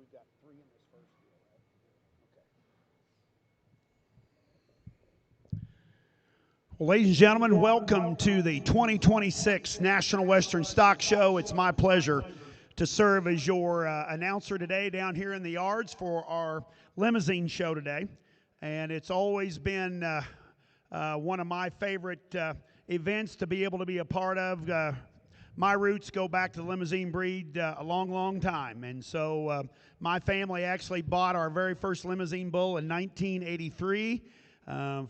we've got 3 in this first deal, right? Okay. Well, ladies and gentlemen, welcome to the 2026 National Western Stock Show. It's my pleasure to serve as your announcer today down here in the yards for our Limousin show today. And it's always been one of my favorite events to be able to be a part of. My roots go back to the Limousin breed a long, long time. And so my family actually bought our very first Limousin bull in 1983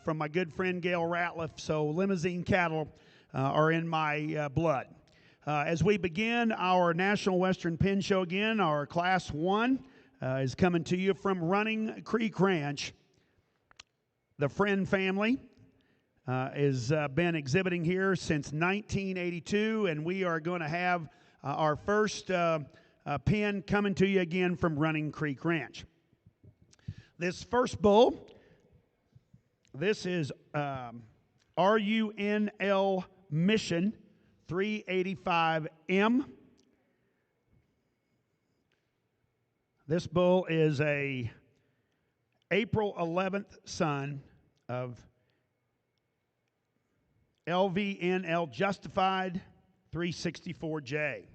from my good friend Gail Ratliff. So Limousin cattle are in my blood. As we begin our National Western Pen Show again, our Class 1 is coming to you from Running Creek Ranch. The Friend family has been exhibiting here since 1982, and we are going to have our first pen coming to you again from Running Creek Ranch. This first bull, this is RUNL Mission 385M. This bull is a April 11th son of LVNL Justified 364J.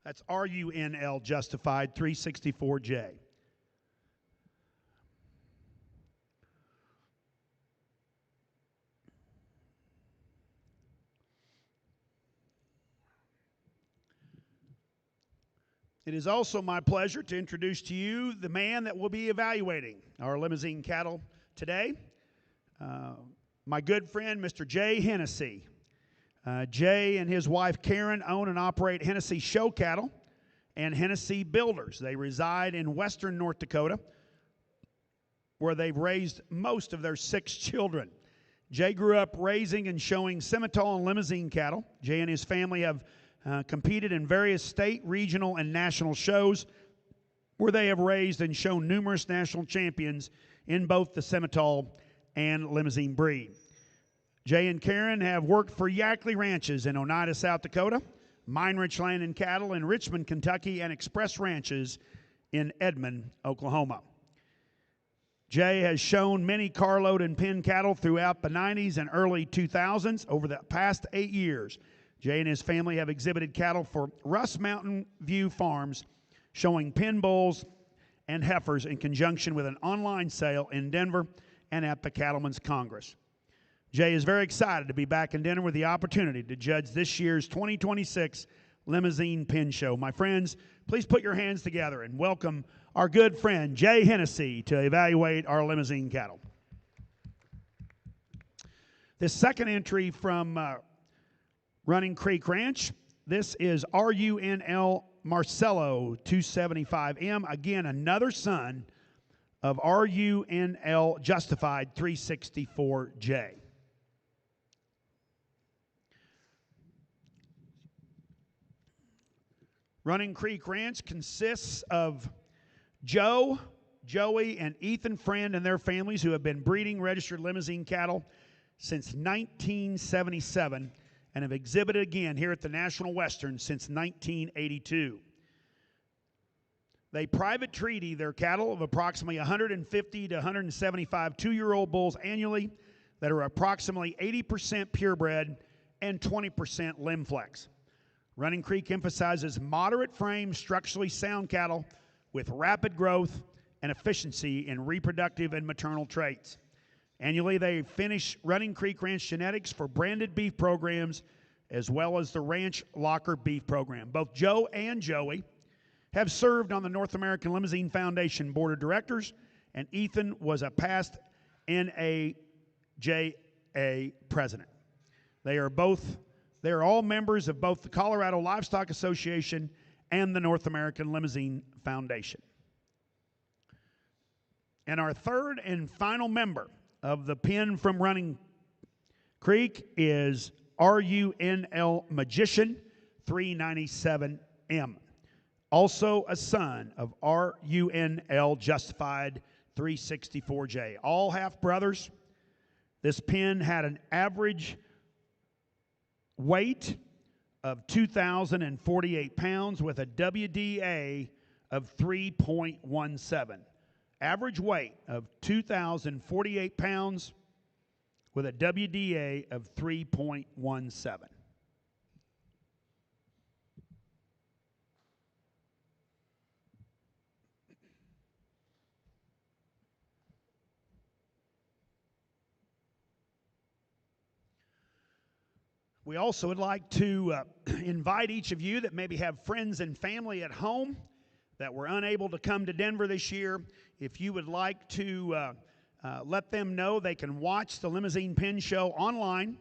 That's RUNL Justified 364J. It is also my pleasure to introduce to you the man that will be evaluating our Limousin cattle today, my good friend, Mr. Jay Hennessy. Jay and his wife Karen own and operate Hennessy Show Cattle and Hennessy Builders. They reside in western North Dakota, where they've raised most of their 6 children. Jay grew up raising and showing Simmental and Limousin cattle. Jay and his family have competed in various state, regional, and national shows where they have raised and shown numerous national champions in both the Simmental and Limousin breed. Jay and Karen have worked for Yackley Ranches in Oneida, South Dakota, Mine-Rich Land and Cattle in Richmond, Kentucky, and Express Ranches in Edmond, Oklahoma. Jay has shown many carload and pen cattle throughout the 90s and early 2000s. Over the past 8 years, Jay and his family have exhibited cattle for Russ Mountain View Farms, showing pen bulls and heifers in conjunction with an online sale in Denver and at the Cattlemen's Congress. Jay is very excited to be back in Denver with the opportunity to judge this year's 2026 Limousin Pen Show. My friends, please put your hands together and welcome our good friend Jay Hennessy to evaluate our Limousin cattle. This second entry from Running Creek Ranch, this is RUNL Marcello 275M. Again, another son of RUNL Justified 364J. Running Creek Ranch consists of Joe, Joey, and Ethan Friend and their families who have been breeding registered Limousin cattle since 1977 and have exhibited again here at the National Western since 1982. They private treaty their cattle of approximately 150 to 175 2-year-old bulls annually that are approximately 80% purebred and 20% limb flex. Running Creek emphasizes moderate frame, structurally sound cattle with rapid growth and efficiency in reproductive and maternal traits. Annually, they finish Running Creek Ranch genetics for branded beef programs as well as the Ranch Locker beef program. Both Joe and Joey have served on the North American Limousin Foundation Board of Directors, and Ethan was a past NAJA president. They are all members of both the Colorado Livestock Association and the North American Limousin Foundation. And our third and final member of the pen from Running Creek is RUNL Magician 397M, also a son of RUNL Justified 364J. All half brothers. This pen had an average weight of 2,048 pounds with a WDA of 3.17. Average weight of 2,048 pounds with a WDA of 3.17. We also would like to invite each of you that maybe have friends and family at home that were unable to come to Denver this year. If you would like to let them know they can watch the Limousin Pin Show online,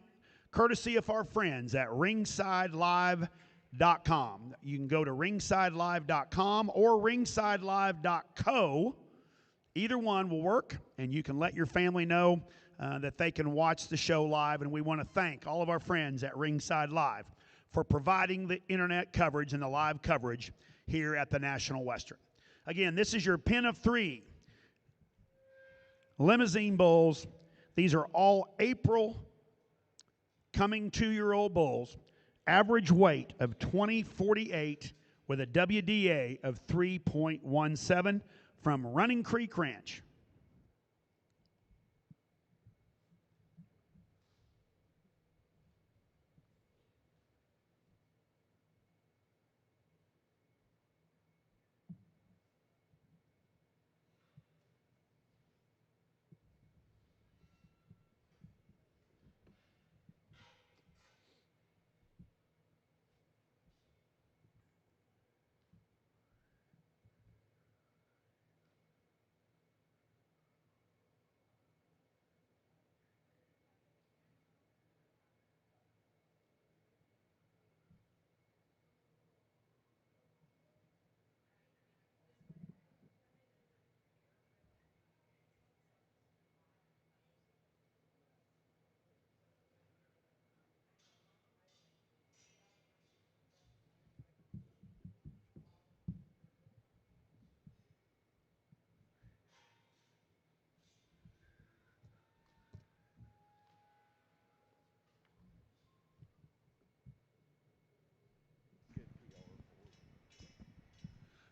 courtesy of our friends at ringsidelive.com. You can go to ringsidelive.com or ringsidelive.co. Either one will work, and you can let your family know that they can watch the show live. And we want to thank all of our friends at Ringside Live for providing the internet coverage and the live coverage here at the National Western. Again, this is your pin of 3 Limousin bulls. These are all April coming 2-year-old bulls. Average weight of 2048 with a WDA of 3.17 from Running Creek Ranch.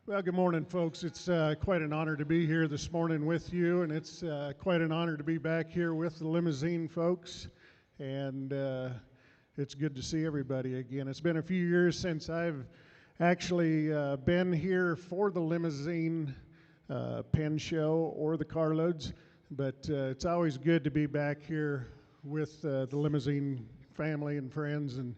Well, good morning, folks. It's quite an honor to be here this morning with you, and it's quite an honor to be back here with the Limousin folks, and it's good to see everybody again. It's been a few years since I've actually been here for the Limousin Pen Show or the carloads, but it's always good to be back here with the Limousin family and friends. And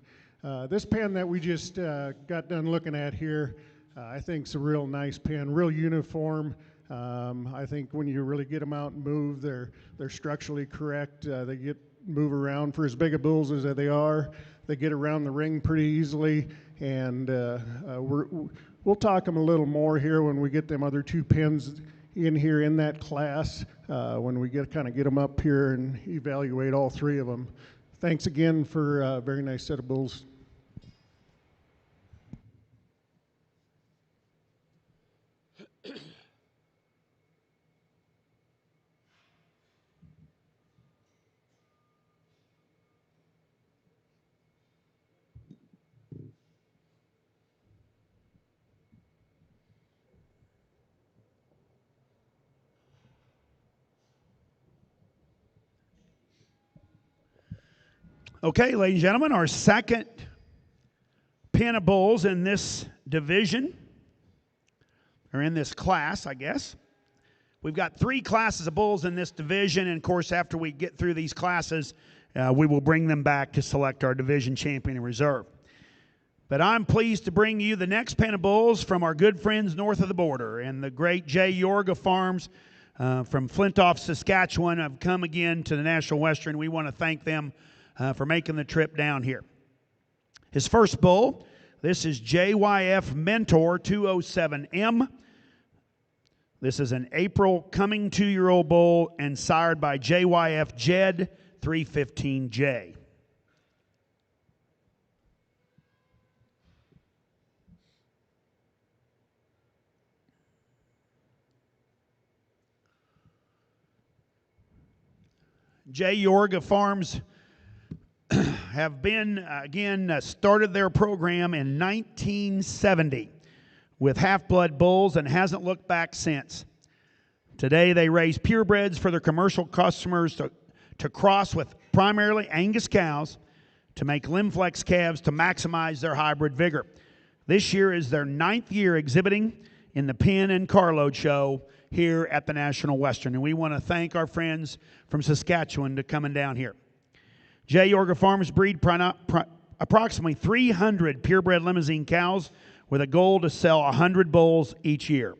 this pen that we just got done looking at here, I think it's a real nice pen, real uniform. I think when you really get them out and move, they're structurally correct. They move around for as big of bulls as they are. They get around the ring pretty easily, and we'll talk them a little more here when we get them other 2 pens in here in that class, when we get them up here and evaluate all 3 of them. Thanks again for a very nice set of bulls. Okay, ladies and gentlemen, our second pen of bulls in this division, or in this class, I guess. We've got 3 classes of bulls in this division, and of course, after we get through these classes, we will bring them back to select our division champion and reserve. But I'm pleased to bring you the next pen of bulls from our good friends north of the border, and the great Jay Yorga Farms from Flintoff, Saskatchewan have come again to the National Western. We want to thank them for making the trip down here. His first bull, this is JYF Mentor 207M. This is an April coming 2-year-old bull and sired by JYF Jed 315J. Jay Yorga Farms have been, started their program in 1970 with half-blood bulls and hasn't looked back since. Today, they raise purebreds for their commercial customers to cross with primarily Angus cows to make Limflex calves to maximize their hybrid vigor. This year is their 9th year exhibiting in the Pen and Carload Show here at the National Western. And we want to thank our friends from Saskatchewan to coming down here. J. Yorga Farms breed approximately 300 purebred Limousin cows with a goal to sell 100 bulls each year.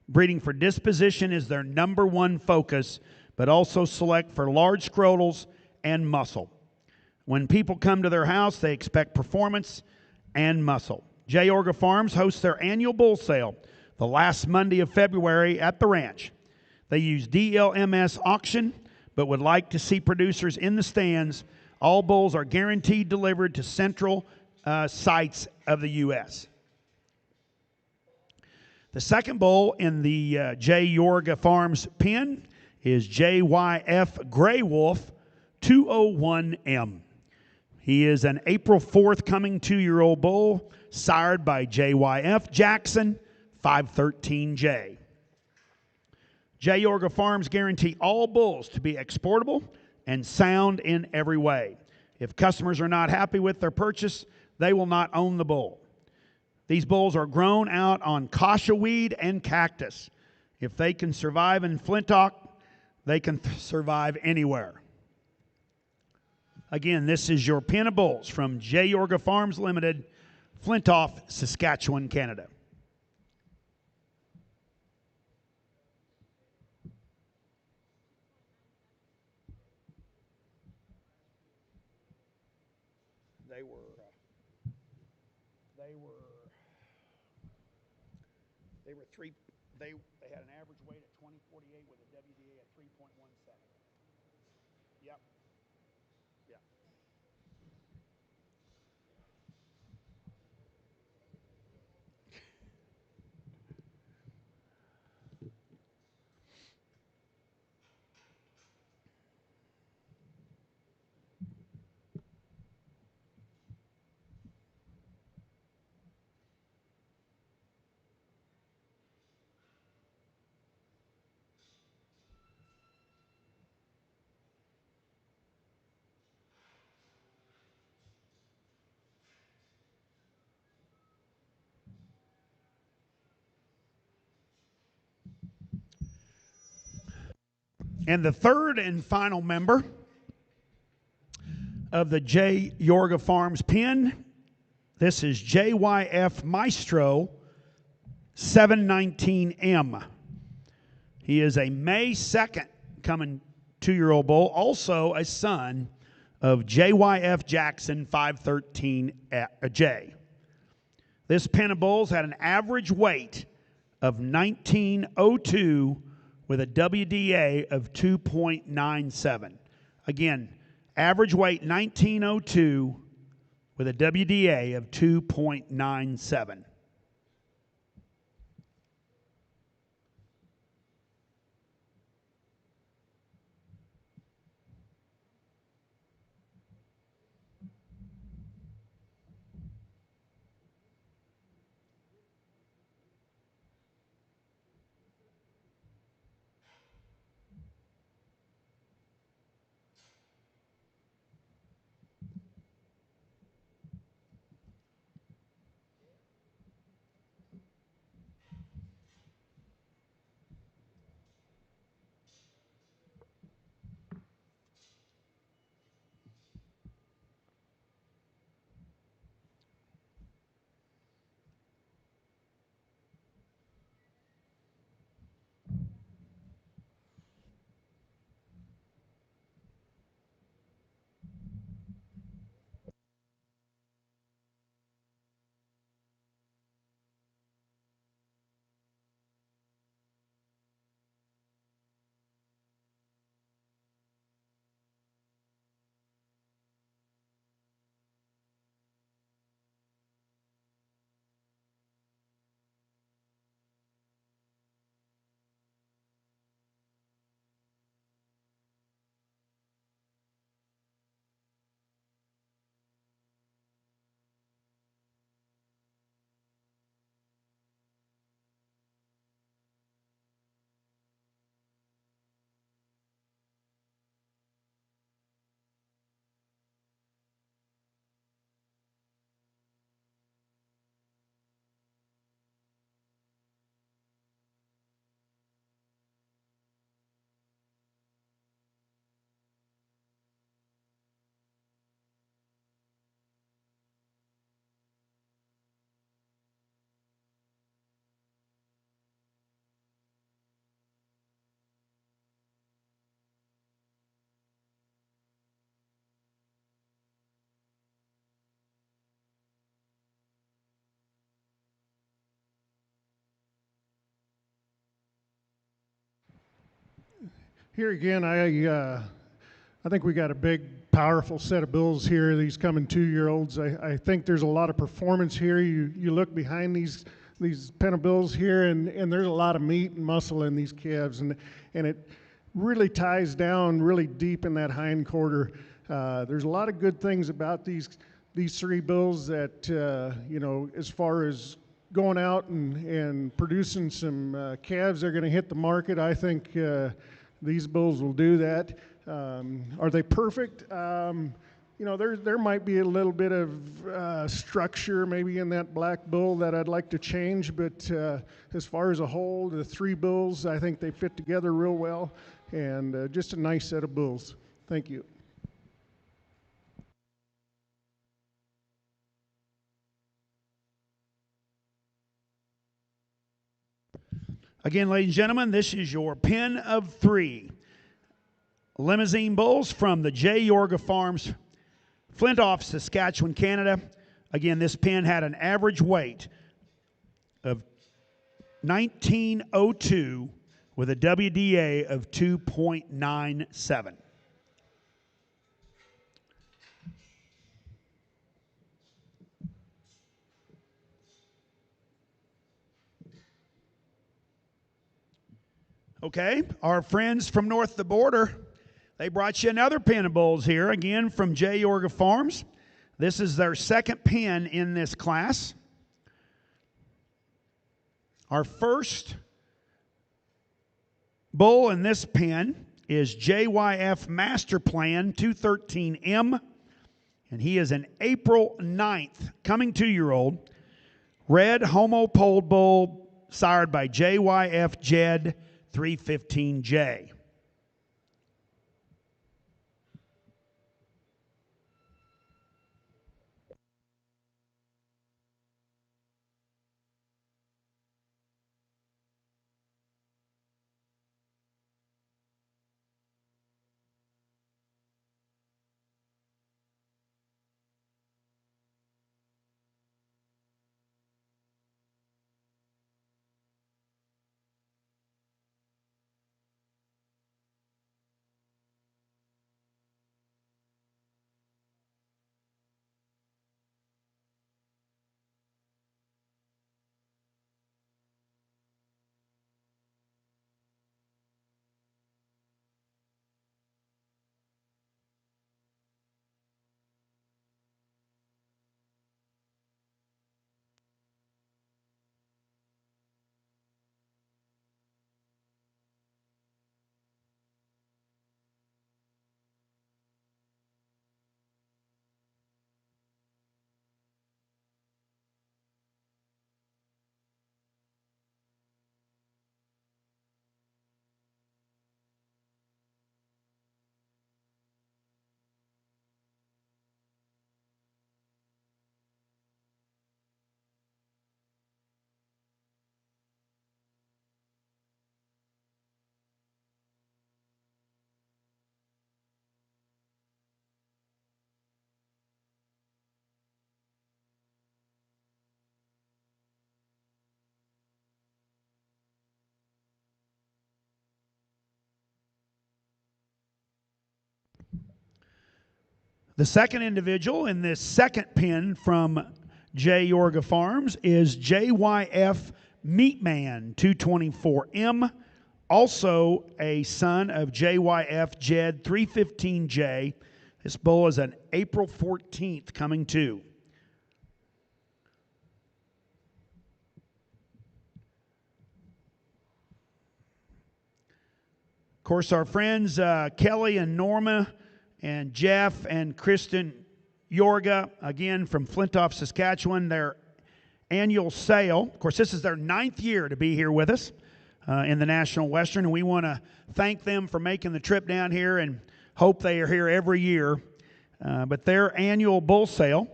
Breeding for disposition is their #1 focus, but also select for large scrotals and muscle. When people come to their house, they expect performance and muscle. J. Yorga Farms hosts their annual bull sale the last Monday of February at the ranch. They use DLMS auction, but would like to see producers in the stands. All bulls are guaranteed delivered to central sites of the U.S. The second bull in the J. Yorga Farms pen is JYF Gray Wolf 201M. He is an April 4th coming 2-year-old bull, sired by JYF Jackson 513J. J. Yorga Farms guarantee all bulls to be exportable and sound in every way. If customers are not happy with their purchase, they will not own the bull. These bulls are grown out on kasha weed and cactus. If they can survive in Flintock, they can survive anywhere. Again, this is your pen of bulls from J. Yorga Farms Limited, Flintoff, Saskatchewan, Canada. They had an average weight at 2048 with a WDA at 3.17. Yep. Yeah. And the third and final member of the J. Yorga Farms pen, this is JYF Maestro 719M. He is a May 2nd coming 2-year-old bull, also a son of JYF Jackson 513J. This pen of bulls had an average weight of 1902 with a WDA of 2.97. Again, average weight 1902 with a WDA of 2.97. Here again, I think we got a big, powerful set of bulls here. These coming 2-year-olds. I think there's a lot of performance here. You look behind these pen of bulls here, and there's a lot of meat and muscle in these calves, and it really ties down really deep in that hind quarter. There's a lot of good things about these 3 bulls that as far as going out and producing some calves, they're going to hit the market. I think these bulls will do that. Are they perfect? There might be a little bit of structure maybe in that black bull that I'd like to change, but as far as a whole, the 3 bulls, I think they fit together real well, and just a nice set of bulls. Thank you. Again, ladies and gentlemen, this is your pen of 3 Limousin bulls from the J. Yorga Farms, Flintoff, Saskatchewan, Canada. Again, this pen had an average weight of 1902 with a WDA of 2.97. Okay, our friends from north of the border, they brought you another pen of bulls here, again from J. Yorga Farms. This is their second pen in this class. Our first bull in this pen is JYF Master Plan 213M, and he is an April 9th coming 2-year-old red homo polled bull sired by JYF Jed 315J. The second individual in this second pen from J. Yorga Farms is JYF Meatman 224M, also a son of JYF Jed 315J. This bull is an April 14th coming to. Of course, our friends Kelly and Norma and Jeff and Kristen Yorga, again from Flintoff, Saskatchewan, their annual sale. Of course, this is their 9th year to be here with us in the National Western, and we want to thank them for making the trip down here and hope they are here every year. But their annual bull sale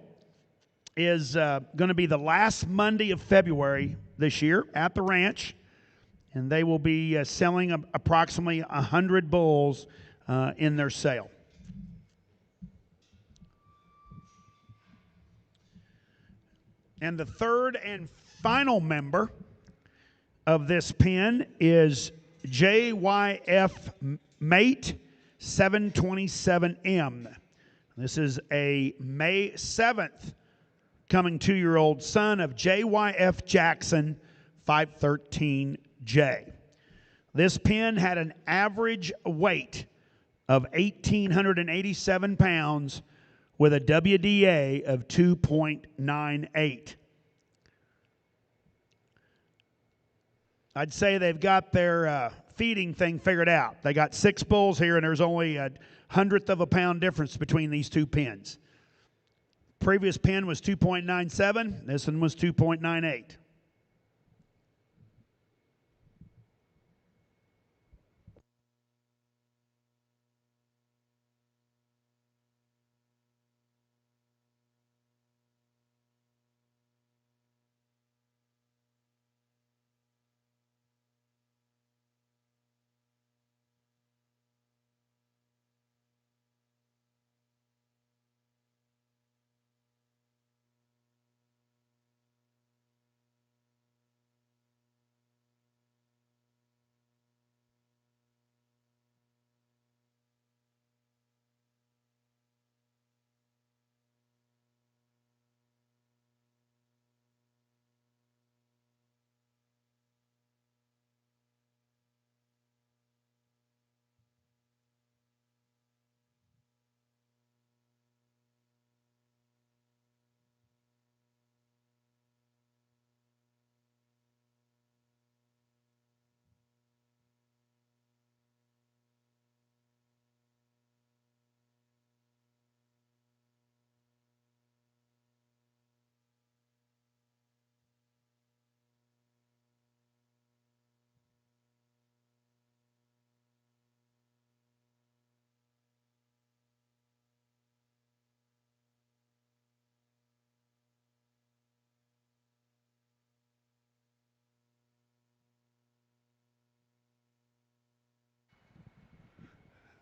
is going to be the last Monday of February this year at the ranch, and they will be selling approximately 100 bulls in their sale. And the third and final member of this pen is JYF Mate 727M. This is a May 7th coming 2-year-old son of JYF Jackson 513J. This pen had an average weight of 1,887 pounds with a WDA of 2.98. I'd say they've got their feeding thing figured out. They got 6 bulls here, and there's only a 100th of a pound difference between these two pens. Previous pen was 2.97. This one was 2.98.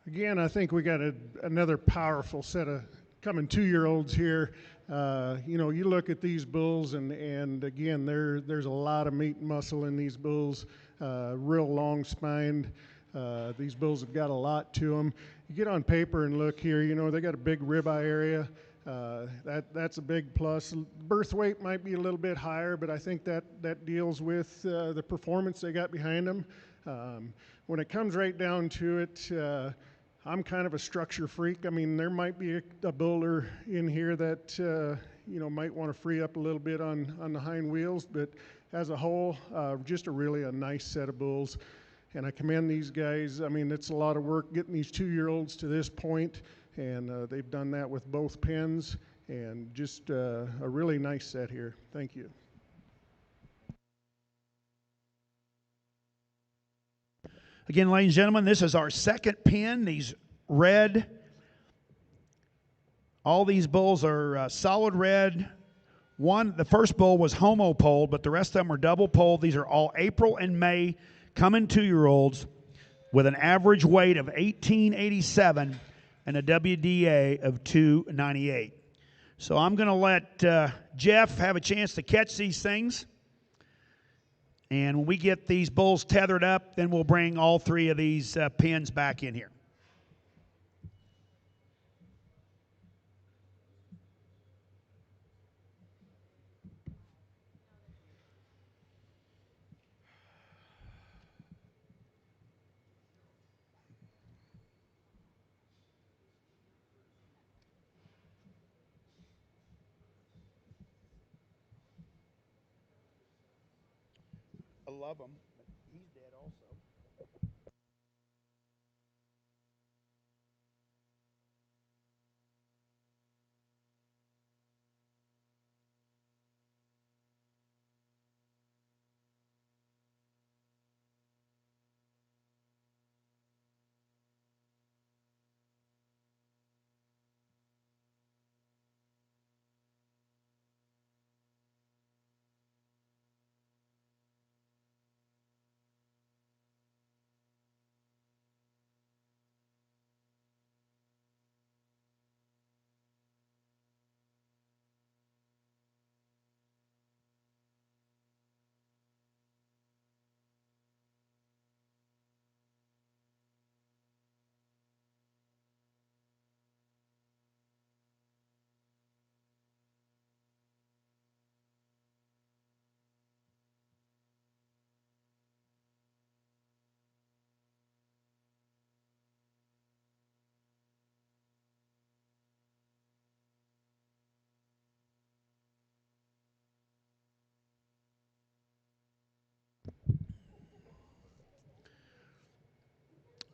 Again, I think we got another powerful set of coming 2-year-olds here. You look at these bulls, and again, there's a lot of meat and muscle in these bulls, real long-spined. These bulls have got a lot to them. You get on paper and look here, they got a big ribeye area. That's a big plus. Birth weight might be a little bit higher, but I think that deals with the performance they got behind them. When it comes right down to it, I'm kind of a structure freak. I mean, there might be a builder in here that might want to free up a little bit on the hind wheels, but as a whole, just a nice set of bulls. And I commend these guys. I mean, it's a lot of work getting these 2-year-olds to this point, and they've done that with both pens, and just a really nice set here. Thank you. Again, ladies and gentlemen, this is our second pen. These red, all these bulls are solid red. The first bull was homo-polled, but the rest of them are double-polled. These are all April and May coming 2-year-olds with an average weight of 1,887 and a WDA of 298. So I'm going to let Jeff have a chance to catch these things. And when we get these bulls tethered up, then we'll bring all 3 of these pens back in here. I love him, but he's dead also.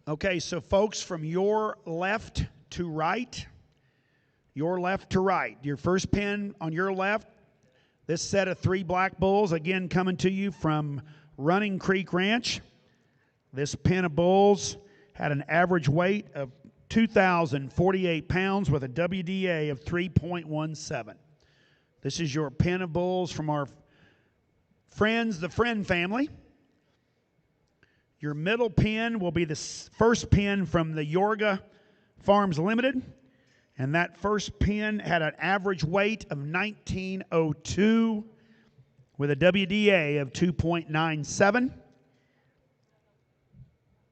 Okay, so folks, from your left to right, your first pin on your left, this set of 3 black bulls, again coming to you from Running Creek Ranch. This pin of bulls had an average weight of 2,048 pounds with a WDA of 3.17. This is your pin of bulls from our friends, the Friend family. Your middle pin will be the first pin from the Yorga Farms Limited. And that first pin had an average weight of 1902 with a WDA of 2.97.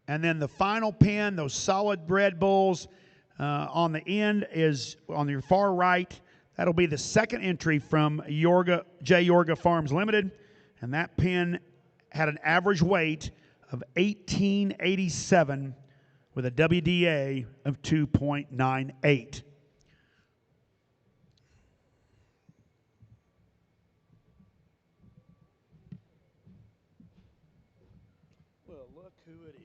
And then the final pin, those solid red bulls on the end is on your far right. That'll be the second entry from J. Yorga Farms Limited. And that pin had an average weight of 1887 with a WDA of 2.98. Well, look who it is.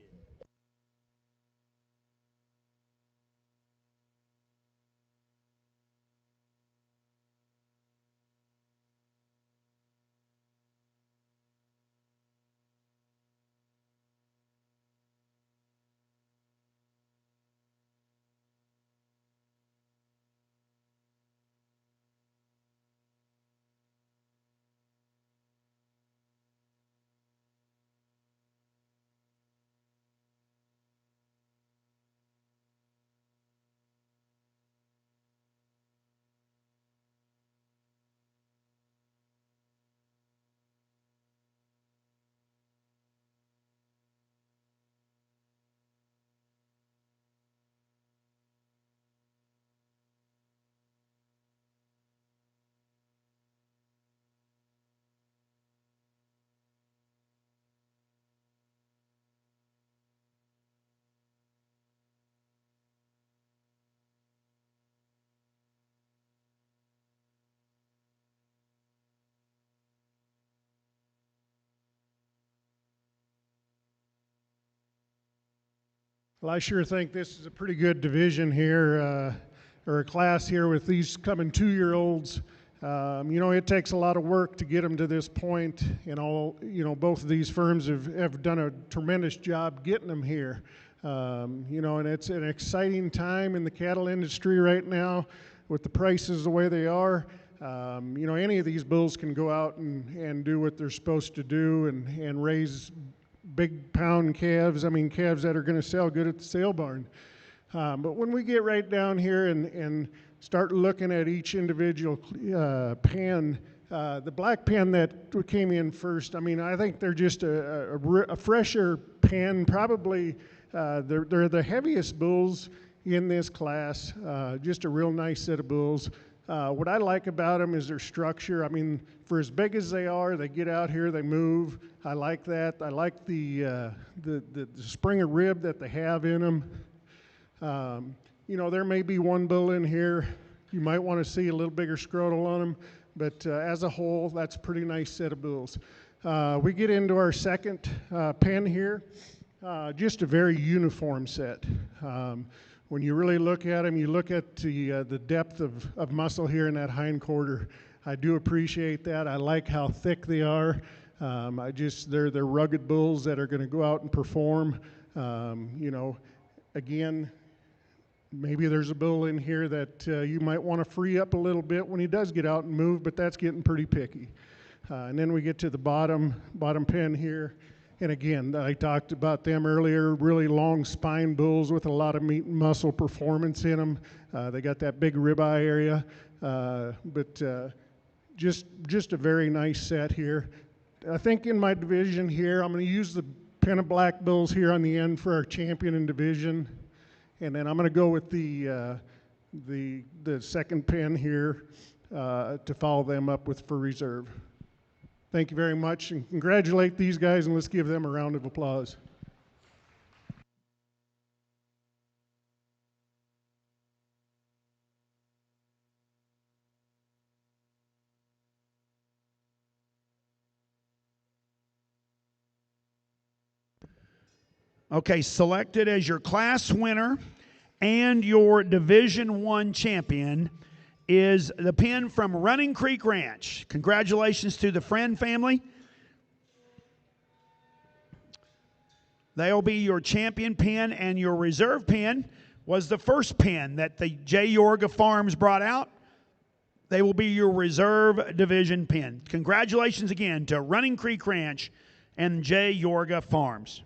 Well, I sure think this is a pretty good division here, or a class here with these coming 2-year-olds. It takes a lot of work to get them to this point, and both of these firms have done a tremendous job getting them here. And it's an exciting time in the cattle industry right now with the prices the way they are. Any of these bulls can go out and do what they're supposed to do and raise big pound calves, calves that are going to sell good at the sale barn. But when we get right down here and start looking at each individual pan, the black pan that came in first, I think they're just a fresher pan. Probably they're the heaviest bulls in this class, just a real nice set of bulls. What I like about them is their structure. For as big as they are, they get out here, they move. I like that. I like the spring of rib that they have in them. There may be one bull in here you might want to see a little bigger scrotal on them, but as a whole, that's a pretty nice set of bulls. We get into our second pen here, just a very uniform set. When you really look at them, you look at the depth of muscle here in that hind quarter. I do appreciate that. I like how thick they are. They're rugged bulls that are going to go out and perform. Again, maybe there's a bull in here that you might want to free up a little bit when he does get out and move, but that's getting pretty picky. And then we get to the bottom pen here. And again, I talked about them earlier, really long spine bulls with a lot of meat and muscle performance in them. They got that big ribeye area, but just a very nice set here. I think in my division here, I'm going to use the pen of black bulls here on the end for our champion in division. And then I'm going to go with the second pen here to follow them up with for reserve. Thank you very much, and congratulate these guys, and let's give them a round of applause. Okay, selected as your class winner and your Division I champion is the pin from Running Creek Ranch. Congratulations to the Friend family. They'll be your champion pin, and your reserve pin was the first pin that the J. Yorga Farms brought out. They will be your reserve division pin. Congratulations again to Running Creek Ranch and J. Yorga Farms.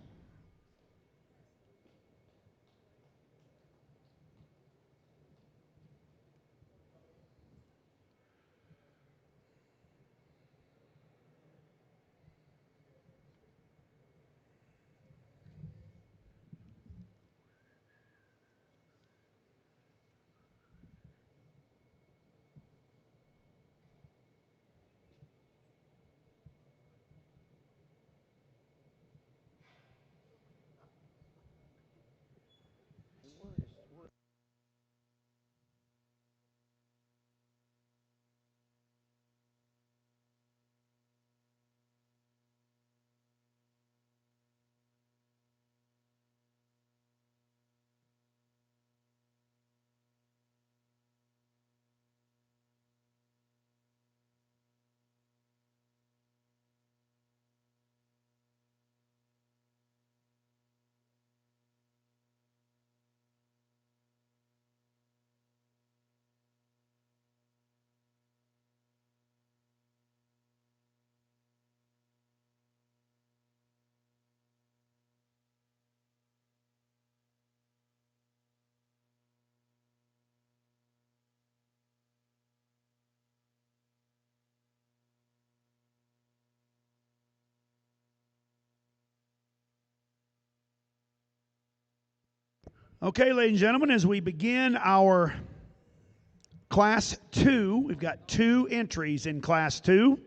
Okay, ladies and gentlemen, as we begin our Class 2, we've got 2 entries in Class 2.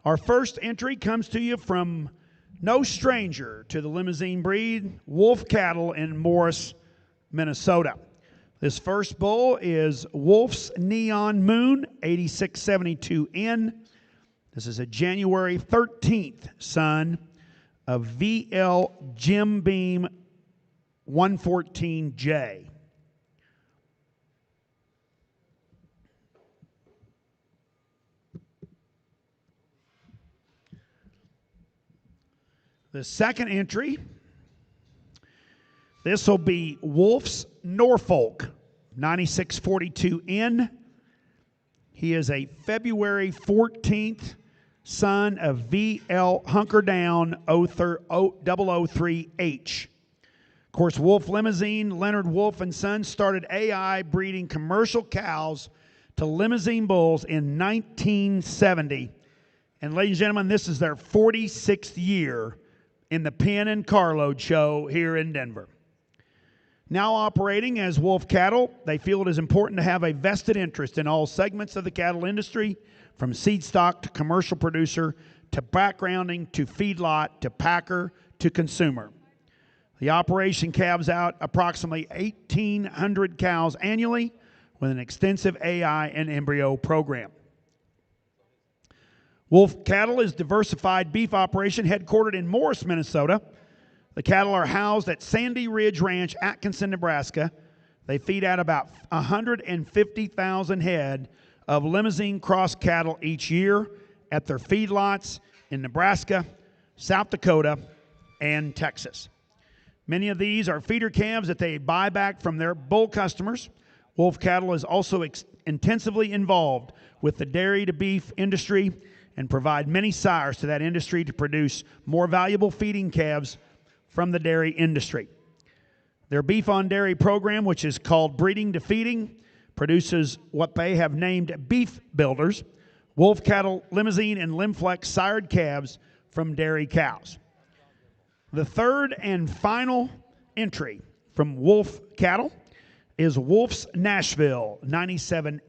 Our first entry comes to you from no stranger to the Limousin breed, Wolf Cattle in Morris, Minnesota. This first bull is Wolf's Neon Moon, 8672N. This is a January 13th son of VL Jim Beam 114J. The second entry, this will be Wolf's Norfolk 9642N. He is a February 14th son of VL Hunker Down 003H. Of course, Wolf Limousin, Leonard Wolf and Sons started AI breeding commercial cows to Limousin bulls in 1970. And ladies and gentlemen, this is their 46th year in the Pen and Carload show here in Denver. Now operating as Wolf Cattle, they feel it is important to have a vested interest in all segments of the cattle industry, from seed stock to commercial producer to backgrounding to feedlot to packer to consumer. The operation calves out approximately 1,800 cows annually with an extensive AI and embryo program. Wolf Cattle is a diversified beef operation headquartered in Morris, Minnesota. The cattle are housed at Sandy Ridge Ranch, Atkinson, Nebraska. They feed out about 150,000 head of Limousin cross cattle each year at their feedlots in Nebraska, South Dakota, and Texas. Many of these are feeder calves that they buy back from their bull customers. Wolf Cattle is also intensively involved with the dairy to beef industry and provide many sires to that industry to produce more valuable feeding calves from the dairy industry. Their beef on dairy program, which is called Breeding to Feeding, produces what they have named beef builders, Wolf Cattle, Limousin, and Limflex sired calves from dairy cows. The third and final entry from Wolf Cattle is Wolf's Nashville 9780N.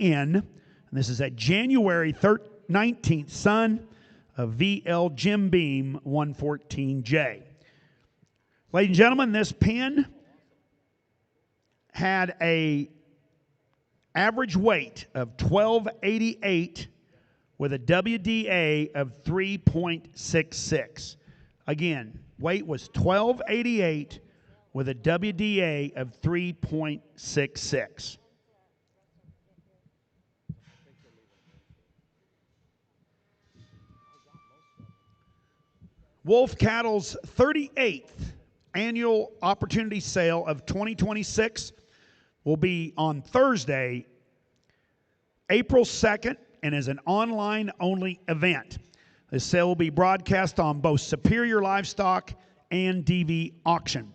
And this is a January 19th son of VL Jim Beam 114J. Ladies and gentlemen, this pen had a average weight of 1288 with a WDA of 3.66. Again, weight was 1288 with a WDA of 3.66. Wolf Cattle's 38th annual opportunity sale of 2026 will be on Thursday, April 2nd, and is an online-only event. This sale will be broadcast on both Superior Livestock and DV Auction.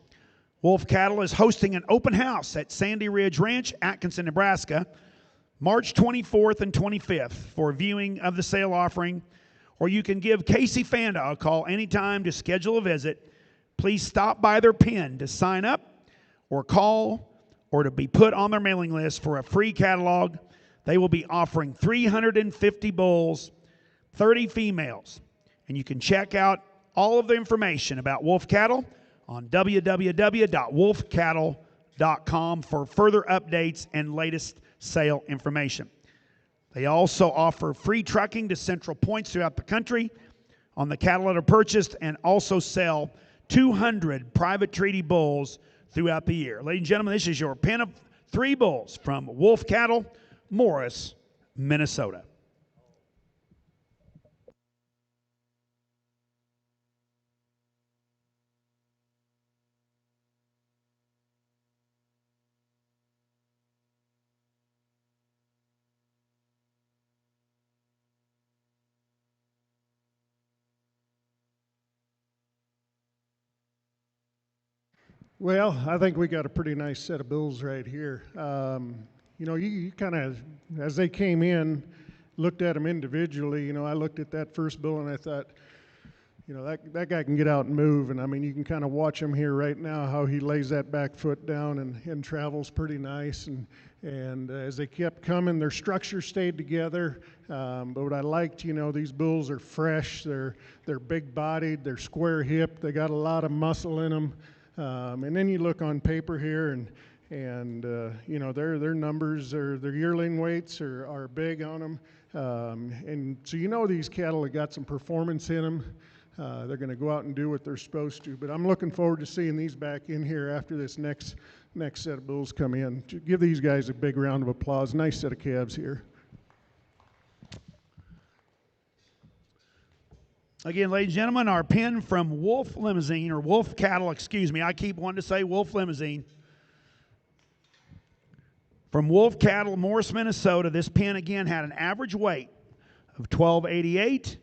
Wolf Cattle is hosting an open house at Sandy Ridge Ranch, Atkinson, Nebraska, March 24th and 25th for viewing of the sale offering, or you can give Casey Fanda a call anytime to schedule a visit. Please stop by their pen to sign up or call or to be put on their mailing list for a free catalog. They will be offering 350 bulls, 30 females, and you can check out all of the information about Wolf Cattle on www.wolfcattle.com for further updates and latest sale information. They also offer free trucking to central points throughout the country on the cattle that are purchased, and also sell 200 private treaty bulls throughout the year. Ladies and gentlemen, this is your pen of 3 bulls from Wolf Cattle, Morris, Minnesota. Well, I think we got a pretty nice set of bulls right here. You know, you kind of, as they came in, looked at them individually. You know, I looked at that first bull and I thought, you know, that guy can get out and move. And I mean, you can kind of watch him here right now, how he lays that back foot down and travels pretty nice. And as they kept coming, their structure stayed together. But what I liked, you know, these bulls are fresh. They're big-bodied. They're square-hipped. They got a lot of muscle in them. And then you look on paper here, and you know, their numbers, their yearling weights are big on them. And so you know these cattle have got some performance in them. They're going to go out and do what they're supposed to. But I'm looking forward to seeing these back in here after this next set of bulls come in. Give these guys a big round of applause. Nice set of calves here. Again, ladies and gentlemen, our pin from Wolf Limousin, or Wolf Cattle, excuse me. I keep wanting to say Wolf Limousin. From Wolf Cattle, Morris, Minnesota, this pin again had an average weight of 1288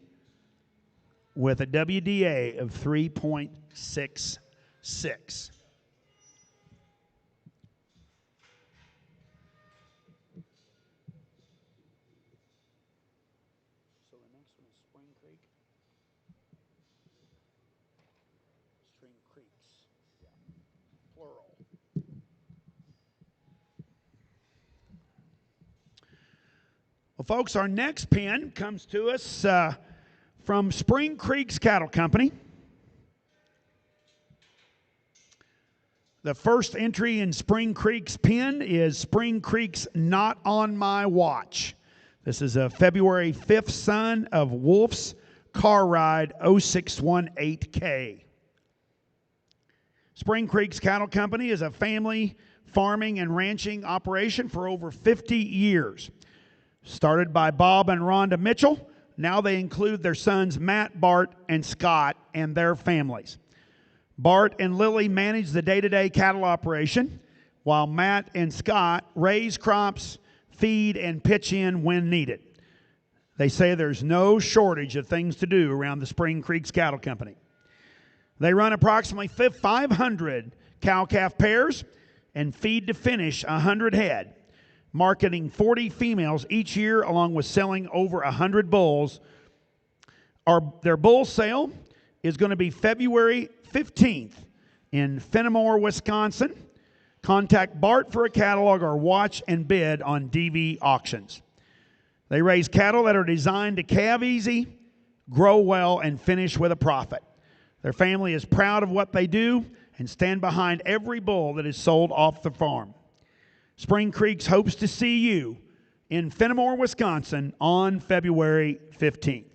with a WDA of 3.66. Well, folks, our next pin comes to us from Spring Creek's Cattle Company. The first entry in Spring Creek's pin is Spring Creek's Not On My Watch. This is a February 5th son of Wolf's Car Ride 0618K. Spring Creek's Cattle Company is a family farming and ranching operation for over 50 years. Started by Bob and Rhonda Mitchell, now they include their sons Matt, Bart, and Scott and their families. Bart and Lily manage the day-to-day cattle operation, while Matt and Scott raise crops, feed, and pitch in when needed. They say there's no shortage of things to do around the Spring Creek's Cattle Company. They run approximately 500 cow-calf pairs and feed to finish 100 head, marketing 40 females each year, along with selling over 100 bulls. Their bull sale is going to be February 15th in Fenimore, Wisconsin. Contact Bart for a catalog or watch and bid on DV Auctions. They raise cattle that are designed to calve easy, grow well, and finish with a profit. Their family is proud of what they do and stand behind every bull that is sold off the farm. Spring Creek's hopes to see you in Fenimore, Wisconsin on February 15th.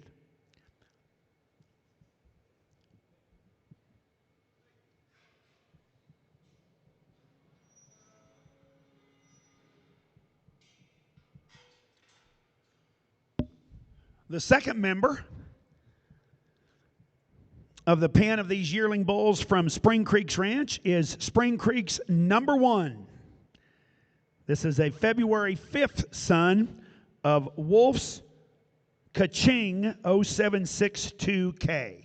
The second member of the pen of these yearling bulls from Spring Creek's Ranch is Spring Creek's number 1. This is a February 5th son of Wolf's Kaching 0762K.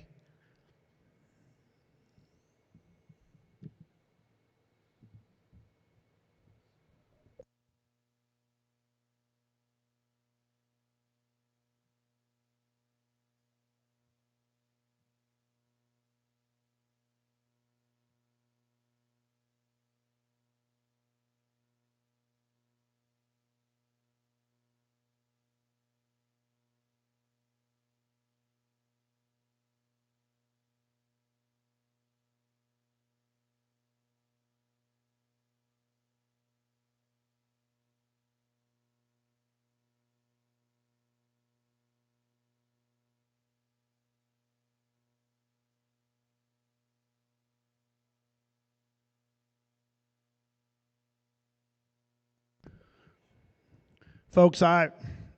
Folks, I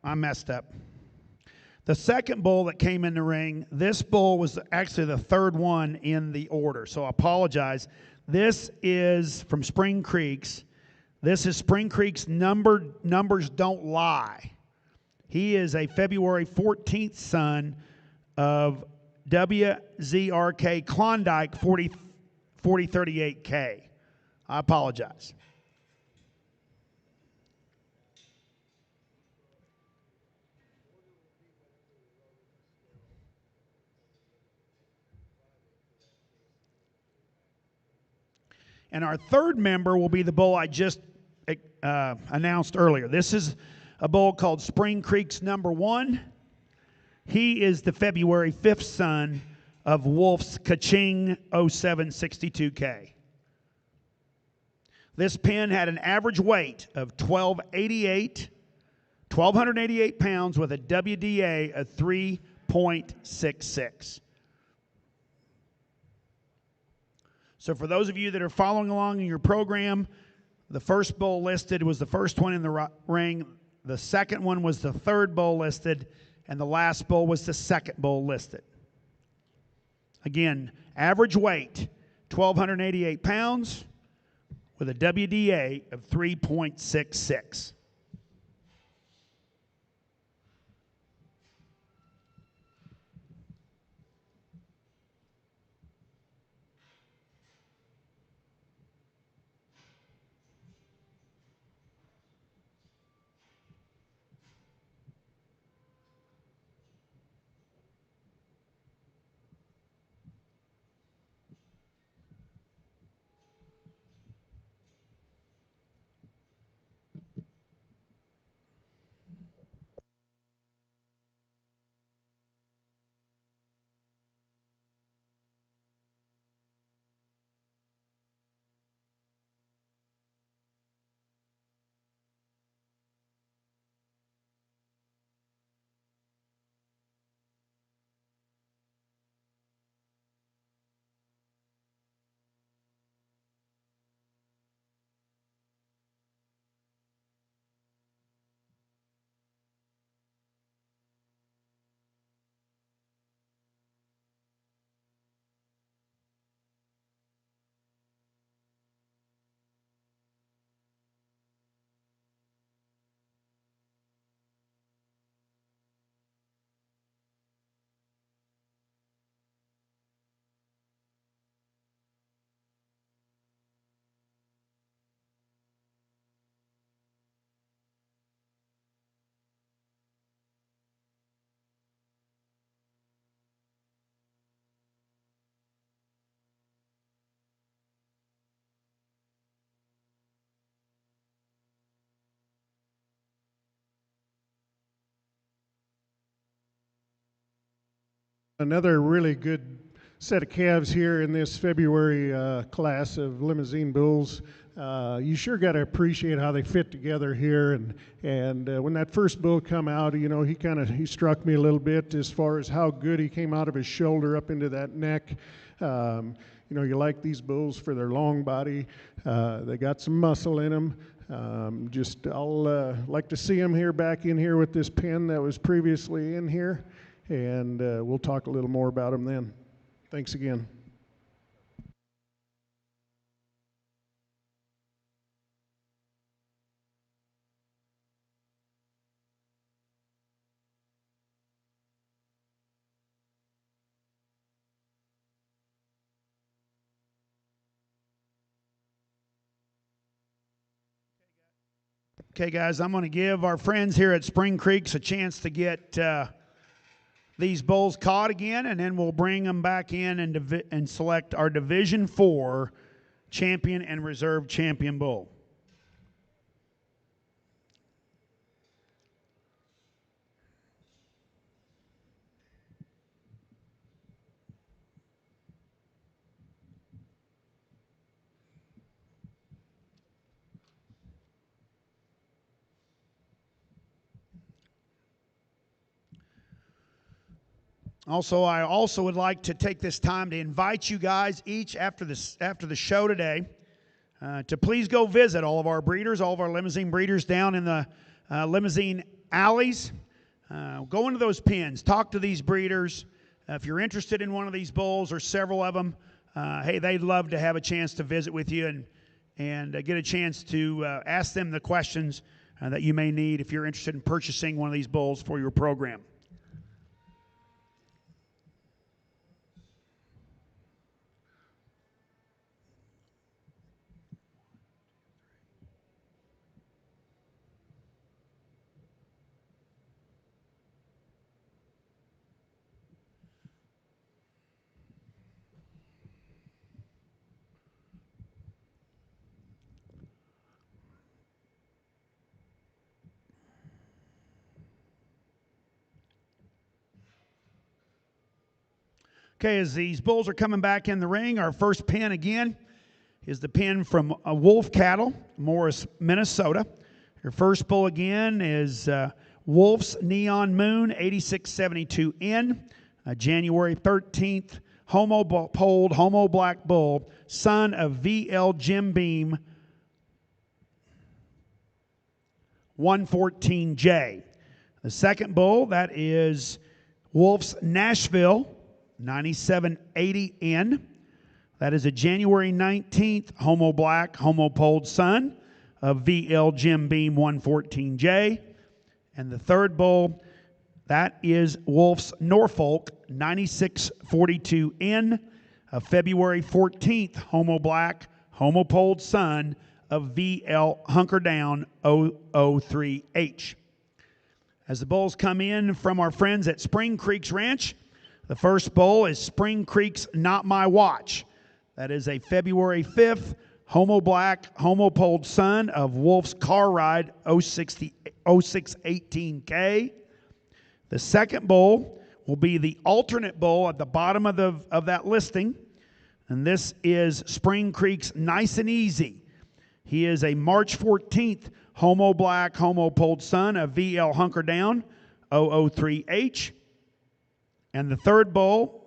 messed up. The second bull that came in the ring, this bull was actually the third one in the order, so I apologize. This is from Spring Creek's. This is Spring Creek's numbers don't lie. He is a February 14th son of WZRK Klondike 4038K. I apologize. And our third member will be the bull I just announced earlier. This is a bull called Spring Creek's number 1. He is the February 5th son of Wolf's Kaching 0762K. This pen had an average weight of 1,288 pounds with a WDA of 3.66. So for those of you that are following along in your program, the first bull listed was the first one in the ring. The second one was the third bull listed, and the last bull was the second bull listed. Again, average weight, 1,288 pounds with a WDA of 3.66. Another really good set of calves here in this February class of Limousin bulls. You sure got to appreciate how they fit together here. And when that first bull come out, you know, he struck me a little bit as far as how good he came out of his shoulder up into that neck. You you like these bulls for their long body. They got some muscle in them. I'll like to see them here back in here with this pen that was previously in here, and we'll talk a little more about them then. Thanks again. Okay, guys, I'm going to give our friends here at Spring Creeks a chance to get these bulls caught again, and then we'll bring them back in and select our Division 4 champion and reserve champion bull. Also, I would like to take this time to invite you guys each after the show today to please go visit all of our breeders, all of our Limousin breeders down in the Limousin alleys. Go into those pens, talk to these breeders. If you're interested in one of these bulls or several of them, hey, they'd love to have a chance to visit with you and get a chance to ask them the questions that you may need if you're interested in purchasing one of these bulls for your program. Okay, as these bulls are coming back in the ring, our first pen again is the pen from Wolf Cattle, Morris, Minnesota. Your first bull again is Wolf's Neon Moon 8672N, January 13th, homo-polled, homo-black bull, son of VL Jim Beam 114J. The second bull, that is Wolf's Nashville 9780N. That is a January 19th homo-black, homo-polled son of VL Jim Beam 114J. And the third bull, that is Wolf's Norfolk 9642N, a February 14th homo-black, homo-polled son of VL Hunker Down 003H. As the bulls come in from our friends at Spring Creeks Ranch, the first bull is Spring Creek's Not My Watch. That is a February 5th homo-black, homo-polled son of Wolf's Car Ride 0618K. The second bull will be the alternate bull at the bottom of that listing, and this is Spring Creek's Nice and Easy. He is a March 14th homo-black, homo-polled son of VL Hunker Down 003H. And the third bull,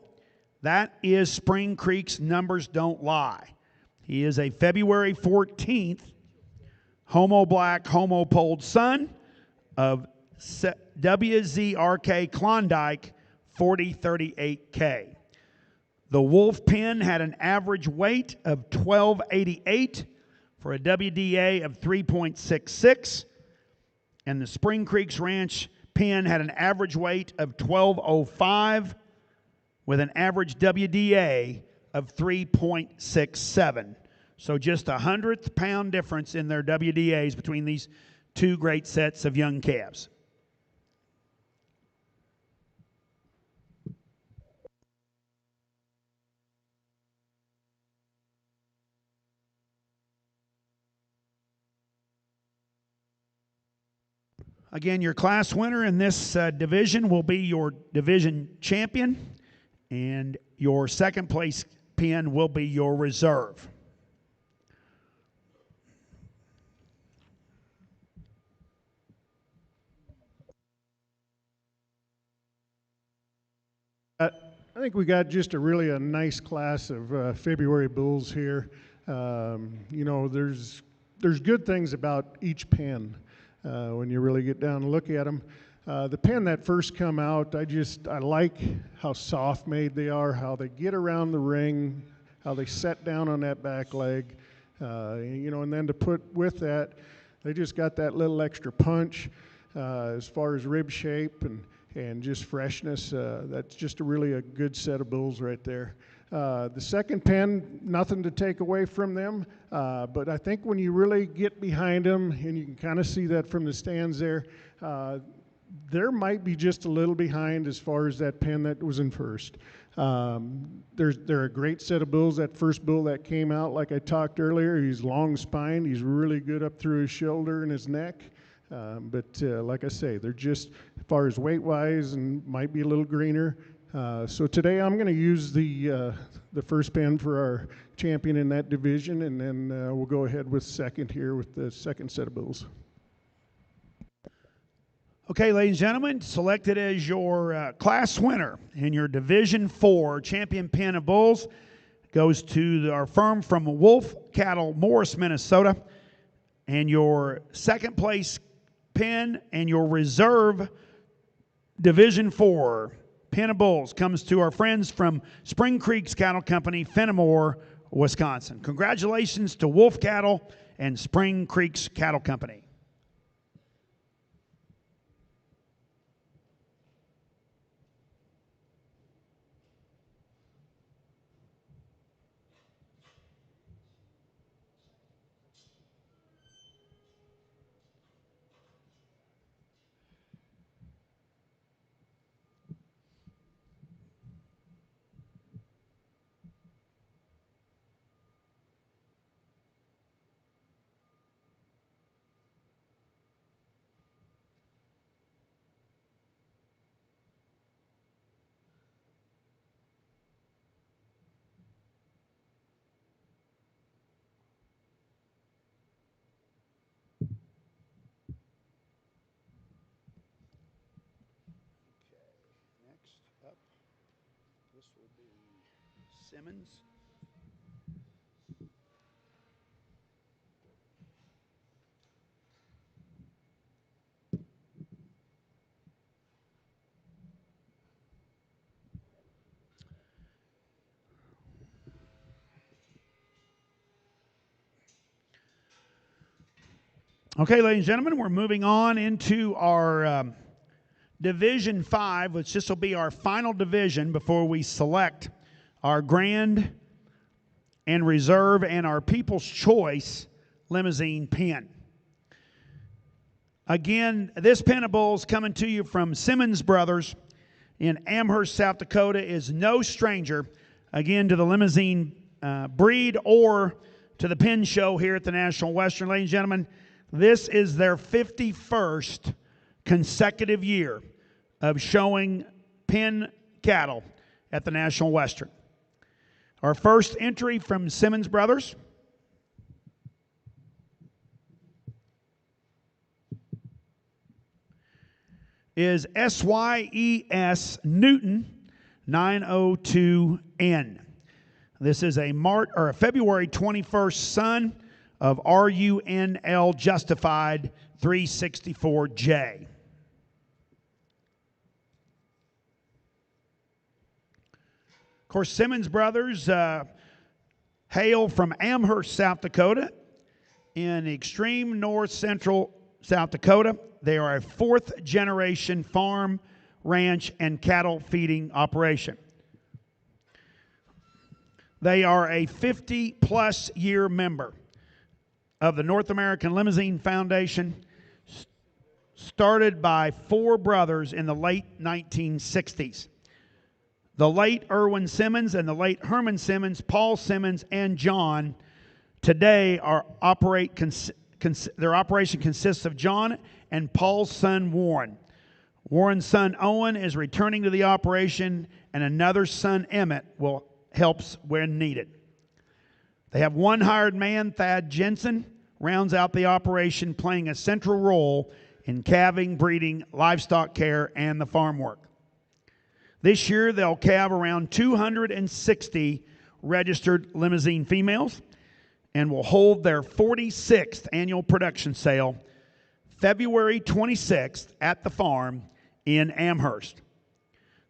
that is Spring Creek's Numbers Don't Lie. He is a February 14th homo-black, homo-polled son of WZRK Klondike 4038K. The Wolf pen had an average weight of 1288 for a WDA of 3.66, and the Spring Creeks Ranch pen had an average weight of 1205 with an average WDA of 3.67. So just a 100th pound difference in their WDAs between these two great sets of young calves. Again, your class winner in this division will be your division champion, and your second place pen will be your reserve. I think we got just a nice class of February bulls here. There's good things about each pen when you really get down and look at them. The pen that first come out, I like how soft made they are, how they get around the ring, how they set down on that back leg, and then to put with that, they just got that little extra punch as far as rib shape and just freshness. That's just a good set of bulls right there. The second pen, nothing to take away from them, but I think when you really get behind them, and you can kind of see that from the stands there might be just a little behind as far as that pen that was in first. They're a great set of bulls. That first bull that came out, like I talked earlier, he's long spined. He's really good up through his shoulder and his neck. But like I say, they're just, as far as weight-wise, and might be a little greener. So today I'm going to use the first pen for our champion in that division, and then we'll go ahead with second here with the second set of bulls. Okay, ladies and gentlemen, selected as your class winner in your Division 4 champion pen of bulls goes to our firm from Wolf Cattle, Morris, Minnesota. And your second place pen and your reserve Division 4 pen of bulls comes to our friends from Spring Creek's Cattle Company, Fenimore, Wisconsin. Congratulations to Wolf Cattle and Spring Creek's Cattle Company. Next up, this will be Simmons. Okay, ladies and gentlemen, we're moving on into our Division 5, which this will be our final division before we select our Grand and Reserve and our People's Choice Limousin pen. Again, this pen of bulls coming to you from Simmons Brothers in Amherst, South Dakota, is no stranger, again, to the Limousin breed or to the pen show here at the National Western. Ladies and gentlemen, this is their 51st consecutive year of showing pen cattle at the National Western. Our first entry from Simmons Brothers is SYES Newton 902N. This is a February 21st son of RUNL Justified 364J. Of course, Simmons Brothers hail from Amherst, South Dakota, in extreme north-central South Dakota. They are a fourth-generation farm, ranch, and cattle feeding operation. They are a 50-plus year member of the North American Limousin Foundation, started by four brothers in the late 1960s. The late Irwin Simmons and the late Herman Simmons, Paul Simmons, and John today their operation consists of John and Paul's son Warren. Warren's son Owen is returning to the operation, and another son, Emmett, helps when needed. They have one hired man, Thad Jensen, rounds out the operation, playing a central role in calving, breeding, livestock care, and the farm work. This year, they'll have around 260 registered Limousin females and will hold their 46th annual production sale February 26th at the farm in Amherst.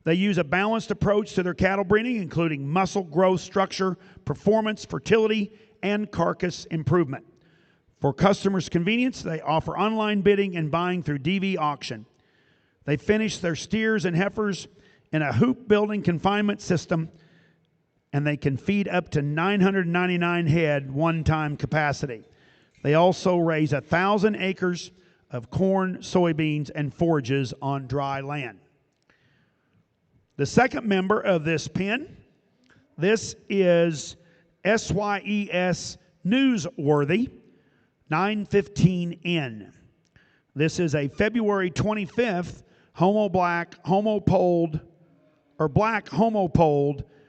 They use a balanced approach to their cattle breeding, including muscle growth, structure, performance, fertility, and carcass improvement. For customers' convenience, they offer online bidding and buying through DV auction. They finish their steers and heifers in a hoop building confinement system, and they can feed up to 999 head one-time capacity. They also raise 1,000 acres of corn, soybeans, and forages on dry land. The second member of this pen, this is SYES Newsworthy 915N. This is a February 25th black homo-polled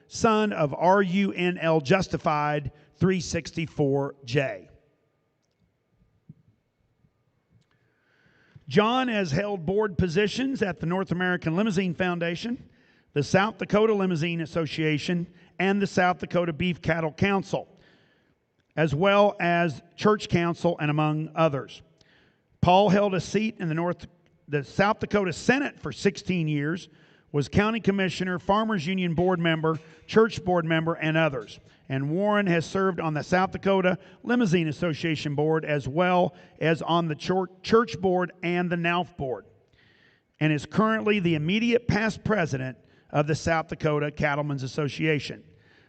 son of RUNL Justified 364J. John has held board positions at the North American Limousin Foundation, the South Dakota Limousin Association, and the South Dakota Beef Cattle Council, as well as Church Council, and among others. Paul held a seat in the South Dakota Senate for 16 years, was county commissioner, Farmers Union board member, church board member, and others. And Warren has served on the South Dakota Limousin Association board, as well as on the church board and the NALF board, and is currently the immediate past president of the South Dakota Cattlemen's Association.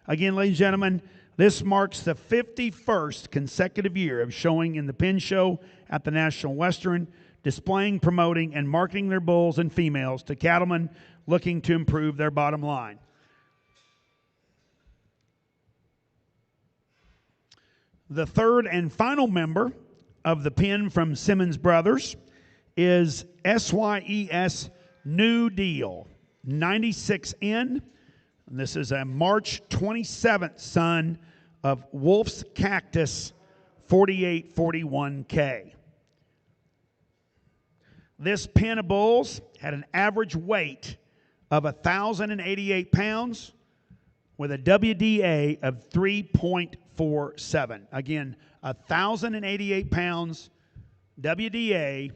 Again, ladies and gentlemen, this marks the 51st consecutive year of showing in the Pen Show at the National Western, displaying, promoting, and marketing their bulls and females to cattlemen looking to improve their bottom line. The third and final member of the pen from Simmons Brothers is SYES New Deal 96N. This is a March 27th son of Wolf's Cactus 4841K. This pen of bulls had an average weight of 1,088 pounds with a WDA of 3.47. Again, 1,088 pounds, WDA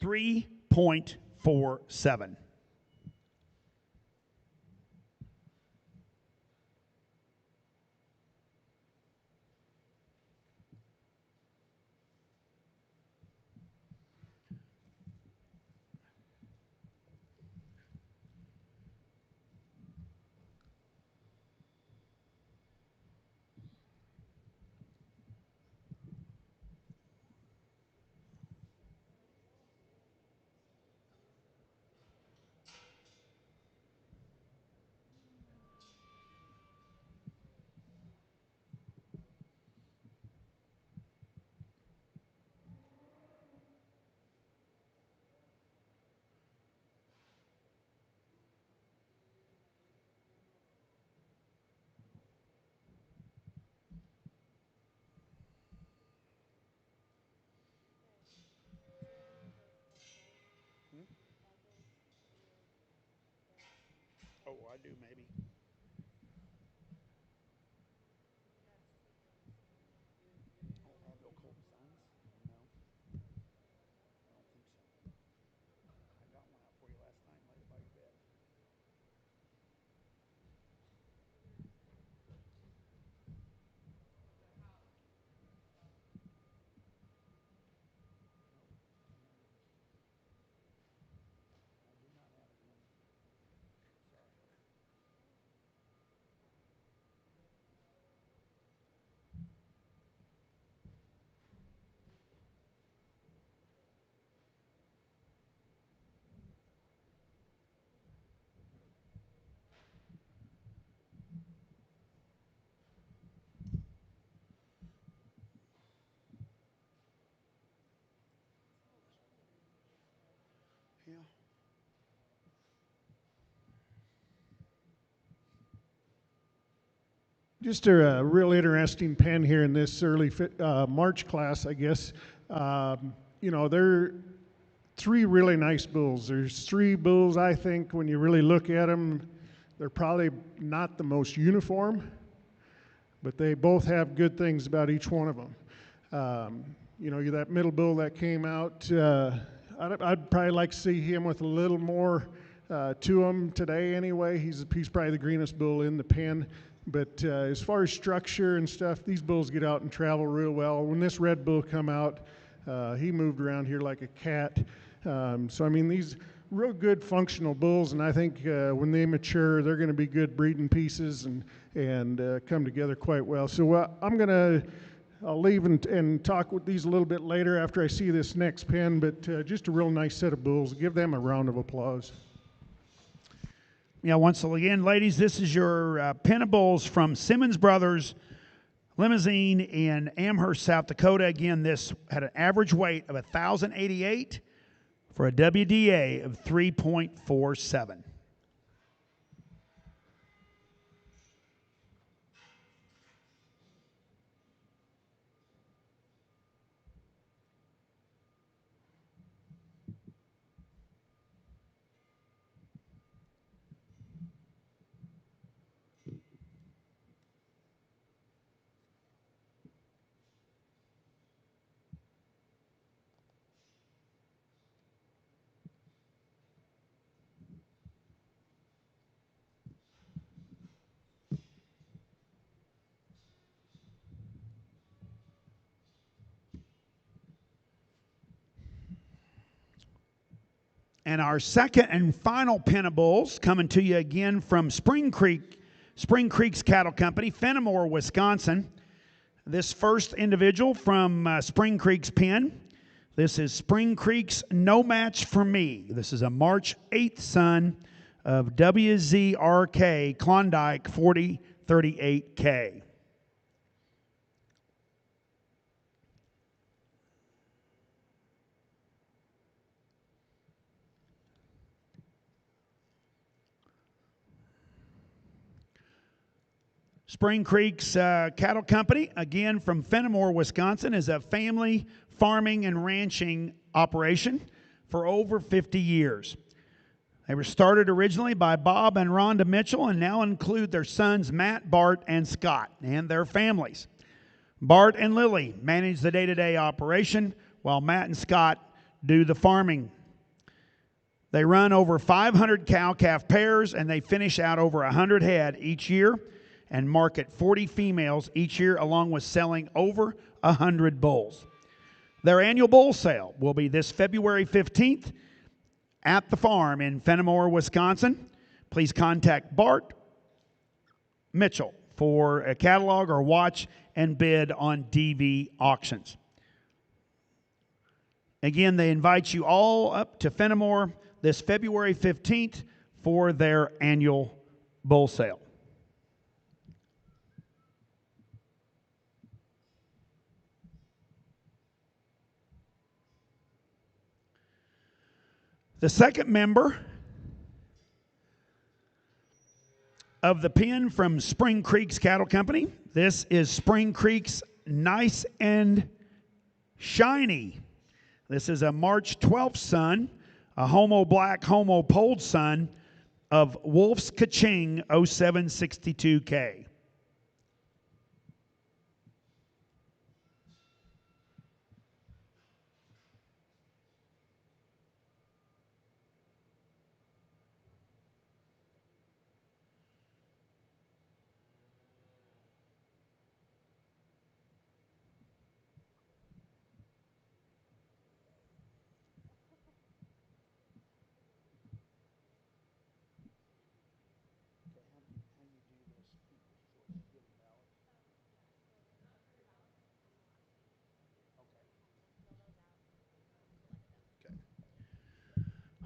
3.47. Oh, I do maybe. Yeah. Just a real interesting pen here in this early March class, I guess. You know, they're three really nice bulls. There's three bulls, I think, when you really look at them, they're probably not the most uniform, but they both have good things about each one of them. You know, that middle bull that came out, I'd probably like to see him with a little more to him today anyway. He's probably the greenest bull in the pen. But as far as structure and stuff, these bulls get out and travel real well. When this red bull come out, he moved around here like a cat. So, I mean, these real good functional bulls, and I think when they mature, they're going to be good breeding pieces and come together quite well. So I'll leave and talk with these a little bit later after I see this next pen, but just a real nice set of bulls. Give them a round of applause. Yeah, once again, ladies, this is your pen of bulls from Simmons Brothers, Limousin in Amherst, South Dakota. Again, this had an average weight of 1,088 for a WDA of 3.47. And our second and final pen of bulls coming to you again from Spring Creek's Cattle Company, Fenimore, Wisconsin. This first individual from Spring Creek's pen. This is Spring Creek's No Match for Me. This is a March 8th son of WZRK Klondike 4038K. Spring Creek's Cattle Company, again from Fenimore, Wisconsin, is a family farming and ranching operation for over 50 years. They were started originally by Bob and Rhonda Mitchell and now include their sons Matt, Bart, and Scott and their families. Bart and Lily manage the day-to-day operation while Matt and Scott do the farming. They run over 500 cow-calf pairs and they finish out over 100 head each year and market 40 females each year, along with selling over 100 bulls. Their annual bull sale will be this February 15th at the farm in Fenimore, Wisconsin. Please contact Bart Mitchell for a catalog or watch and bid on DV auctions. Again, they invite you all up to Fenimore this February 15th for their annual bull sale. The second member of the pen from Spring Creek's Cattle Company, this is Spring Creek's Nice and Shiny. This is a March 12th son, a Homo Black, Homo Polled son of Wolf's Kaching 0762K.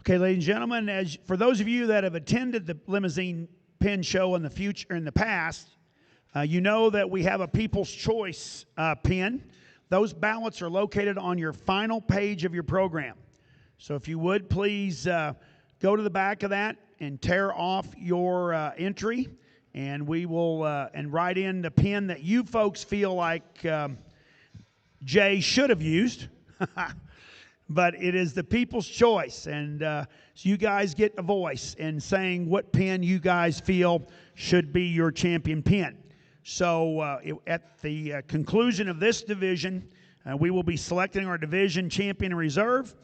Okay, ladies and gentlemen, for those of you that have attended the Limousin Pen Show in the past, you know that we have a People's Choice pen. Those ballots are located on your final page of your program. So if you would, please go to the back of that and tear off your entry, and we will and write in the pen that you folks feel like Jay should have used. but it is the people's choice, and so you guys get a voice in saying what pin you guys feel should be your champion pin. So at the conclusion of this division, we will be selecting our division champion and reserve,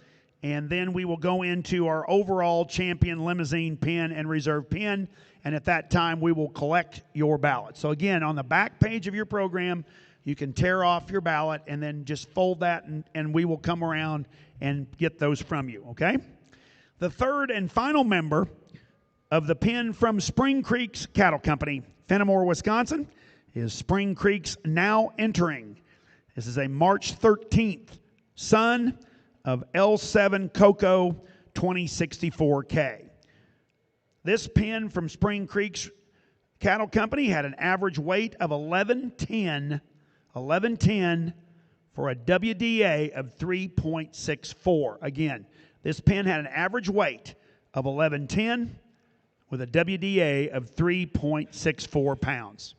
and then we will go into our overall champion limousine pin and reserve pin, and at that time we will collect your ballot. So again, on the back page of your program, you can tear off your ballot and then just fold that, and we will come around and get those from you, okay? The third and final member of the pin from Spring Creek's Cattle Company, Fenimore, Wisconsin, is Spring Creek's Now Entering. This is a March 13th son of L7 Coco 2064K. This pin from Spring Creek's Cattle Company had an average weight of 1110 for a WDA of 3.64. Again, this pin had an average weight of 1110 with a WDA of 3.64 pounds.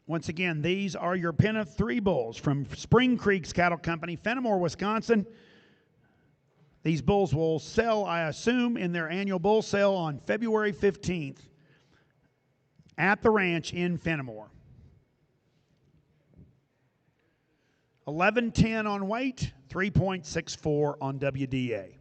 Once again, these are your pin of 3 bulls from Spring Creek's Cattle Company, Fenimore, Wisconsin. These bulls will sell, I assume, in their annual bull sale on February 15th at the ranch in Fenimore. 1110 on weight, 3.64 on WDA.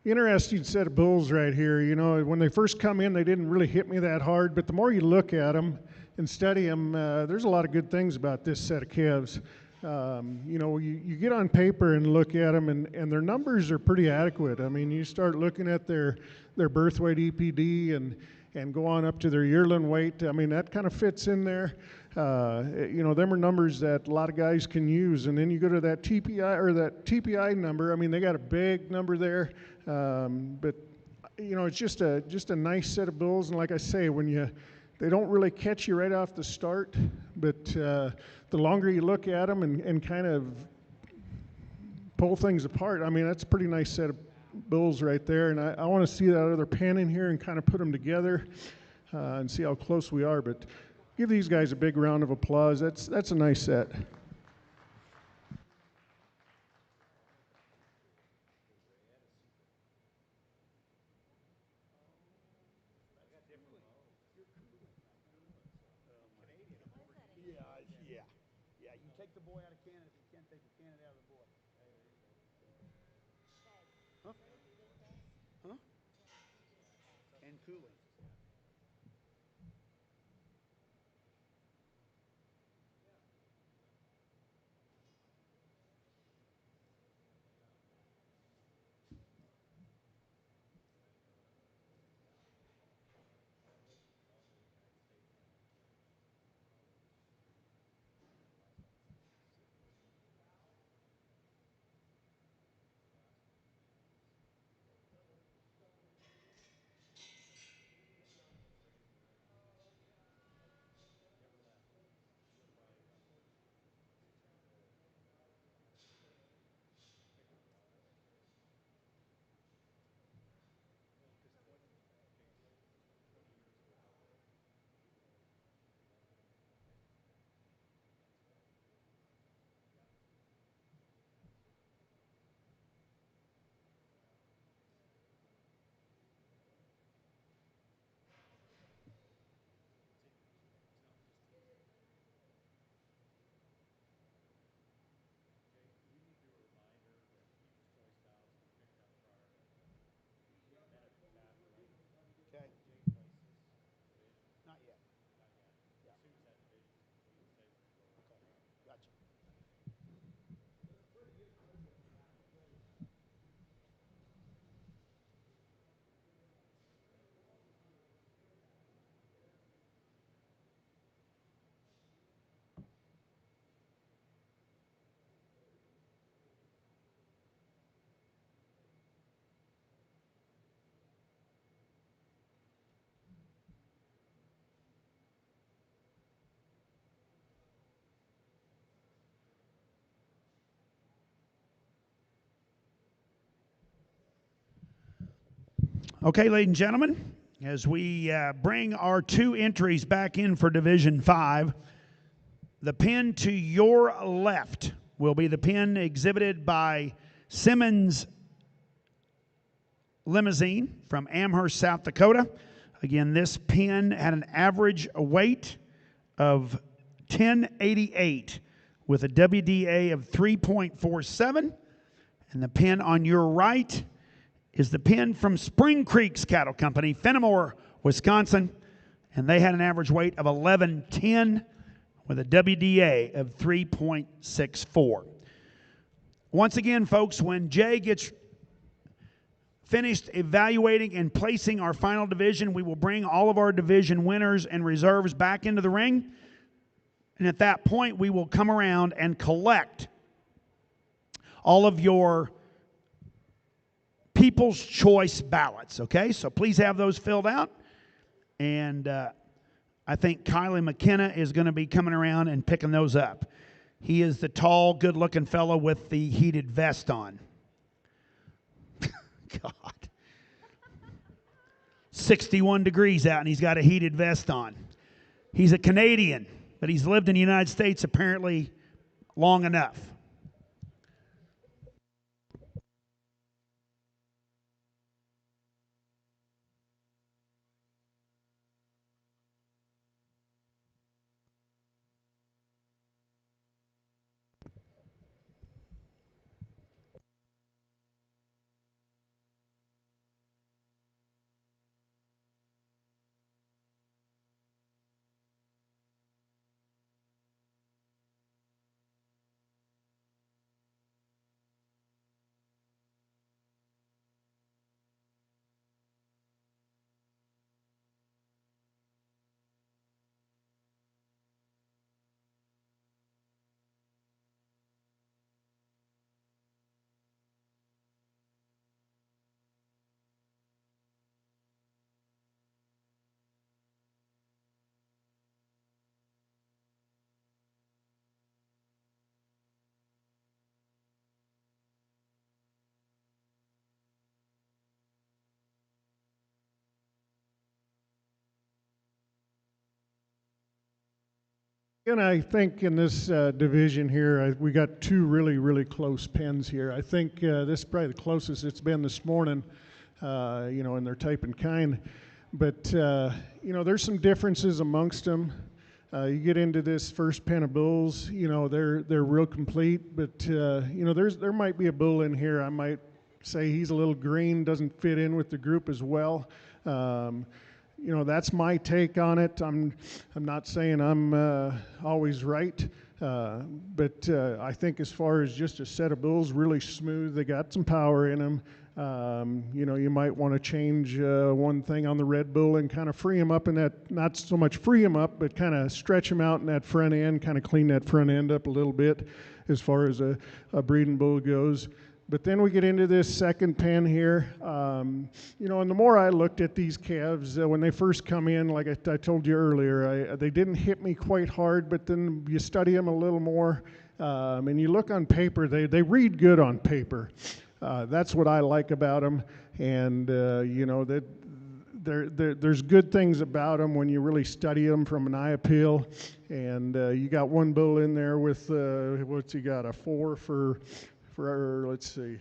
Interesting set of bulls right here. You know, when they first come in, they didn't really hit me that hard, but the more you look at them and study them, there's a lot of good things about this set of calves. You know, you get on paper and look at them, and their numbers are pretty adequate. I mean, you start looking at their birth weight EPD and go on up to their yearling weight. I mean, that kind of fits in there. You know, them are numbers that a lot of guys can use. And then you go to that TPI or that TPI number. I mean, they got a big number there. But you know, it's just a nice set of bulls. And like I say, they don't really catch you right off the start, but the longer you look at them and kind of pull things apart, I mean, that's a pretty nice set of bulls right there. And I want to see that other pen in here and kind of put them together and see how close we are. But give these guys a big round of applause. That's a nice set. Yeah. You take the boy out of Canada if you can't take the Canada out of the boy. Huh? Huh? And cooling. Okay, ladies and gentlemen, as we bring our two entries back in for Division 5, the pin to your left will be the pin exhibited by Simmons Limousin from Amherst, South Dakota. Again, this pin had an average weight of 1088 with a WDA of 3.47. And the pin on your right is the pin from Spring Creek's Cattle Company, Fenimore, Wisconsin. And they had an average weight of 1110 with a WDA of 3.64. Once again, folks, when Jay gets finished evaluating and placing our final division, we will bring all of our division winners and reserves back into the ring. And at that point, we will come around and collect all of your People's Choice ballots, okay? So please have those filled out. And I think Kylie McKenna is going to be coming around and picking those up. He is the tall, good-looking fellow with the heated vest on. God. 61 degrees out, and he's got a heated vest on. He's a Canadian, but he's lived in the United States apparently long enough. And I think in this division here, we got two really, really close pens here. I think this is probably the closest it's been this morning, in their type and kind. But, there's some differences amongst them. You get into this first pen of bulls, they're real complete. But, there might be a bull in here. I might say he's a little green, doesn't fit in with the group as well. That's my take on it. I'm not saying I'm always right, but I think as far as just a set of bulls, really smooth. They got some power in them. You might want to change one thing on the Red Bull and kind of free them up in that, not so much free them up, but kind of stretch them out in that front end, kind of clean that front end up a little bit as far as a breeding bull goes. But then we get into this second pen here, and the more I looked at these calves, when they first come in, like I told you earlier, they didn't hit me quite hard, but then you study them a little more, and you look on paper, they read good on paper. That's what I like about them, and, that there's good things about them when you really study them from an eye appeal, and you got one bull in there with, what's he got, a 4 for let's see.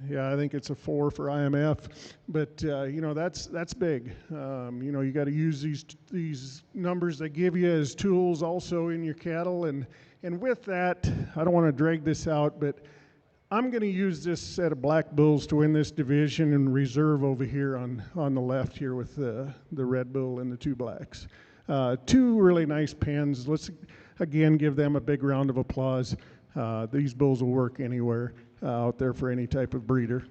Yeah, I think it's a 4 for IMF, but that's big. You got to use these numbers they give you as tools also in your cattle, and with that, I don't want to drag this out, but I'm going to use this set of black bulls to win this division and reserve over here on the left here with the Red Bull and the two blacks. Two really nice pens. Let's again give them a big round of applause. These bulls will work anywhere out there for any type of breeder.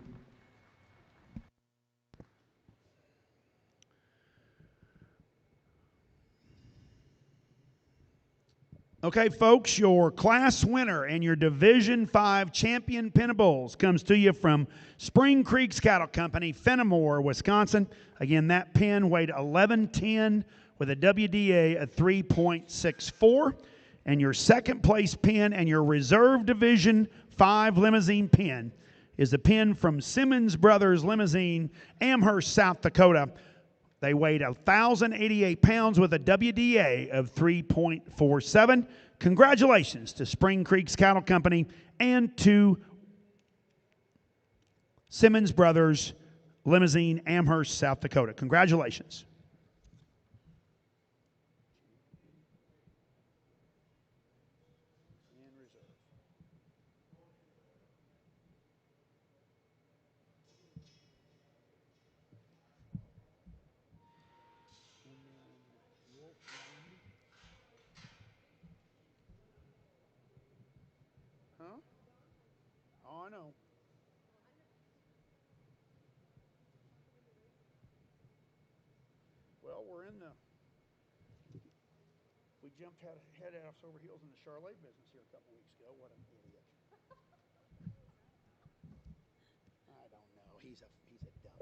Okay, folks, your class winner and your Division 5 champion pen of bulls comes to you from Spring Creek's Cattle Company, Fenimore, Wisconsin. Again, that pen weighed 1110 with a WDA of 3.64. And your second place pen and your reserve Division 5 Limousin pen is the pin from Simmons Brothers Limousin, Amherst, South Dakota. They weighed 1,088 pounds with a WDA of 3.47. Congratulations to Spring Creek's Cattle Company and to Simmons Brothers Limousin, Amherst, South Dakota. Congratulations. Huh? Oh, I know. Well, we jumped head ass over heels in the Charlotte business here a couple weeks ago. What an idiot. I don't know. He's a dumb.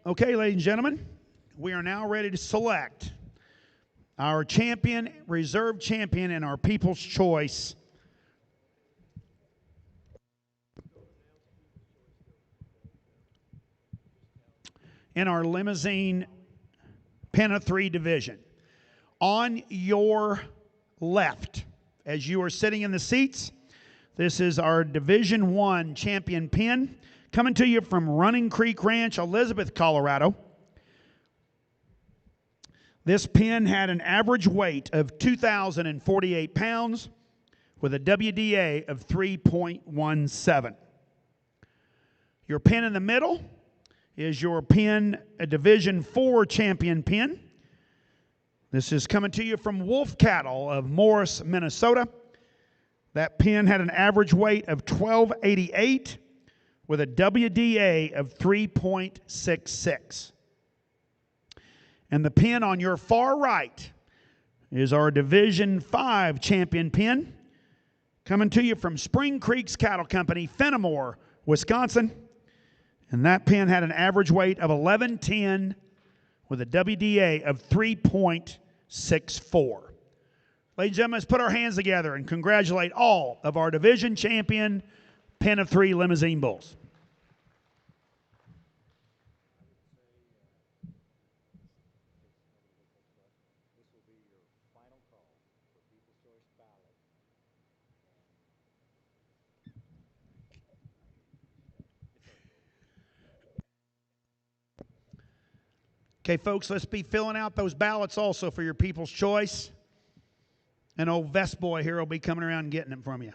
Okay, ladies and gentlemen, we are now ready to select our champion, reserve champion, and our people's choice. In our Limousin Pen of 3 division. On your left, as you are sitting in the seats, this is our Division 1 champion pin, coming to you from Running Creek Ranch, Elizabeth, Colorado. This pin had an average weight of 2,048 pounds with a WDA of 3.17. Your pin in the middle is your pin, a Division 4 champion pin. This is coming to you from Wolf Cattle of Morris, Minnesota. That pin had an average weight of 1,288 with a WDA of 3.66. And the pin on your far right is our Division 5 champion pin, coming to you from Spring Creek's Cattle Company, Fenimore, Wisconsin. And that pin had an average weight of 1110 with a WDA of 3.64. Ladies and gentlemen, let's put our hands together and congratulate all of our division champion Pen of 3 Limousin bulls. Okay, folks, let's be filling out those ballots also for your People's Choice. And old vest boy here will be coming around and getting them from you.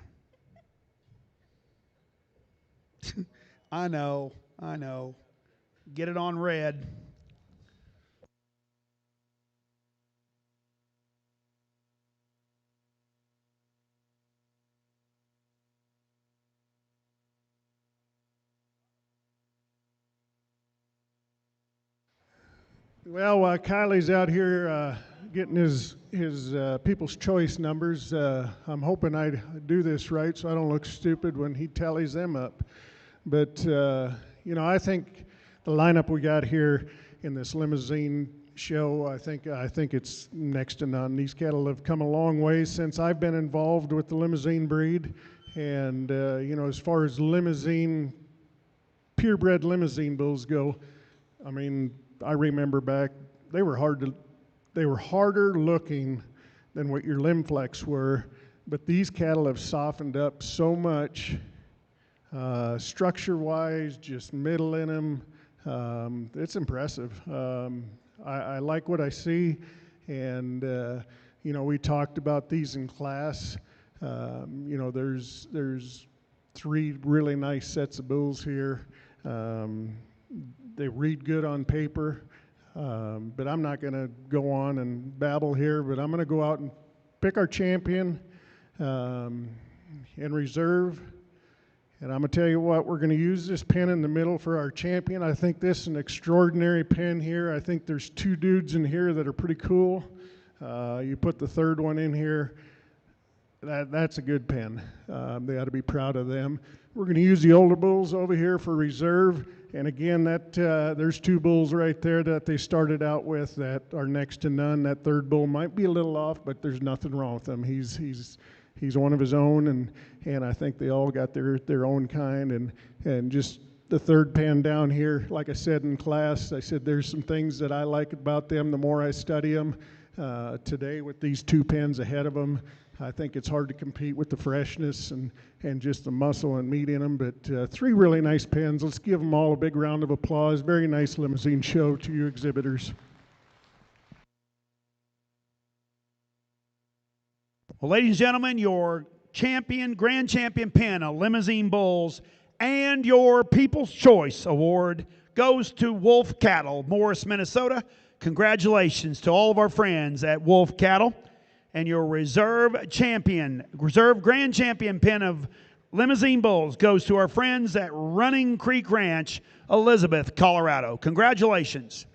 I know. Get it on red. Well, while Kylie's out here getting his People's Choice numbers, I'm hoping I do this right so I don't look stupid when he tallies them up. But, I think the lineup we got here in this Limousin show, I think it's next to none. These cattle have come a long way since I've been involved with the Limousin breed. And, as far as purebred Limousin bulls go, I mean, I remember back, they were harder looking than what your Limflex were, but these cattle have softened up so much, structure-wise, just middle in them. It's impressive. I like what I see, and we talked about these in class. There's 3 really nice sets of bulls here. They read good on paper, but I'm not going to go on and babble here, but I'm going to go out and pick our champion in reserve. And I'm going to tell you what, we're going to use this pen in the middle for our champion. I think this is an extraordinary pen here. I think there's 2 dudes in here that are pretty cool. You put the 3rd one in here, that's a good pen. They ought to be proud of them. We're going to use the older bulls over here for reserve. And again, there's 2 bulls right there that they started out with that are next to none. That 3rd bull might be a little off, but there's nothing wrong with him. He's one of his own, and I think they all got their own kind. And just the 3rd pen down here, like I said in class, I said there's some things that I like about them the more I study them. Today with these 2 pens ahead of them, I think it's hard to compete with the freshness and just the muscle and meat in them. But 3 really nice pens. Let's give them all a big round of applause. Very nice Limousin show to you exhibitors. Well, ladies and gentlemen, your grand champion pen of Limousin bulls and your People's Choice Award goes to Wolf Cattle, Morris, Minnesota. Congratulations to all of our friends at Wolf Cattle. And your reserve grand champion pen of Limousin bulls goes to our friends at Running Creek Ranch, Elizabeth, Colorado. Congratulations.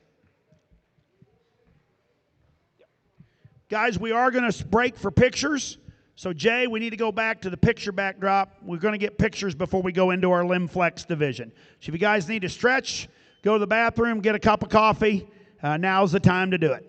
Guys, we are going to break for pictures. So, Jay, we need to go back to the picture backdrop. We're going to get pictures before we go into our Limflex division. So if you guys need to stretch, go to the bathroom, get a cup of coffee, now's the time to do it.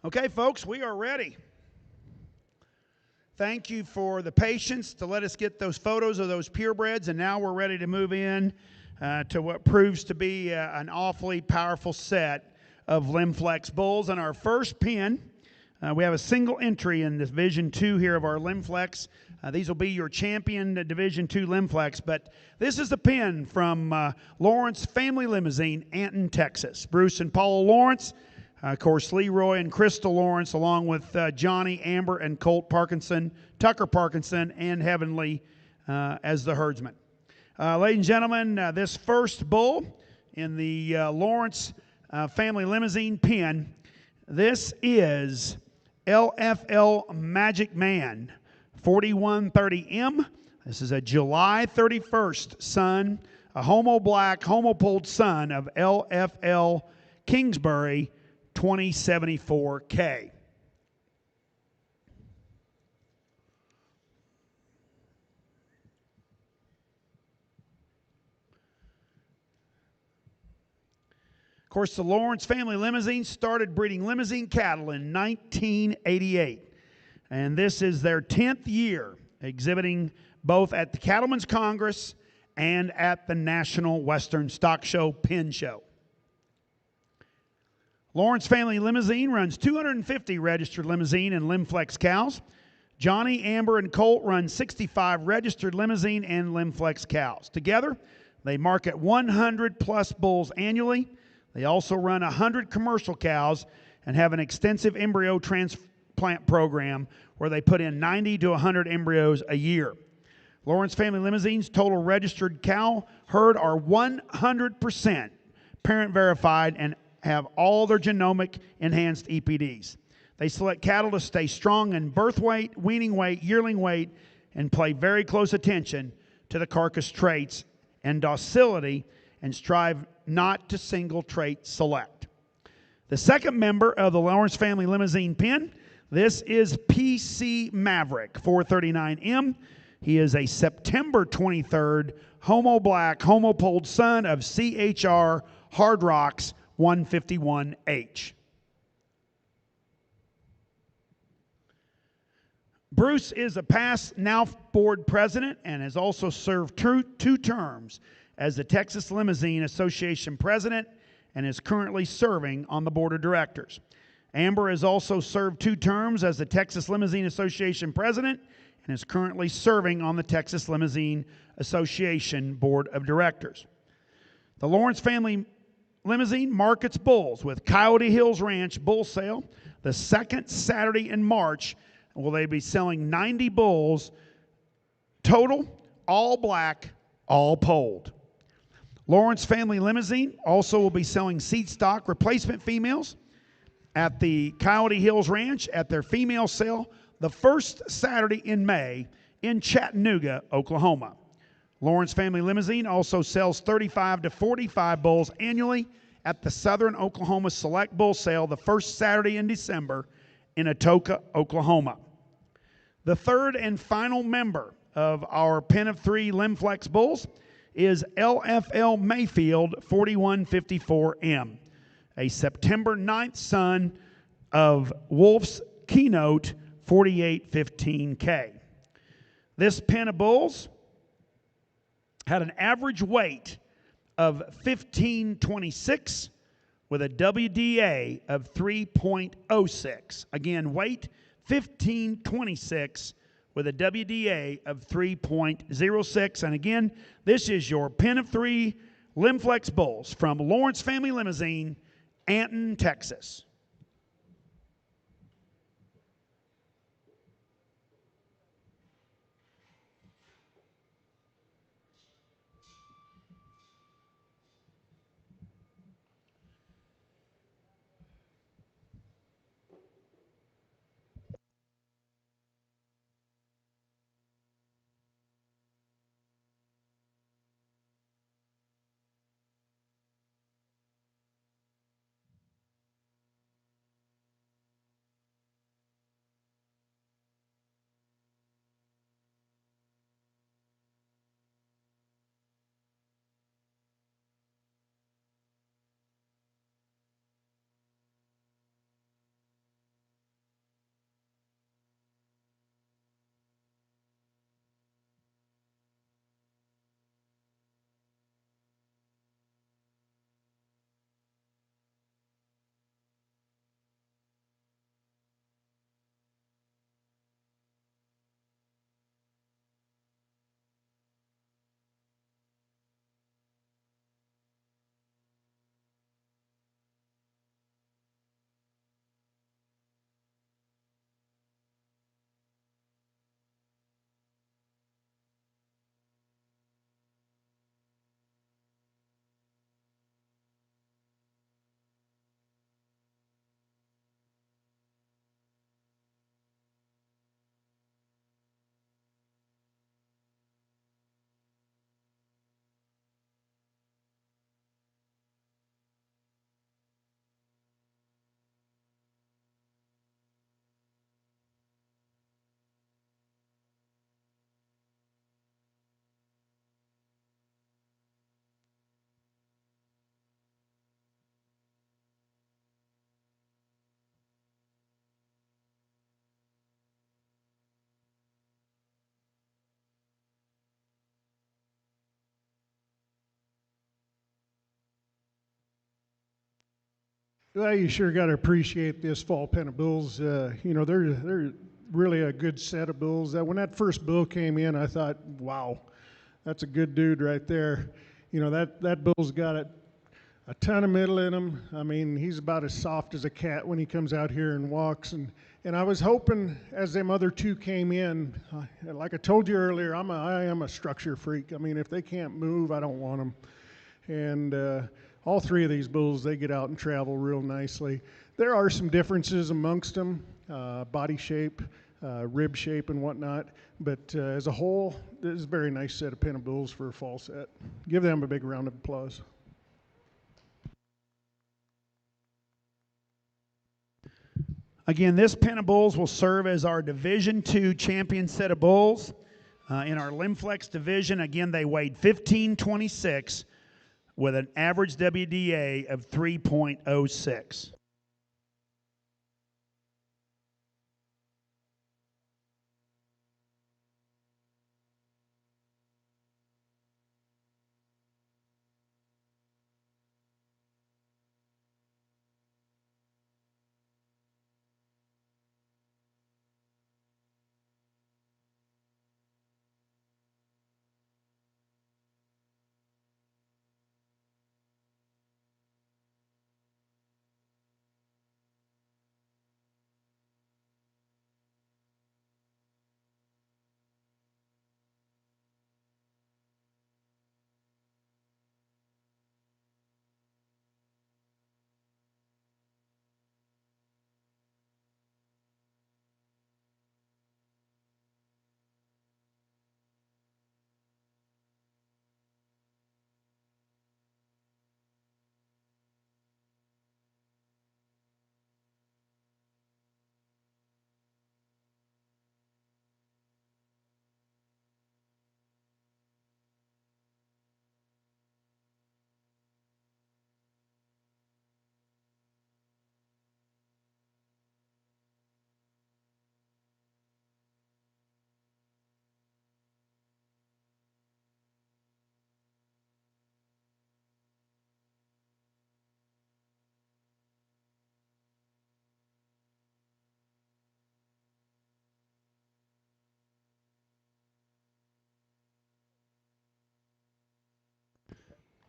Okay, folks, we are ready. Thank you for the patience to let us get those photos of those purebreds, and now we're ready to move in to what proves to be an awfully powerful set of Limflex bulls. And our first pen, we have a single entry in Division 2 here of our Limflex. These will be your champion Division 2 Limflex, but this is the pen from Lawrence Family Limousin, Anton, Texas. Bruce and Paula Lawrence. Of course, Leroy and Crystal Lawrence, along with Johnny, Amber, and Colt Parkinson, Tucker Parkinson, and Heavenly as the herdsman. Ladies and gentlemen, this first bull in the Lawrence Family Limousin pen, this is LFL Magic Man 4130M. This is a July 31st son, a homo black, homo polled son of LFL Kingsbury 2074K. Of course, the Lawrence Family Limousin started breeding Limousin cattle in 1988. And this is their 10th year exhibiting both at the Cattlemen's Congress and at the National Western Stock Show Pen Show. Lawrence Family Limousin runs 250 registered Limousin and Limflex cows. Johnny, Amber, and Colt run 65 registered Limousin and Limflex cows. Together, they market 100 plus bulls annually. They also run 100 commercial cows and have an extensive embryo transplant program where they put in 90 to 100 embryos a year. Lawrence Family Limousin's total registered cow herd are 100% parent verified and have all their genomic enhanced EPDs. They select cattle to stay strong in birth weight, weaning weight, yearling weight, and pay very close attention to the carcass traits and docility and strive not to single trait select. The second member of the Lawrence Family Limousin pen, this is PC Maverick 439M. He is a September 23rd homo black, homo polled son of CHR Hard Rocks 151H. Bruce is a past NALF board president and has also served two terms as the Texas Limousin Association president and is currently serving on the board of directors. Amber has also served 2 terms as the Texas Limousin Association president and is currently serving on the Texas Limousin Association board of directors. The Lawrence Family Limousin markets bulls with Coyote Hills Ranch bull sale the second Saturday in March. Will they be selling 90 bulls total, all black, all polled. Lawrence Family Limousin also will be selling seed stock replacement females at the Coyote Hills Ranch at their female sale the first Saturday in May in Chattanooga, Oklahoma. Lawrence Family Limousin also sells 35 to 45 bulls annually at the Southern Oklahoma Select Bull Sale the first Saturday in December in Atoka, Oklahoma. The third and final member of our Pen of 3 Limflex bulls is LFL Mayfield 4154M, a September 9th son of Wolf's Keynote 4815K. This pen of bulls had an average weight of 1526 with a WDA of 3.06. Again, weight 1526 with a WDA of 3.06. And again, this is your Pen of 3 Limflex bulls from Lawrence Family Limousin, Anton, Texas. Well, you sure got to appreciate this fall pen of bulls. They're really a good set of bulls. When that first bull came in, I thought, wow, that's a good dude right there. That bull's got a ton of middle in him. I mean, he's about as soft as a cat when he comes out here and walks. And I was hoping as them other two came in, like I told you earlier, I am a structure freak. I mean, if they can't move, I don't want them. And all three of these bulls, they get out and travel real nicely. There are some differences amongst them, body shape, rib shape, and whatnot. But as a whole, this is a very nice set of pen of bulls for a fall set. Give them a big round of applause. Again, this pen of bulls will serve as our Division II champion set of bulls. In our Limflex division, again, they weighed 1526 with an average WDA of 3.06.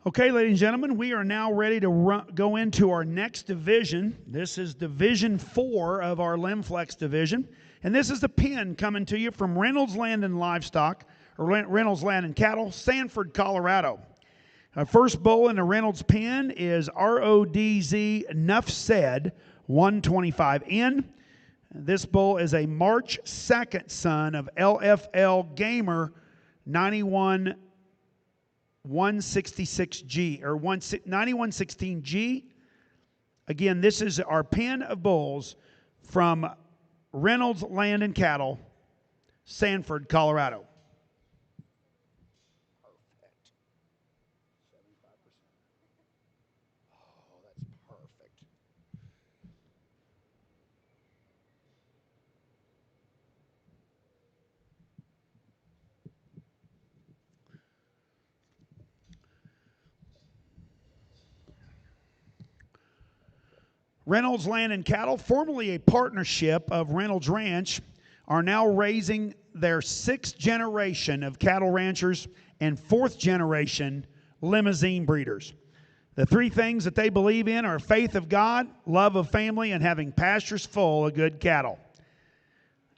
Okay, ladies and gentlemen, we are now ready to go into our next division. This is Division 4 of our Limflex division. And this is the pen coming to you from Reynolds Land and Livestock, or Reynolds Land and Cattle, Sanford, Colorado. Our first bull in the Reynolds pen is RODZ Nuff Said 125N. This bull is a March 2nd son of LFL Gamer 166G or 9116G. Again, this is our pen of bulls from Reynolds Land and Cattle, Sanford, Colorado. Perfect. 75%. Oh, that's perfect. Reynolds Land and Cattle, formerly a partnership of Reynolds Ranch, are now raising their 6th generation of cattle ranchers and 4th generation Limousin breeders. The three things that they believe in are faith of God, love of family, and having pastures full of good cattle.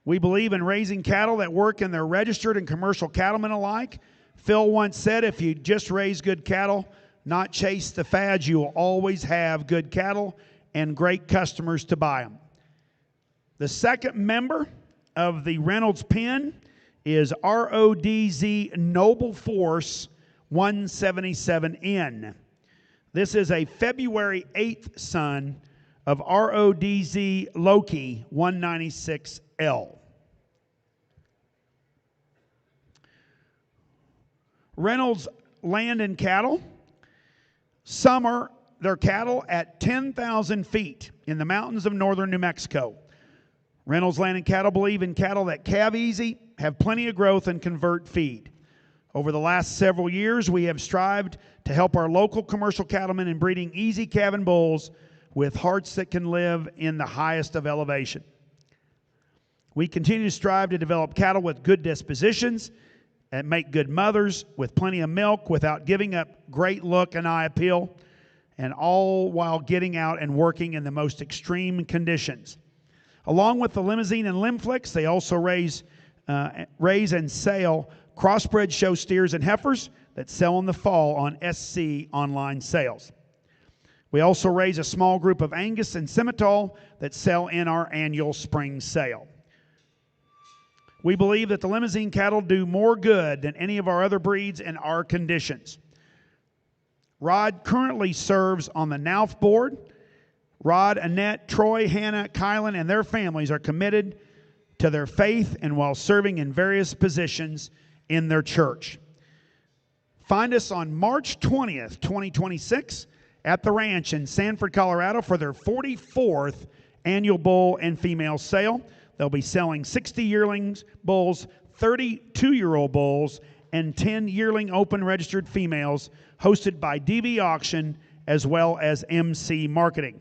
We believe in raising cattle that work in their registered and commercial cattlemen alike. Phil once said, if you just raise good cattle, not chase the fads, you will always have good cattle and great customers to buy them. The second member of the Reynolds pen is RODZ Noble Force 177N. This is a February 8th son of RODZ Loki 196L. Reynolds Land and Cattle summer their cattle at 10,000 feet in the mountains of northern New Mexico. Reynolds Land and Cattle believe in cattle that calve easy, have plenty of growth, and convert feed. Over the last several years, we have strived to help our local commercial cattlemen in breeding easy calving bulls with hearts that can live in the highest of elevation. We continue to strive to develop cattle with good dispositions and make good mothers with plenty of milk without giving up great look and eye appeal, and all while getting out and working in the most extreme conditions. Along with the Limousin and Limflix, they also raise and sell crossbred show steers and heifers that sell in the fall on SC online sales. We also raise a small group of Angus and Simmental that sell in our annual spring sale. We believe that the Limousin cattle do more good than any of our other breeds in our conditions. Rod currently serves on the NALF board. Rod, Annette, Troy, Hannah, Kylan, and their families are committed to their faith and while serving in various positions in their church. Find us on March 20th, 2026 at the ranch in Sanford, Colorado for their 44th annual bull and female sale. They'll be selling 60 yearling bulls, 32-year-old bulls, and 10 yearling open registered females, hosted by DV Auction as well as MC Marketing.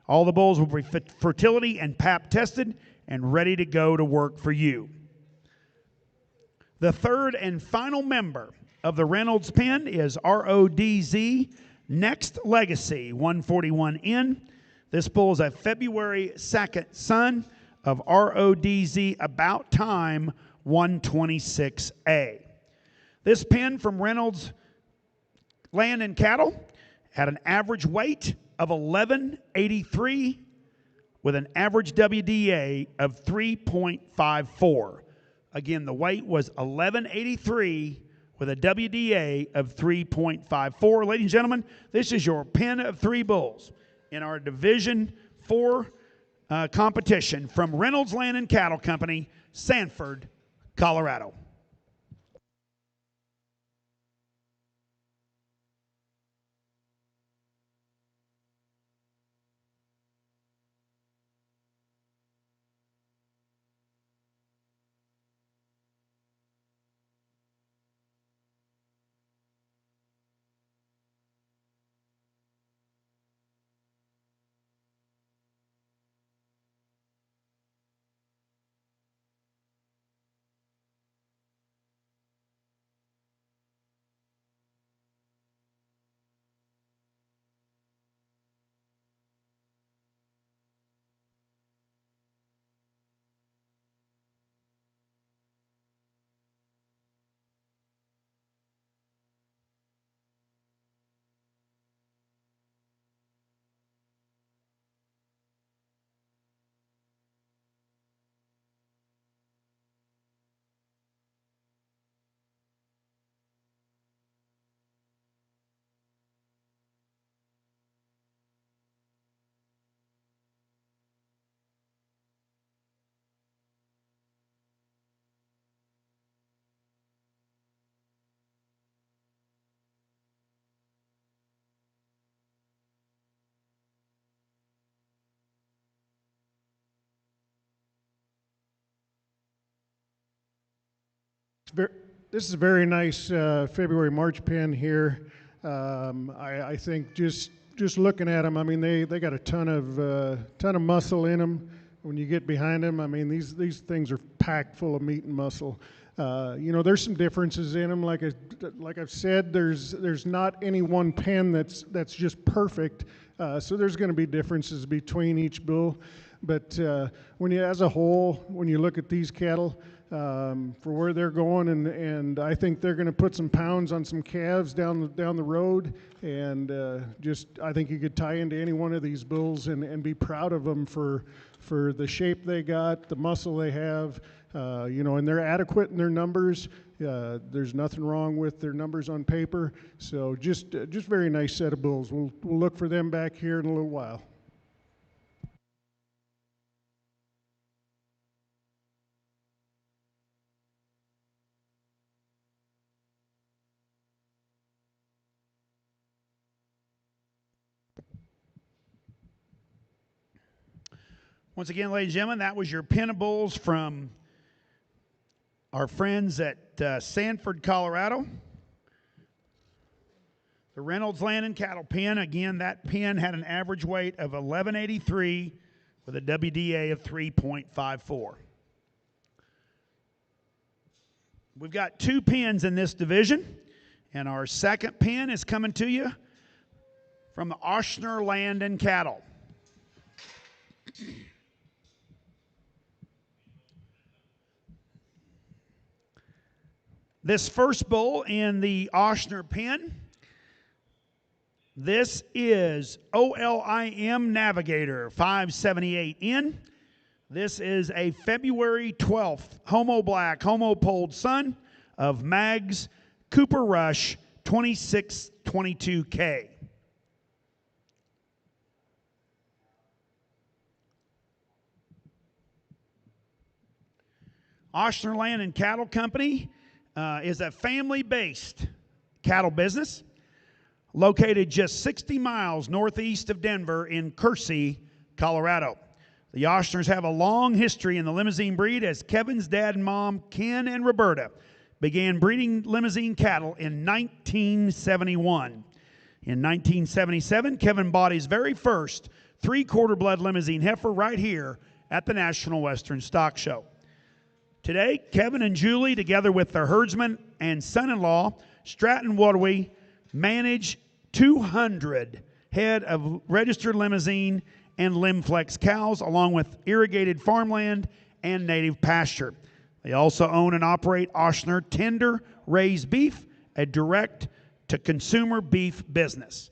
All the bulls will be fertility and pap tested and ready to go to work for you. The third and final member of the Reynolds pen is RODZ Next Legacy 141N. This bull is a February 2nd son of RODZ About Time 126A. This pen from Reynolds Land and Cattle had an average weight of 1183 with an average WDA of 3.54. Again, the weight was 1183 with a WDA of 3.54. Ladies and gentlemen, this is your pen of three bulls in our Division 4 competition from Reynolds Land and Cattle Company, Sanford, Colorado. This is a very nice February March pen here. I think just looking at them, I mean they got a ton of muscle in them. When you get behind them, I mean these things are packed full of meat and muscle. You know, there's some differences in them. Like I've said, there's not any one pen that's just perfect. So there's going to be differences between each bull. But when you, as a whole, when you look at these cattle, for where they're going, and I think they're going to put some pounds on some calves down the road, and I think you could tie into any one of these bulls and be proud of them for the shape they got, the muscle they have, you know, and they're adequate in their numbers. There's nothing wrong with their numbers on paper. So just very nice set of bulls. We'll look for them back here in a little while. Once again, ladies and gentlemen, that was your pen of bulls from our friends at Sanford, Colorado. The Reynolds Land and Cattle pen, again, that pen had an average weight of 1183 with a WDA of 3.54. We've got 2 pens in this division, and our second pen is coming to you from the Oshner Land and Cattle. This first bull in the Oshner pen, this is OLIM Navigator 578N. This is a February 12th Homo Black, Homo Polled son of Mags Cooper Rush 2622K. Oshner Land and Cattle Company is a family-based cattle business located just 60 miles northeast of Denver in Kersey, Colorado. The Oshners have a long history in the Limousin breed, as Kevin's dad and mom, Ken and Roberta, began breeding Limousin cattle in 1971. In 1977, Kevin bought his very first 3/4 blood Limousin heifer right here at the National Western Stock Show. Today, Kevin and Julie, together with their herdsman and son-in-law, Stratton Wadaway, manage 200 head of registered Limousin and Limflex cows, along with irrigated farmland and native pasture. They also own and operate Oshner Tender Raised Beef, a direct-to-consumer beef business.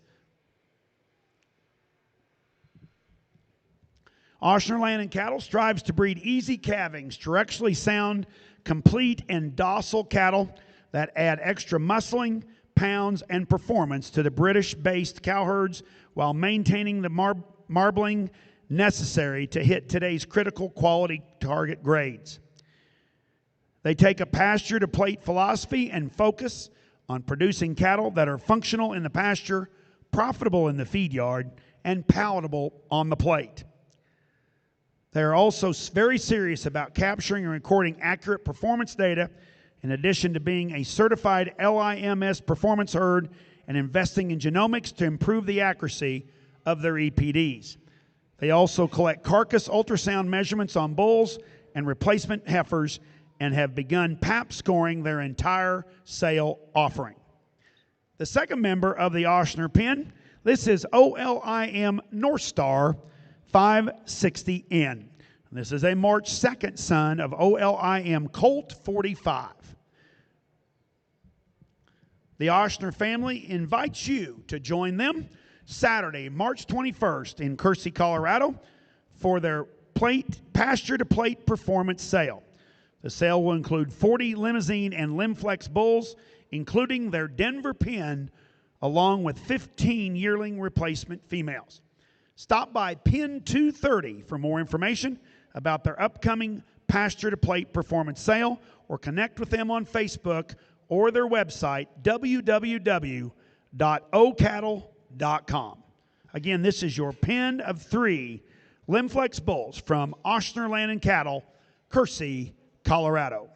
Oshner Land and Cattle strives to breed easy calving, structurally sound, complete, and docile cattle that add extra muscling, pounds, and performance to the British-based cow herds while maintaining the marbling necessary to hit today's critical quality target grades. They take a pasture-to-plate philosophy and focus on producing cattle that are functional in the pasture, profitable in the feed yard, and palatable on the plate. They are also very serious about capturing and recording accurate performance data, in addition to being a certified LIMS performance herd and investing in genomics to improve the accuracy of their EPDs. They also collect carcass ultrasound measurements on bulls and replacement heifers and have begun PAP scoring their entire sale offering. The second member of the Oshner pen, this is OLIM North Star 560N. This is a March 2nd son of OLIM Colt 45. The Oshner family invites you to join them Saturday, March 21st in Kersey, Colorado for their pasture-to-plate performance sale. The sale will include 40 Limousin and Limflex bulls, including their Denver pen, along with 15 yearling replacement females. Stop by Pen 230 for more information about their upcoming pasture-to-plate performance sale, or connect with them on Facebook or their website, www.ocattle.com. Again, this is your pen of 3 Limflex bulls from Oshner Land and Cattle, Kersey, Colorado.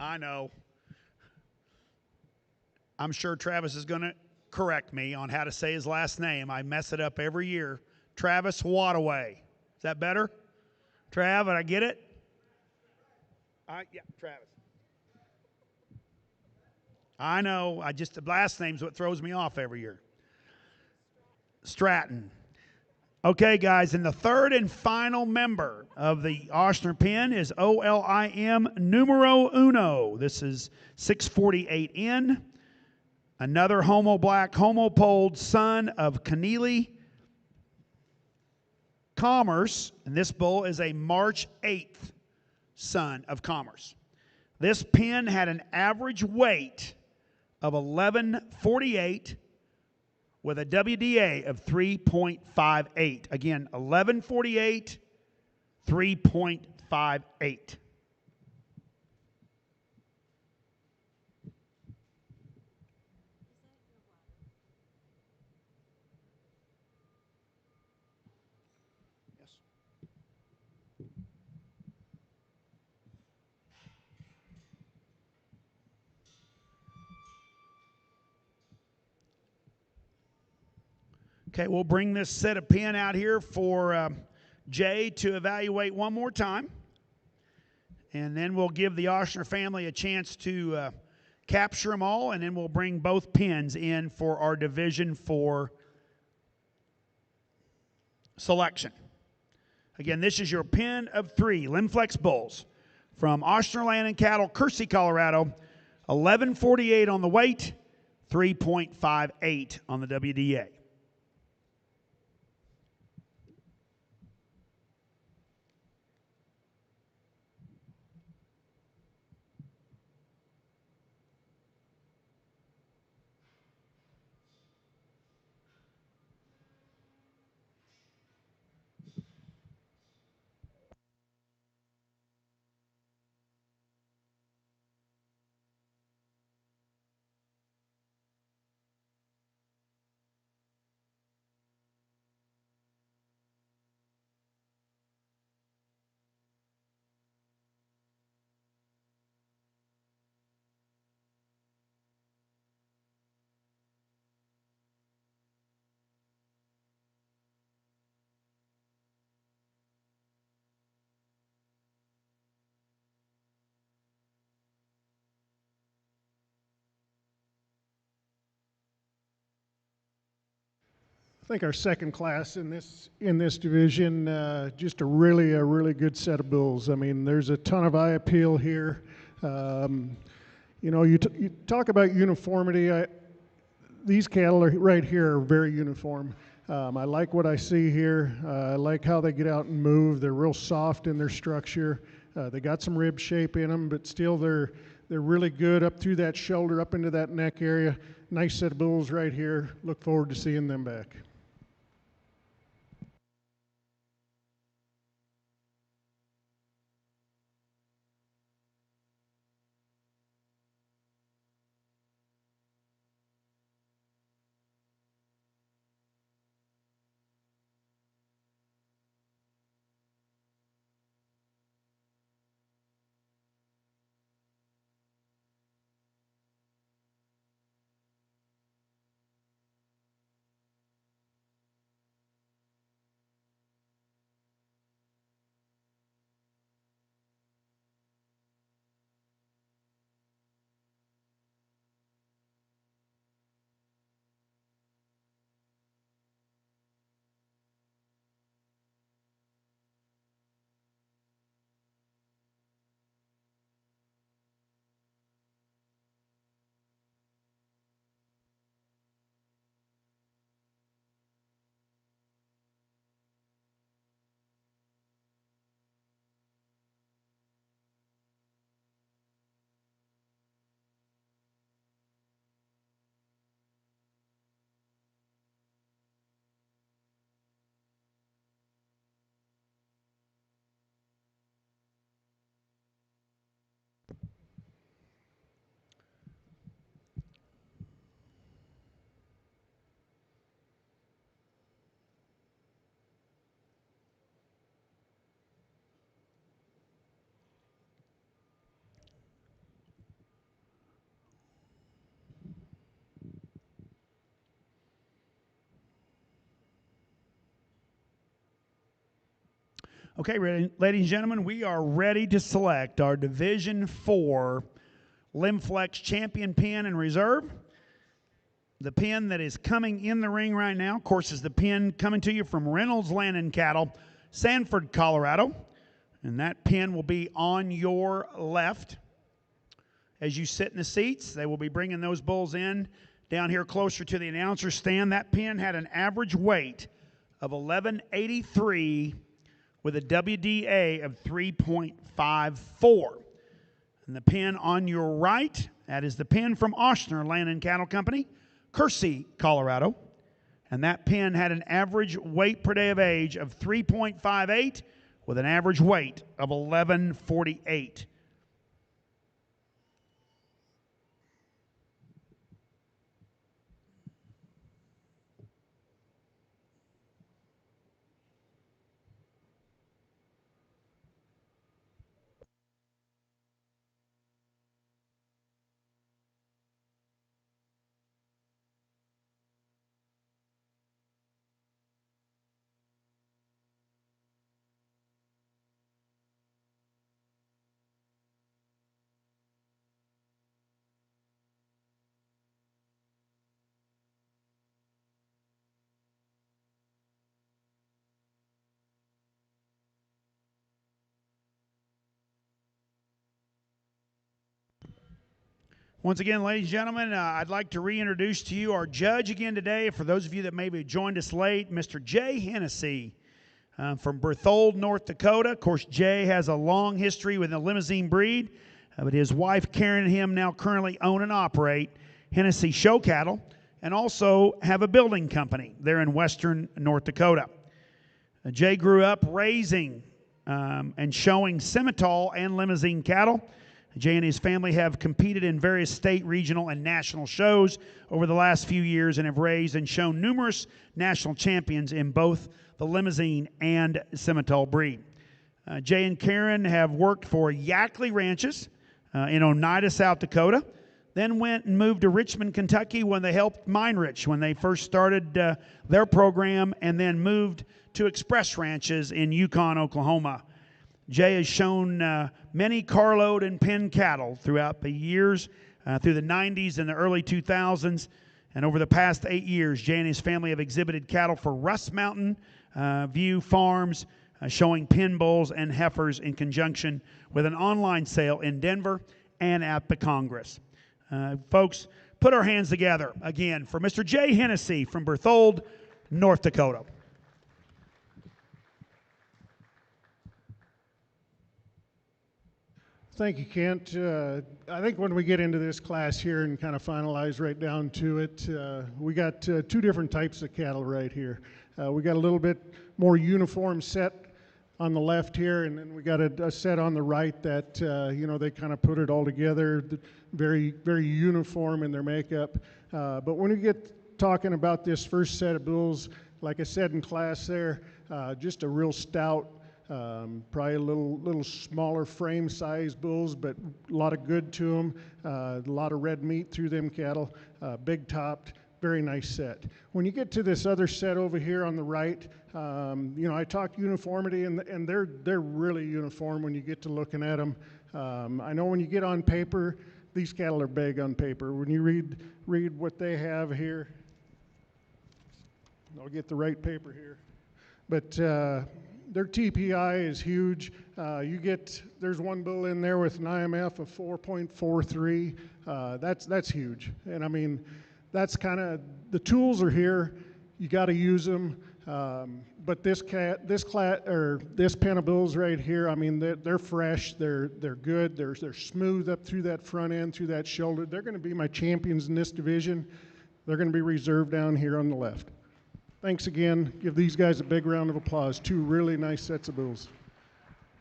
I know. I'm sure Travis is going to correct me on how to say his last name. I mess it up every year. Travis Wadaway. Is that better? Trav, did I get it? Yeah, Travis. I know. The last name's what throws me off every year. Stratton. Okay, guys, and the third and final member of the Oshner pen is OLIM Numero Uno. This is 648N, another Homo Black, Homo Polled son of Keneally Commerce, and this bull is a March 8th son of Commerce. This pin had an average weight of 1148 with a WDA of 3.58. Again, 1148, 3.58. Yes. Okay, we'll bring this set of pin out here for Jay to evaluate one more time. And then we'll give the Oshner family a chance to capture them all, and then we'll bring both pins in for our Division 4 selection. Again, this is your pin of 3 Limflex bulls from Oshner Land and Cattle, Kersey, Colorado. 1148 on the weight, 3.58 on the WDA. I think our second class in this division, just a really good set of bulls. I mean, there's a ton of eye appeal here. You know, you talk about uniformity. These cattle right here are very uniform. I like what I see here. I like how they get out and move. They're real soft in their structure. They got some rib shape in them, but still they're really good up through that shoulder, up into that neck area. Nice set of bulls right here. Look forward to seeing them back. Okay, ladies and gentlemen, we are ready to select our Division 4 Limflex Champion Pin and Reserve. The pin that is coming in the ring right now, of course, is the pin coming to you from Reynolds Land and Cattle, Sanford, Colorado. And that pin will be on your left. As you sit in the seats, they will be bringing those bulls in down here closer to the announcer stand. That pin had an average weight of 1183 with a WDA of 3.54. And the pin on your right, that is the pin from Oshner Land and Cattle Company, Kersey, Colorado. And that pin had an average weight per day of age of 3.58 with an average weight of 1148. Once again, ladies and gentlemen, I'd like to reintroduce to you our judge again today. For those of you that maybe joined us late, Mr. Jay Hennessy from Berthold, North Dakota. Of course, Jay has a long history with the Limousin breed, but his wife Karen and him now currently own and operate Hennessy Show Cattle and also have a building company there in western North Dakota. Jay grew up raising and showing Simmental and Limousin cattle. Jay and his family have competed in various state, regional, and national shows over the last few years and have raised and shown numerous national champions in both the Limousin and Simmental breed. Jay and Karen have worked for Yackley Ranches in Oneida, South Dakota, then went and moved to Richmond, Kentucky when they helped Minerich when they first started their program, and then moved to Express Ranches in Yukon, Oklahoma. Jay has shown many carload and pen cattle throughout the years, through the 90s and the early 2000s. And over the past 8 years, Jay and his family have exhibited cattle for Russ Mountain View Farms, showing pin bulls and heifers in conjunction with an online sale in Denver and at the Congress. Folks, put our hands together again for Mr. Jay Hennessy from Berthold, North Dakota. Thank you, Kent. I think when we get into this class here and kind of finalize right down to it, we got two different types of cattle right here. We got a little bit more uniform set on the left here, and then we got a set on the right that, they kind of put it all together, very, very uniform in their makeup. But when we get talking about this first set of bulls, like I said in class there, just a real stout, probably a little smaller frame size bulls, but a lot of good to them, a lot of red meat through them cattle, big topped, very nice set. When you get to this other set over here on the right, I talked uniformity, and they're really uniform when you get to looking at them. I know when you get on paper, these cattle are big on paper. When you read what they have here, I'll get the right paper here, but their TPI is huge. There's one bull in there with an IMF of 4.43. That's huge. And I mean, that's kind of, the tools are here. You got to use them. But this pen of bulls right here, I mean, they're fresh. They're good. They're smooth up through that front end, through that shoulder. They're going to be my champions in this division. They're going to be reserved down here on the left. Thanks again. Give these guys a big round of applause. Two really nice sets of bulls.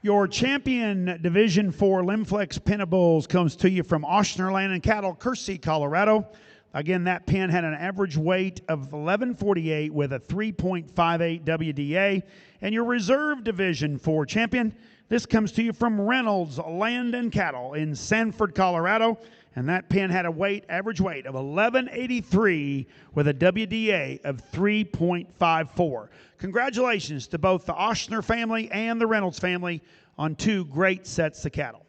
Your champion Division 4 Limflex Pen of Bulls comes to you from Oshner Land and Cattle, Kersey, Colorado. Again, that pen had an average weight of 1148 with a 3.58 WDA. And your reserve Division 4 champion, this comes to you from Reynolds Land and Cattle in Sanford, Colorado. And that pen had a average weight of 1183 with a WDA of 3.54. Congratulations to both the Oshner family and the Reynolds family on two great sets of cattle.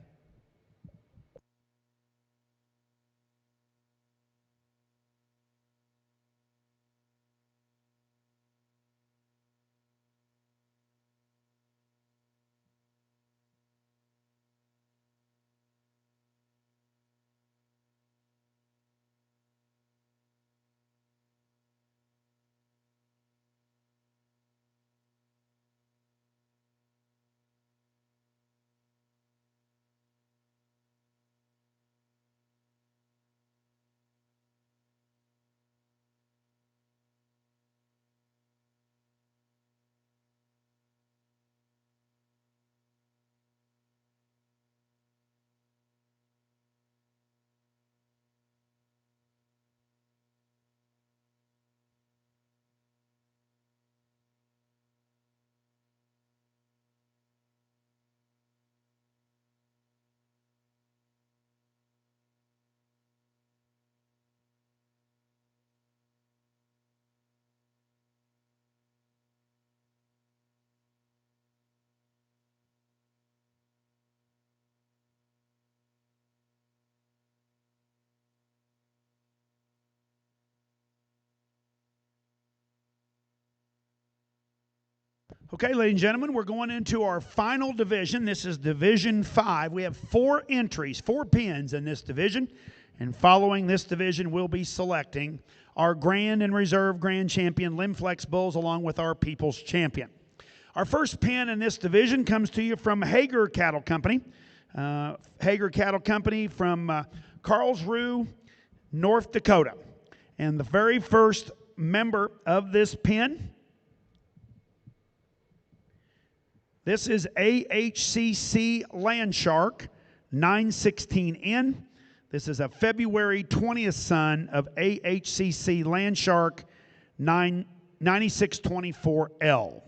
Okay, ladies and gentlemen, we're going into our final division. This is Division 5. We have 4 entries, 4 pins in this division. And following this division, we'll be selecting our Grand and Reserve Grand Champion Limflex Bulls along with our People's Champion. Our first pin in this division comes to you from Hager Cattle Company. Hager Cattle Company from Carlsruhe, North Dakota. And the very first member of this pin, this is AHCC Landshark 916N. This is a February 20th son of AHCC Landshark 9624L.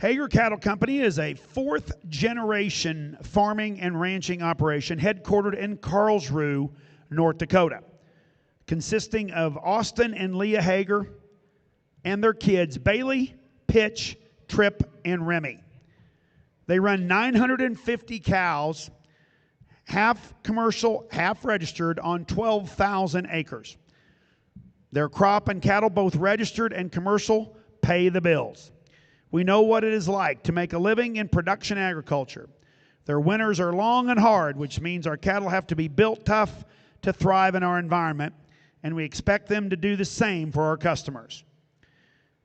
Hager Cattle Company is a 4th generation farming and ranching operation headquartered in Carlsruhe, North Dakota, consisting of Austin and Leah Hager and their kids Bailey, Pitch, Trip, and Remy. They run 950 cows, half commercial, half registered, on 12,000 acres. Their crop and cattle, both registered and commercial, pay the bills. We know what it is like to make a living in production agriculture. Their winters are long and hard, which means our cattle have to be built tough to thrive in our environment, and we expect them to do the same for our customers.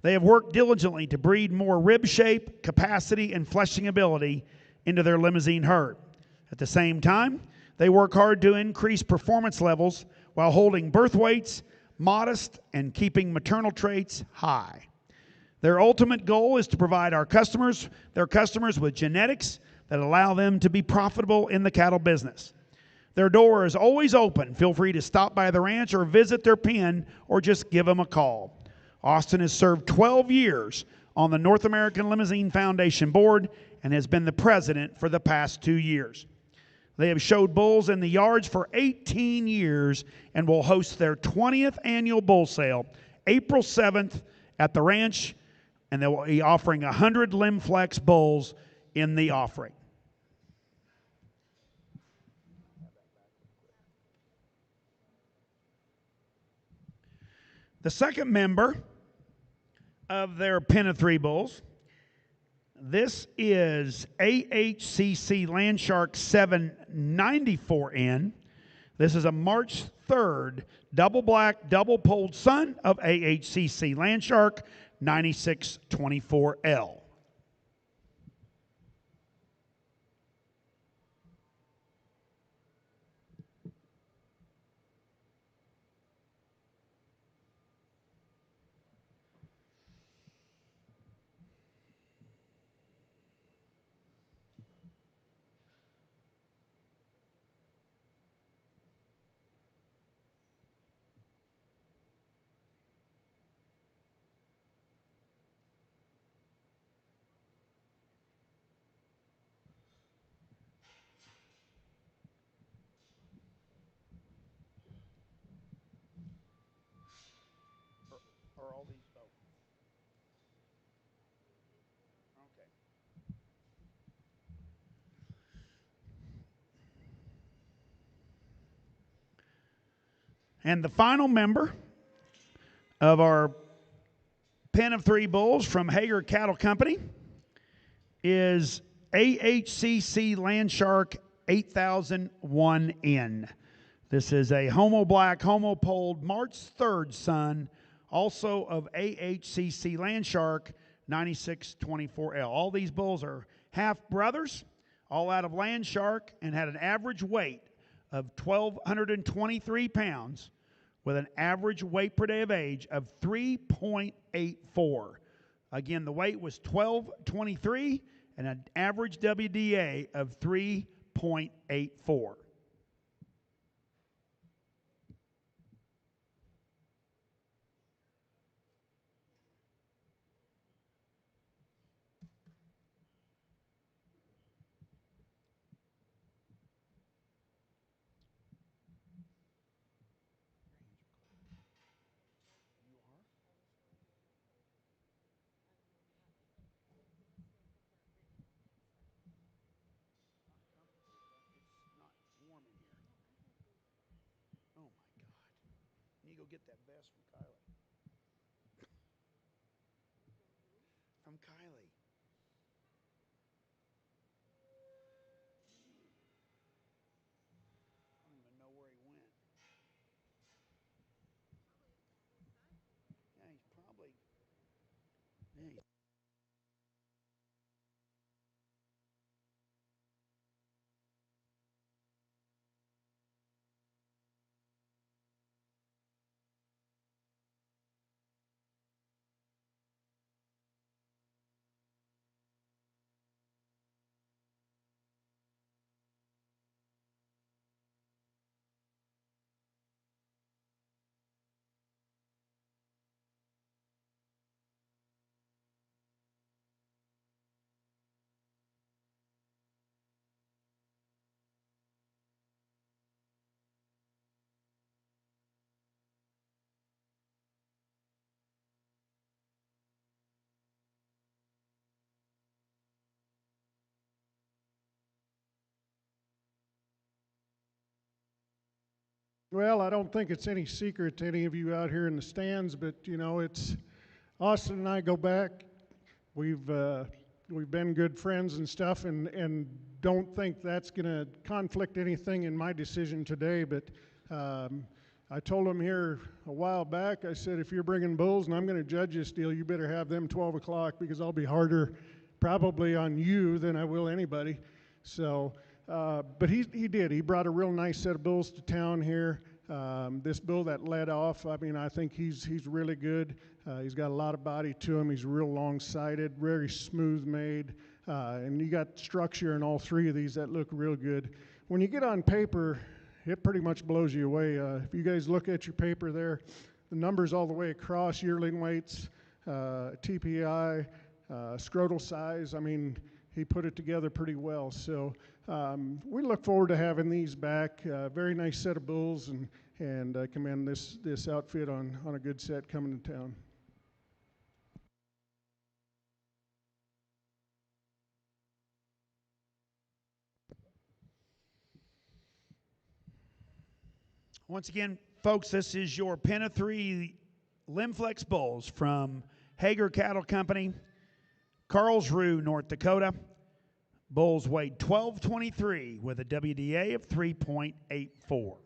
They have worked diligently to breed more rib shape, capacity, and fleshing ability into their Limousin herd. At the same time, they work hard to increase performance levels while holding birth weights modest and keeping maternal traits high. Their ultimate goal is to provide their customers with genetics that allow them to be profitable in the cattle business. Their door is always open. Feel free to stop by the ranch or visit their pen or just give them a call. Austin has served 12 years on the North American Limousin Foundation Board and has been the president for the past 2 years. They have showed bulls in the yards for 18 years and will host their 20th annual bull sale April 7th at the ranch, and they will be offering 100 Limflex bulls in the offering. The second member of their pen of 3 bulls, this is AHCC Landshark 794N. This is a March 3rd double black, double polled son of AHCC Landshark 9624L. Are all these both? Okay. And the final member of our pen of 3 bulls from Hager Cattle Company is AHCC Landshark 8001N. This is a homo black, homo polled March 3rd son, also of AHCC Landshark 9624L. All these bulls are half brothers, all out of Landshark, and had an average weight of 1,223 pounds with an average weight per day of age of 3.84. Again, the weight was 1223 and an average WDA of 3.84. go get that vest from Kylie. From Kylie. I don't even know where he went. Yeah, he's probably. Yeah, Well, I don't think it's any secret to any of you out here in the stands, but you know, it's Austin and I go back. We've we've been good friends and stuff, and don't think that's going to conflict anything in my decision today. But I told him here a while back. I said, if you're bringing bulls and I'm going to judge this deal, you better have them 12 o'clock because I'll be harder, probably on you than I will anybody. So. But he did. He brought a real nice set of bulls to town here. This bull that led off, I mean, I think he's really good. He's got a lot of body to him. He's real long-sided, very smooth made, and you got structure in all three of these that look real good. When you get on paper, it pretty much blows you away. If you guys look at your paper there, the numbers all the way across, yearling weights, TPI, scrotal size, I mean, he put it together pretty well. So we look forward to having these back. Very nice set of bulls, and commend this outfit on a good set coming to town. once again, folks, this is your Pen of 3 Limflex bulls from Hager Cattle Company, Carlsruhe, North Dakota. Bulls weighed 1223 with a WDA of 3.84.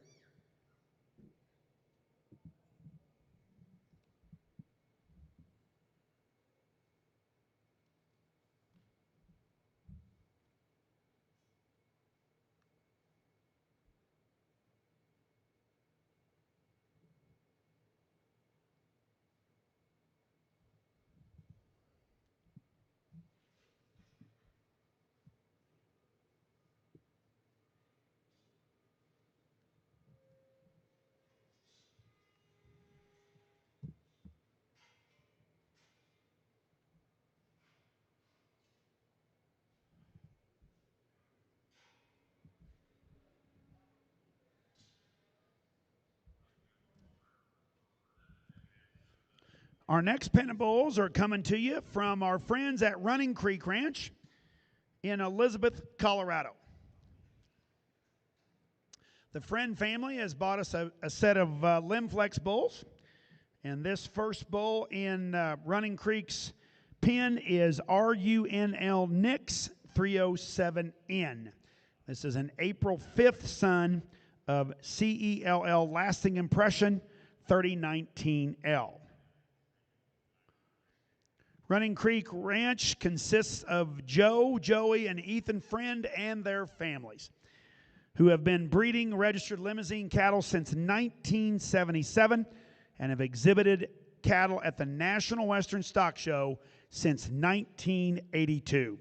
Our next pen of bulls are coming to you from our friends at Running Creek Ranch in Elizabeth, Colorado. The Friend family has bought us a set of Limflex bulls, and this first bull in Running Creek's pen is RUNL Nix 307N. This is an April 5th son of CELL Lasting Impression 3019L. Running Creek Ranch consists of Joe, Joey, and Ethan Friend and their families, who have been breeding registered Limousin cattle since 1977 and have exhibited cattle at the National Western Stock Show since 1982.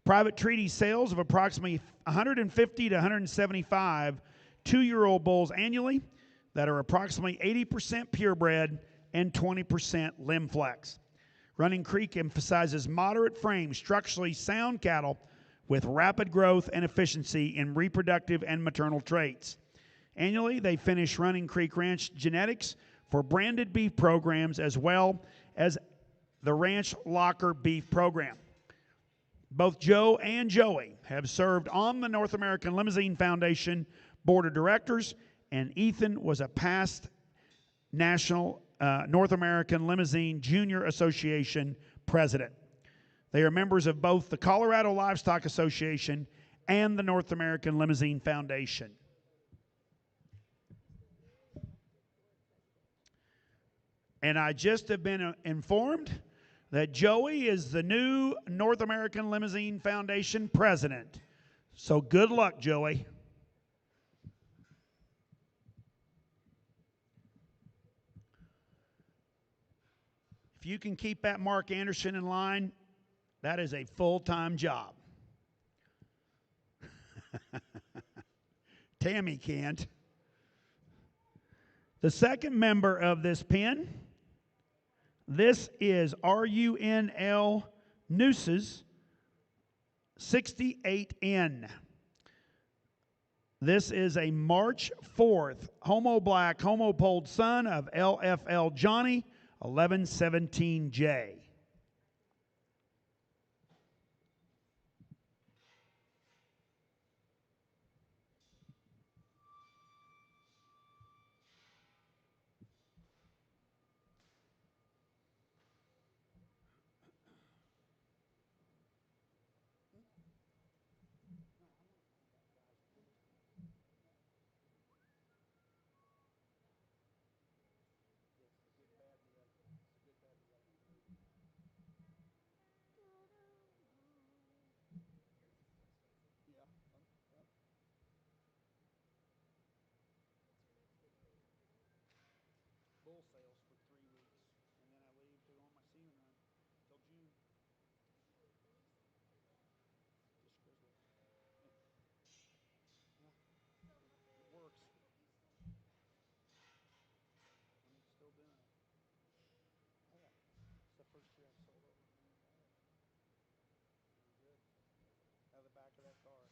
Private treaty sales of approximately 150 to 175 two-year-old bulls annually that are approximately 80% purebred and 20% Limflex. Running Creek emphasizes moderate frame, structurally sound cattle with rapid growth and efficiency in reproductive and maternal traits. Annually, they finish Running Creek Ranch genetics for branded beef programs as well as the Ranch Locker Beef Program. Both Joe and Joey have served on the North American Limousin Foundation Board of Directors, and Ethan was a past North American Limousin Junior Association president. They are members of both the Colorado Livestock Association and the North American Limousin Foundation. And I just have been informed that Joey is the new North American Limousin Foundation president. So good luck, Joey. If you can keep that Mark Anderson in line, that is a full-time job. Tammy can't. The second member of this pen, this is RUNL Nooses 68N. This is a March 4th Homo Black, Homo Polled son of LFL Johnny, 1117J. Bull sales for 3 weeks, and then I leave to go on my semen run till June. Just grizzly. Yeah, it works. I'm still doing it. Yeah, it's the first year I've sold over $1 million. Good. Out of the back of that car.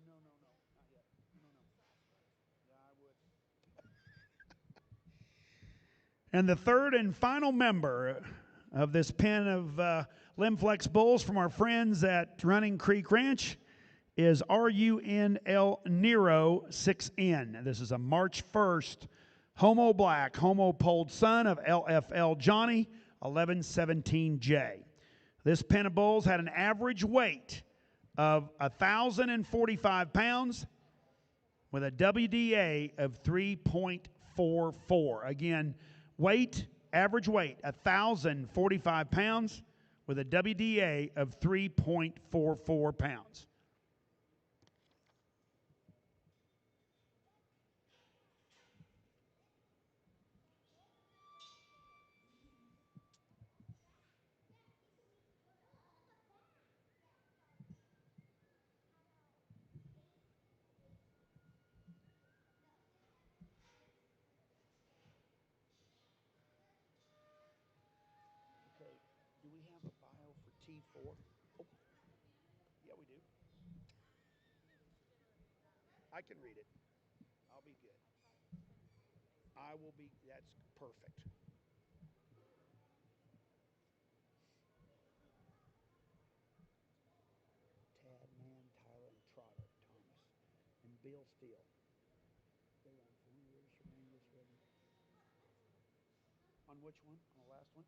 No, no, no, not yet. No, no. Yeah, I would. And the third and final member of this pen of Limflex bulls from our friends at Running Creek Ranch is RUNL Nero 6N. This is a March 1st Homo Black, Homo Polled son of LFL Johnny, 1117J. This pen of bulls had an average weight of 1,045 pounds with a WDA of 3.44. Again, average weight, 1,045 pounds with a WDA of 3.44 pounds. Okay, do we have a bio for T4? Oh, yeah, we do. I can read it. I'll be good. I will be, that's perfect. Tad, Mann, Tyler, and Trotter, Thomas, and Bill Steele. They run 4 years from Angus River. On which one? On the last one?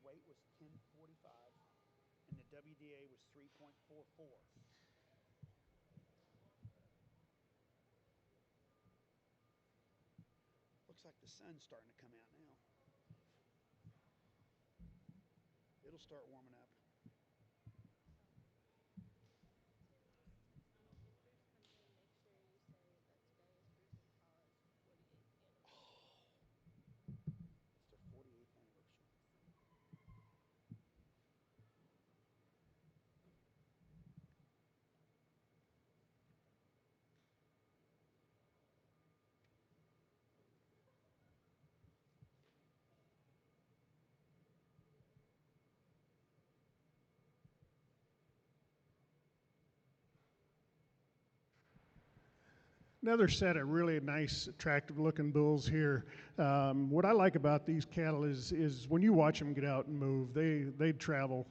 Weight was 1045, and the WDA was 3.44. Looks like the sun's starting to come out now. It'll start warming up. It's their 48th anniversary. Another set of really nice, attractive-looking bulls here. What I like about these cattle is when you watch them get out and move, they travel,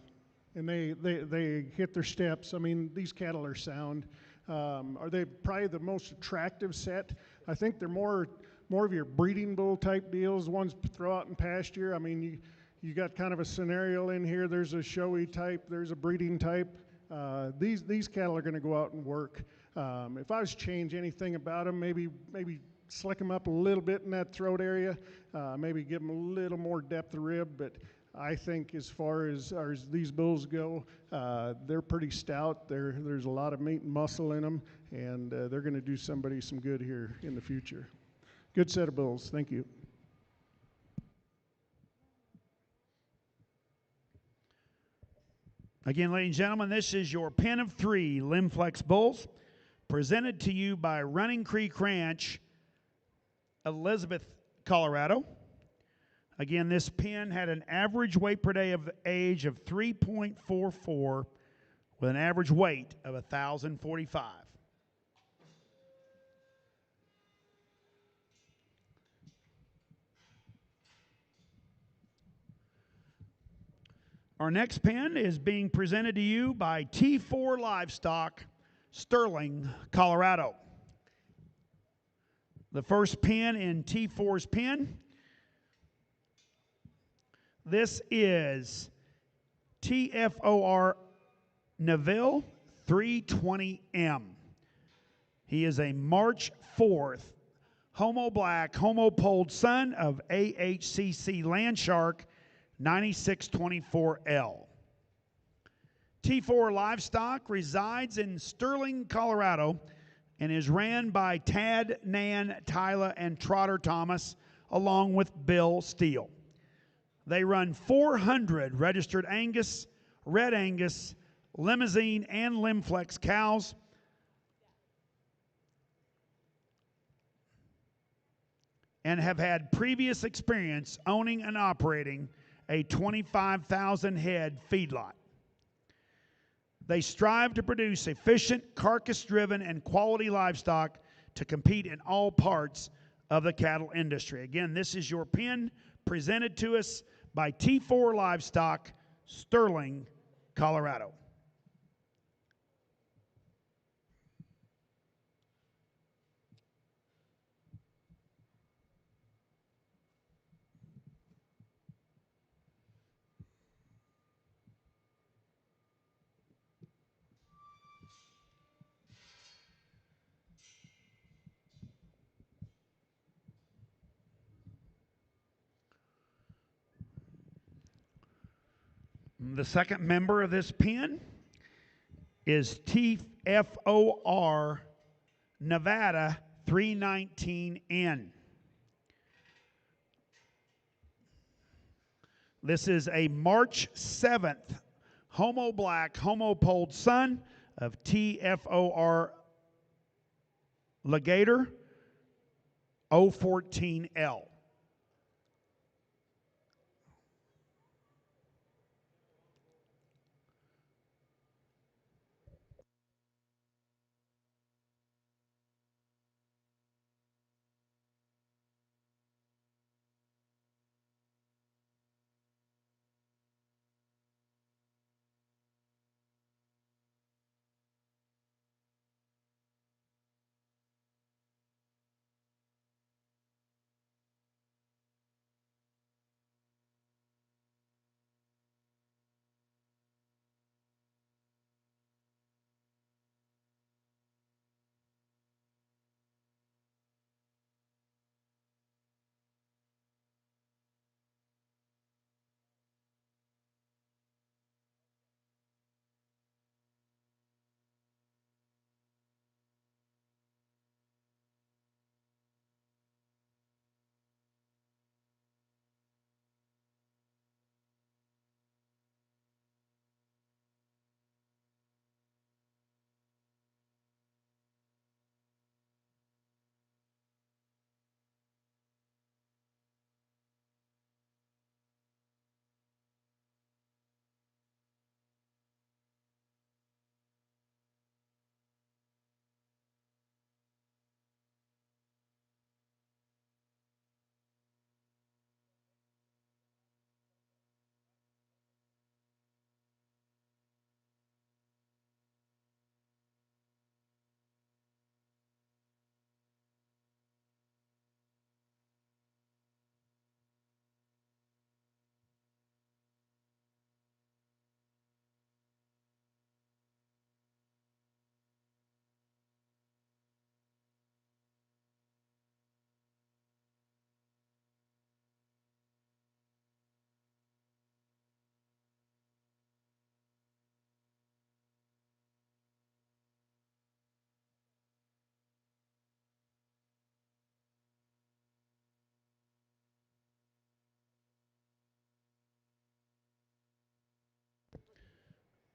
and they hit their steps. I mean, these cattle are sound. Are they probably the most attractive set? I think they're more of your breeding bull type deals, ones throw out in pasture. I mean, you got kind of a scenario in here. There's a showy type, there's a breeding type. These cattle are going to go out and work. If I was to change anything about them, maybe slick them up a little bit in that throat area, maybe give them a little more depth of rib. But I think as far as these bulls go, they're pretty stout. There's a lot of meat and muscle in them, and they're going to do somebody some good here in the future. Good set of bulls. Thank you. Again, ladies and gentlemen, this is your pen of 3 Limflex bulls, presented to you by Running Creek Ranch, Elizabeth, Colorado. Again, this pen had an average weight per day of age of 3.44 with an average weight of 1,045. Our next pen is being presented to you by T4 Livestock, Sterling, Colorado. The first pen in T4's pen. This is TFOR Neville 320M. He is a March 4th Homo Black, Homo Polled son of AHCC Landshark 9624L. T4 Livestock resides in Sterling, Colorado, and is ran by Tad, Nan, Tyler, and Trotter Thomas, along with Bill Steele. They run 400 registered Angus, Red Angus, Limousin, and Limflex cows, and have had previous experience owning and operating a 25,000 head feedlot. They strive to produce efficient, carcass-driven, and quality livestock to compete in all parts of the cattle industry. Again, this is your pen presented to us by T4 Livestock, Sterling, Colorado. The second member of this pen is TFOR Nevada 319N. This is a March 7th Homo Black, Homo Polled son of TFOR Legator 014L.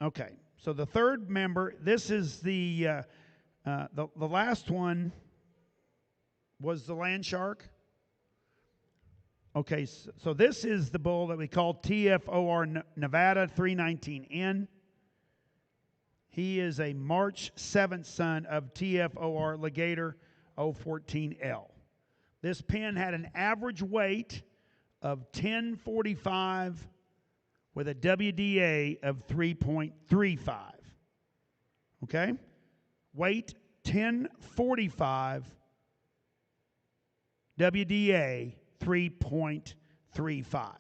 Okay, so the third member, this is the last one was the land shark. Okay, so this is the bull that we call TFOR Nevada 319N. He is a March 7th son of TFOR Legator 014L. This pen had an average weight of 1045 with a WDA of 3.35. Okay? Weight 1045, WDA 3.35.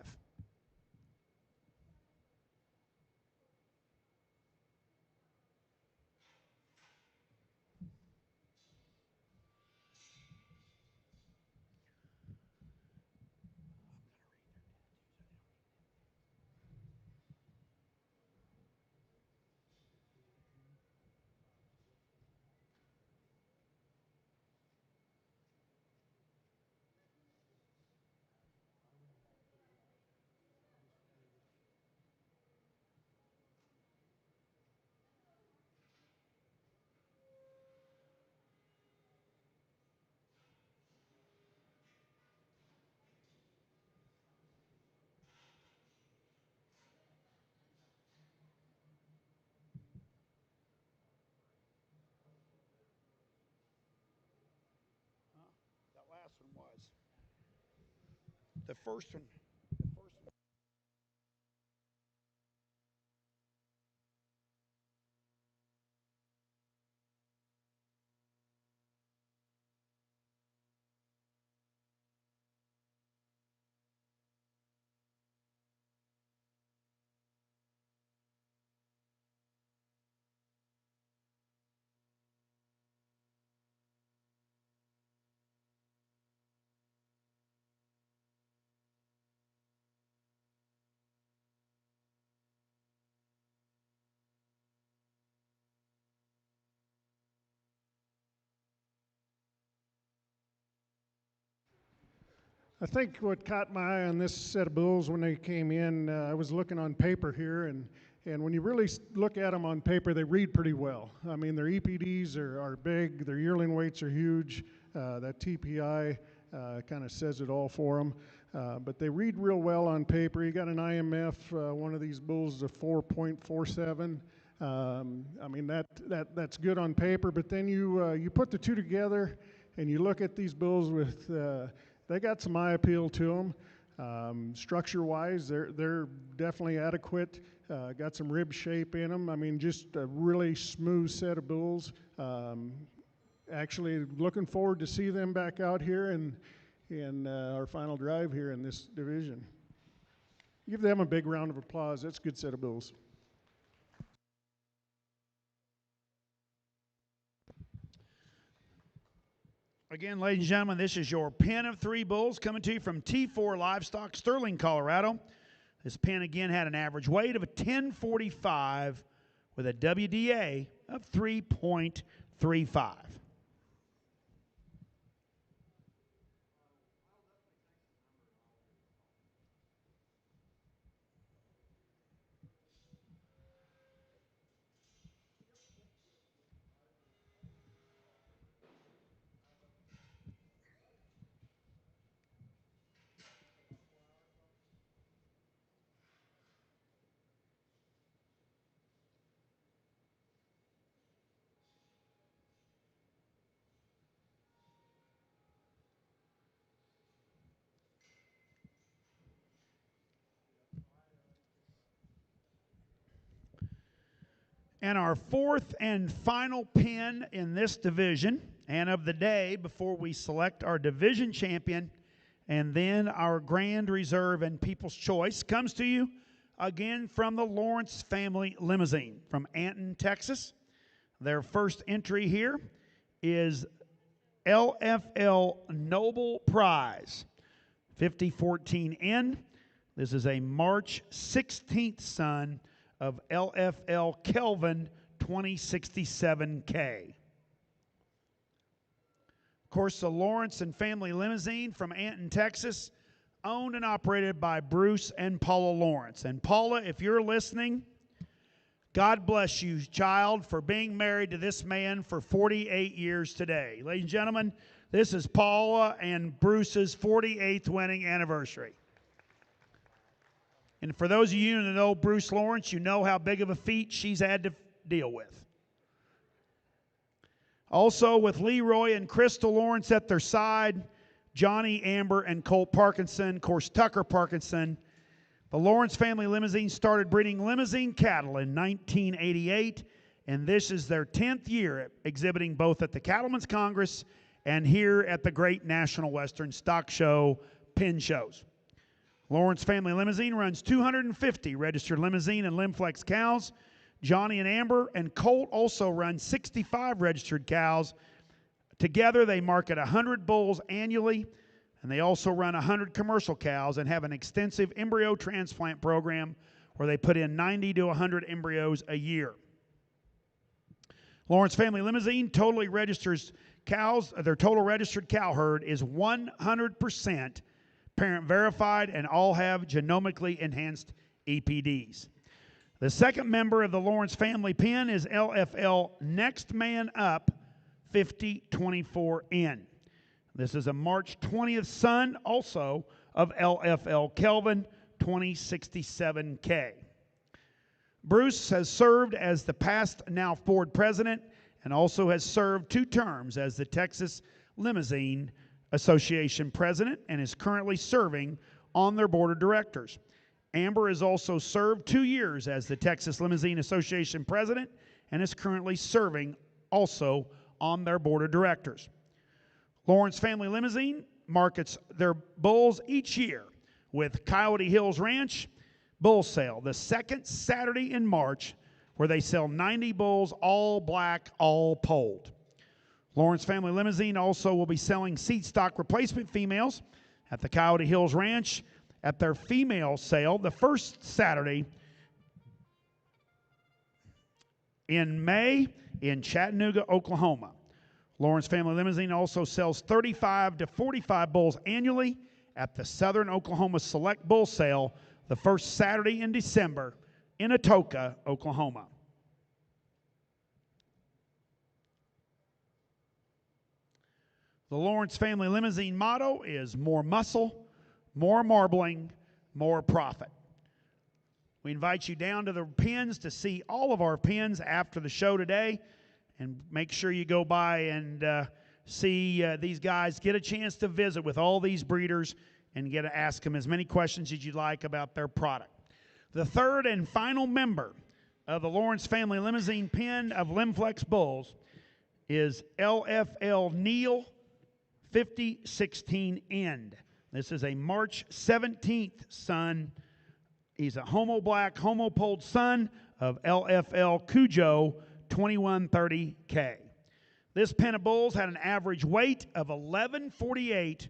That last one was. The first one. I think what caught my eye on this set of bulls when they came in, I was looking on paper here, and when you really look at them on paper, they read pretty well. I mean, their EPDs are big, their yearling weights are huge, that TPI kind of says it all for them. But they read real well on paper. You got an IMF, one of these bulls is a 4.47. I mean, that's good on paper, but then you put the two together and you look at these bulls with they got some eye appeal to them. Structure-wise, they're definitely adequate. Got some rib shape in them. I mean, just a really smooth set of bulls. Actually, looking forward to see them back out here in our final drive here in this division. Give them a big round of applause. That's a good set of bulls. Again, ladies and gentlemen, this is your pen of three bulls coming to you from T4 Livestock, Sterling, Colorado. This pen, again, had an average weight of a 1045 with a WDA of 3.35. And our fourth and final pen in this division and of the day before we select our division champion and then our grand reserve and people's choice comes to you again from the Lawrence family Limousin from Anton, Texas. Their first entry here is LFL Noble Prize 5014N. This is a March 16th son of LFL Kelvin 2067K. Of course, the Lawrence and family Limousin from Anton, Texas, owned and operated by Bruce and Paula Lawrence. And Paula, if you're listening, God bless you, child, for being married to this man for 48 years today. Ladies and gentlemen, this is Paula and Bruce's 48th wedding anniversary. And for those of you that know Bruce Lawrence, you know how big of a feat she's had to deal with. Also, with Leroy and Crystal Lawrence at their side, Johnny, Amber, and Colt Parkinson, of course, Tucker Parkinson, the Lawrence family limousine started breeding Limousin cattle in 1988, and this is their 10th year exhibiting both at the Cattlemen's Congress and here at the Great National Western Stock Show pin shows. Lawrence family limousine runs 250 registered Limousin and Limflex cows. Johnny and Amber and Colt also run 65 registered cows. Together they market 100 bulls annually, and they also run 100 commercial cows and have an extensive embryo transplant program where they put in 90 to 100 embryos a year. Lawrence family limousine totally registers cows. Their total registered cow herd is 100% parent verified, and all have genomically enhanced EPDs. The second member of the Lawrence family pen is LFL Next Man Up 5024N. This is a March 20th son, also of LFL Kelvin 2067K. Bruce has served as the past now board president and also has served 2 terms as the Texas Limousine Association president and is currently serving on their board of directors. Amber has also served 2 years as the Texas Limousine Association president and is currently serving also on their board of directors. Lawrence Family Limousine markets their bulls each year with Coyote Hills Ranch Bull Sale, the second Saturday in March, where they sell 90 bulls, all black, all polled. Lawrence Family Limousine also will be selling seed stock replacement females at the Coyote Hills Ranch at their female sale the first Saturday in May in Chattanooga, Oklahoma. Lawrence Family Limousine also sells 35 to 45 bulls annually at the Southern Oklahoma Select Bull Sale the first Saturday in December in Atoka, Oklahoma. The Lawrence Family Limousine motto is more muscle, more marbling, more profit. We invite you down to the pens to see all of our pens after the show today, and make sure you go by and see these guys. Get a chance to visit with all these breeders and get to ask them as many questions as you'd like about their product. The third and final member of the Lawrence Family Limousine pen of Limflex bulls is LFL Neal 5016 End. This is a March 17th son. He's a homo black, homo polled son of LFL Cujo 2130K. This pen of bulls had an average weight of 1148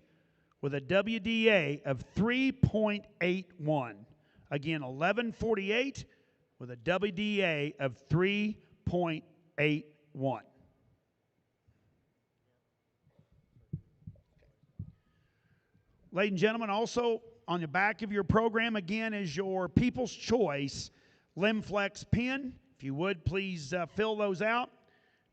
with a WDA of 3.81. Again, 1148 with a WDA of 3.81. Ladies and gentlemen, also on the back of your program again is your People's Choice Limflex pen. If you would, please fill those out,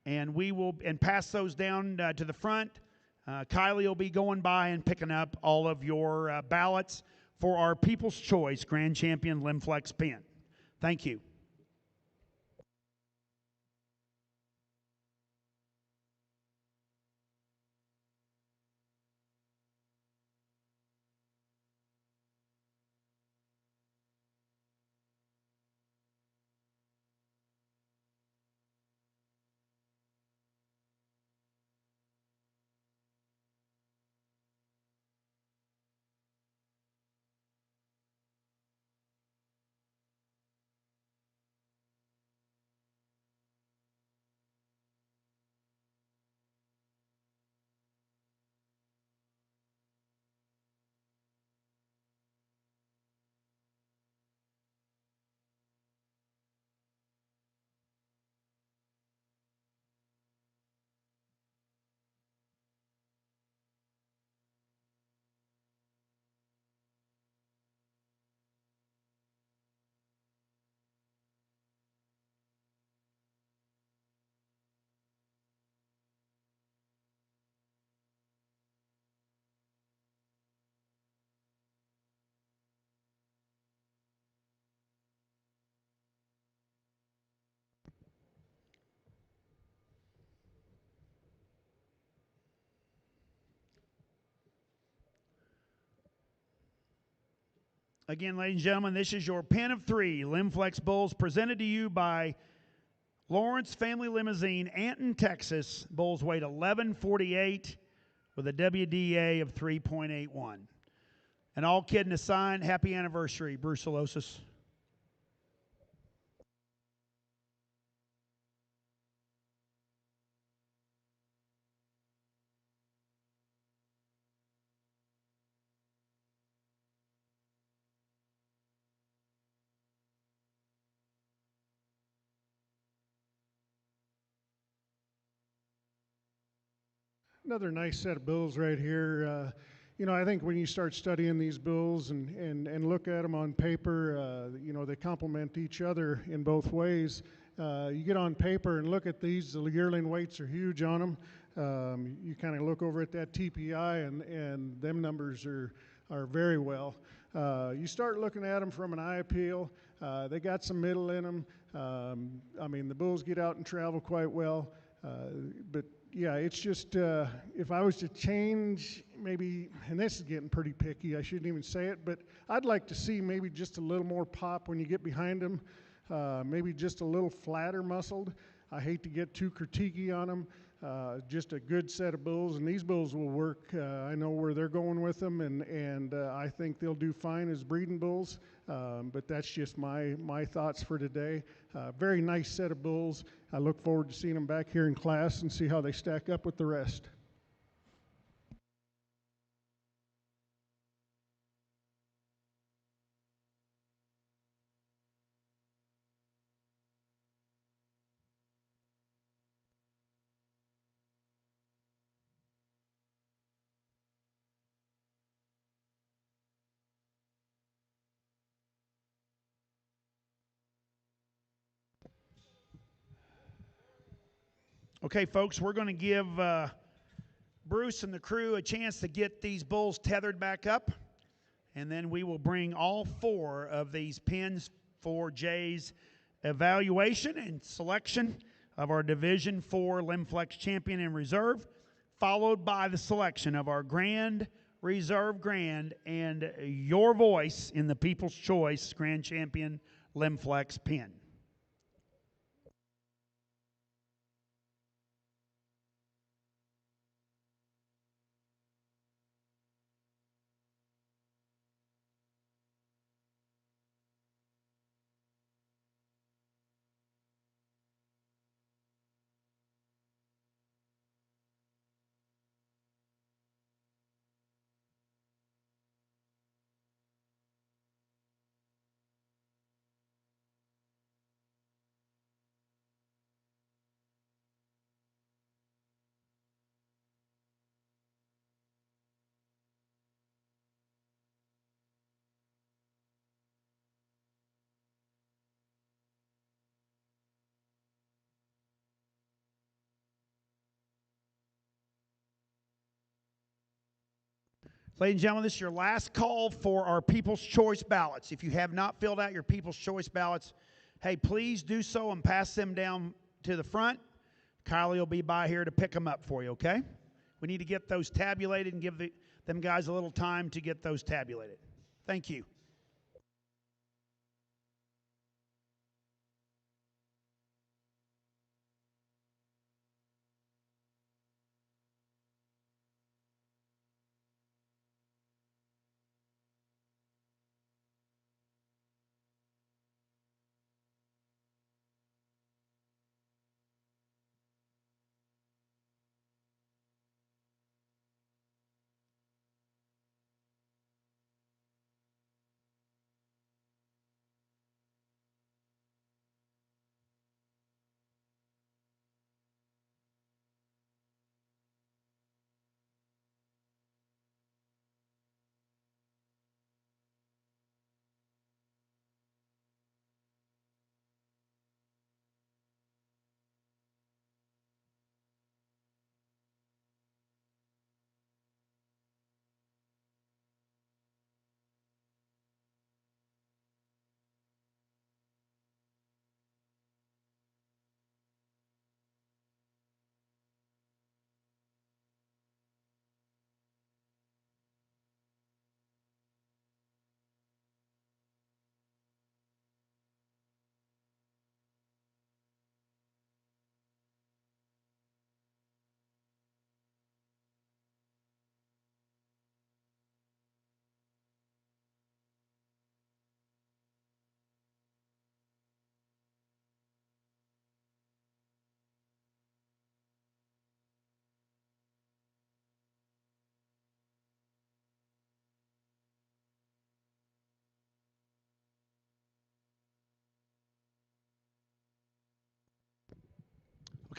and we will pass those down to the front. Kylie will be going by and picking up all of your ballots for our People's Choice Grand Champion Limflex pen. Thank you. Again, ladies and gentlemen, this is your pen of three Limflex bulls presented to you by Lawrence Family Limousine, Anton, Texas. Bulls weighed 1148 with a WDA of 3.81. And all kidding aside, happy anniversary, Brucellosis. Another nice set of bulls right here. I think when you start studying these bulls and look at them on paper, they complement each other in both ways. You get on paper and look at these, the yearling weights are huge on them. You kind of look over at that TPI and them numbers are very well. You start looking at them from an eye appeal. They got some middle in them. The bulls get out and travel quite well. But yeah, it's just, if I was to change maybe, and this is getting pretty picky, I shouldn't even say it, but I'd like to see maybe just a little more pop when you get behind them, maybe just a little flatter muscled. I hate to get too critiquey on them. Just a good set of bulls, and these bulls will work. I know where they're going with them, and I think they'll do fine as breeding bulls, but that's just my thoughts for today. Very nice set of bulls. I look forward to seeing them back here in class and see how they stack up with the rest. Okay, folks, we're going to give Bruce and the crew a chance to get these bulls tethered back up, and then we will bring all four of these pins for Jay's evaluation and selection of our Division IV Limflex Champion in Reserve, followed by the selection of our Grand, Reserve Grand, and your voice in the People's Choice Grand Champion Limflex pin. Ladies and gentlemen, this is your last call for our People's Choice ballots. If you have not filled out your People's Choice ballots, hey, please do so and pass them down to the front. Kylie will be by here to pick them up for you, okay? We need to get those tabulated and give them guys a little time to get those tabulated. Thank you.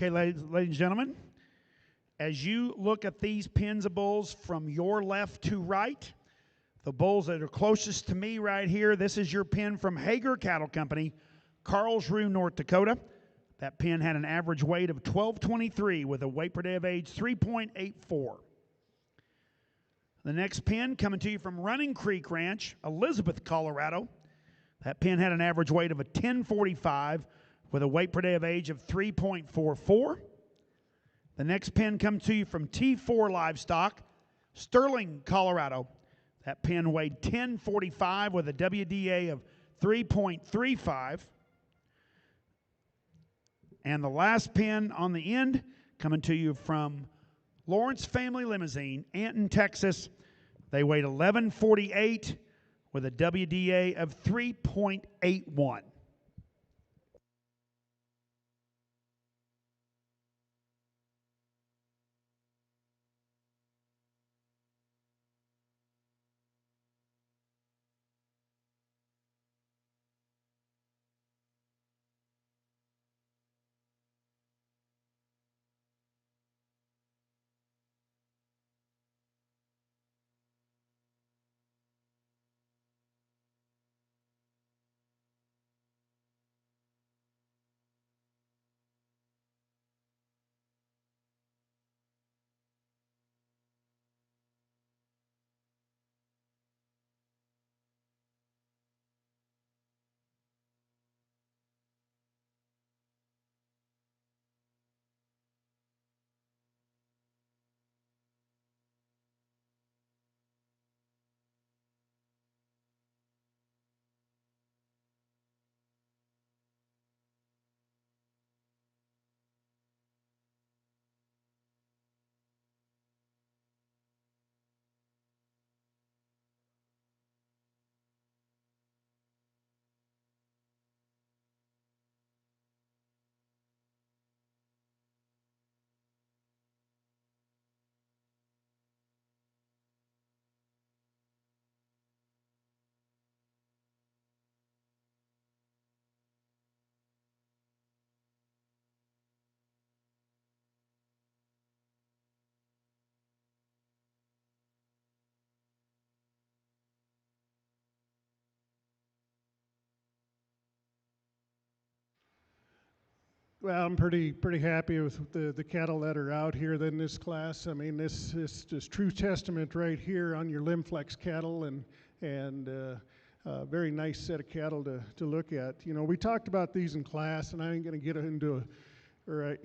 Okay, ladies and gentlemen, as you look at these pins of bulls from your left to right, the bulls that are closest to me right here, this is your pin from Hager Cattle Company, Carlsruhe, North Dakota. That pin had an average weight of 1223 with a weight per day of age 3.84. The next pin coming to you from Running Creek Ranch, Elizabeth, Colorado. That pin had an average weight of a 1045 with a weight per day of age of 3.44. The next pin comes to you from T4 Livestock, Sterling, Colorado. That pin weighed 1045 with a WDA of 3.35. And the last pin on the end coming to you from Lawrence Family Limousin, Anton, Texas. They weighed 1148 with a WDA of 3.81. Well, I'm pretty happy with the cattle that are out here in this class. I mean, this is just true testament right here on your Limflex cattle, and very nice set of cattle to look at. You know, we talked about these in class, and I ain't going to get into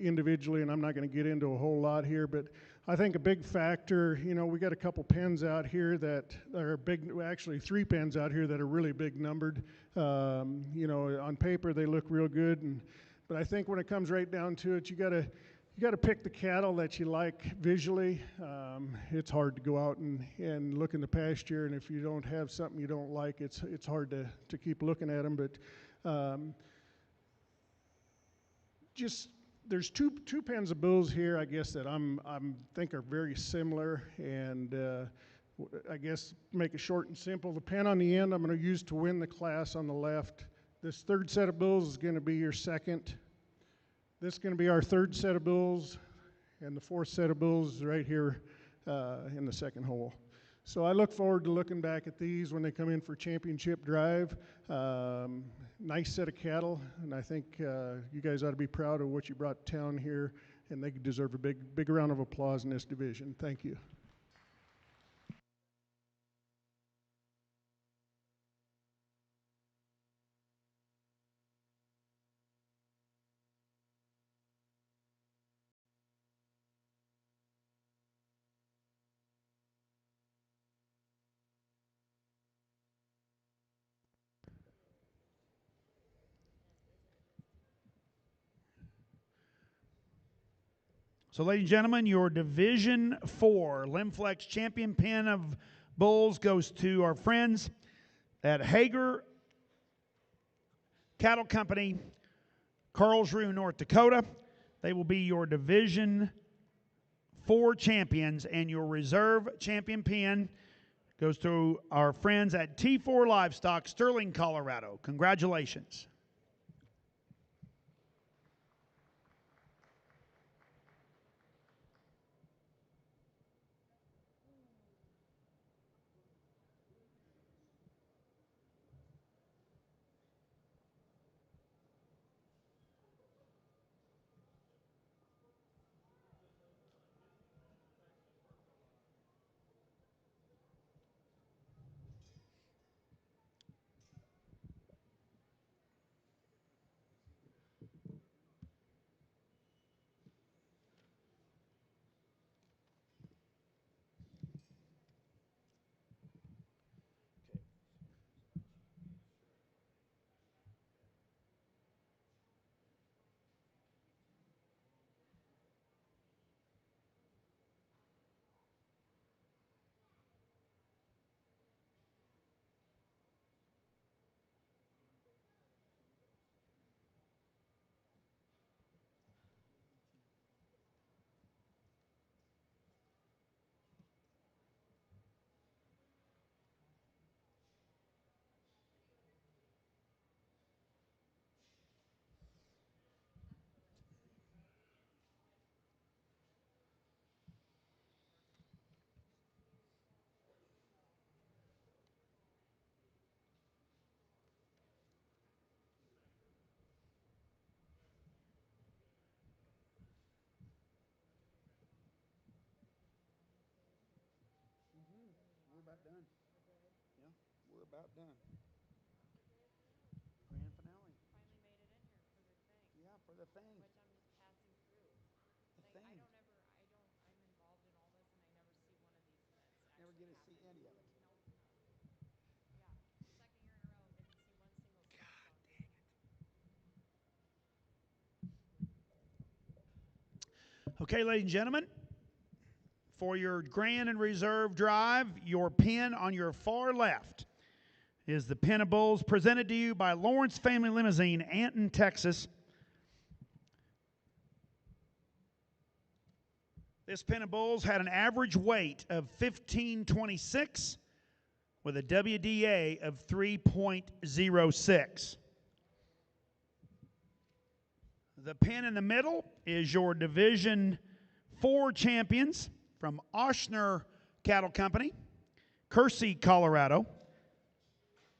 individually, and I'm not going to get into a whole lot here, but I think a big factor, you know, we got a couple pens out here that are big, actually 3 pens out here that are really big numbered. You know, on paper they look real good, but I think when it comes right down to it, you gotta pick the cattle that you like visually. It's hard to go out and look in the pasture, and if you don't have something you don't like, it's hard to keep looking at them. But just there's two pens of bulls here, I guess, that I'm think are very similar, and I guess make it short and simple. The pen on the end I'm going to use to win the class on the left. This third set of bulls is going to be your second. This is going to be our third set of bulls, and the fourth set of bulls is right here in the second hole. So I look forward to looking back at these when they come in for championship drive. Nice set of cattle, and I think you guys ought to be proud of what you brought to town here, and they deserve a big round of applause in this division. Thank you. So, ladies and gentlemen, your Division 4 Limflex Champion Pen of Bulls goes to our friends at Hager Cattle Company, Carlsruhe, North Dakota. They will be your Division 4 champions, and your reserve champion pen goes to our friends at T4 Livestock, Sterling, Colorado. Congratulations. about done. Grand finale. Finally made it in here for the thing, Yeah, for the thing. which I'm just passing through. The Like, thing. I'm involved in all this and I never see one of these events Never actually get to see happen. any of it. Nope. Yeah, second year in a row, didn't see one single stop sign. Okay, ladies and gentlemen, for your grand and reserve drive, your pin on your far left is the Pin of Bulls presented to you by Lawrence Family Limousine, Anton, Texas. This Pin of Bulls had an average weight of 1526 with a WDA of 3.06. The pin in the middle is your Division 4 champions from Oshner Cattle Company, Kersey, Colorado.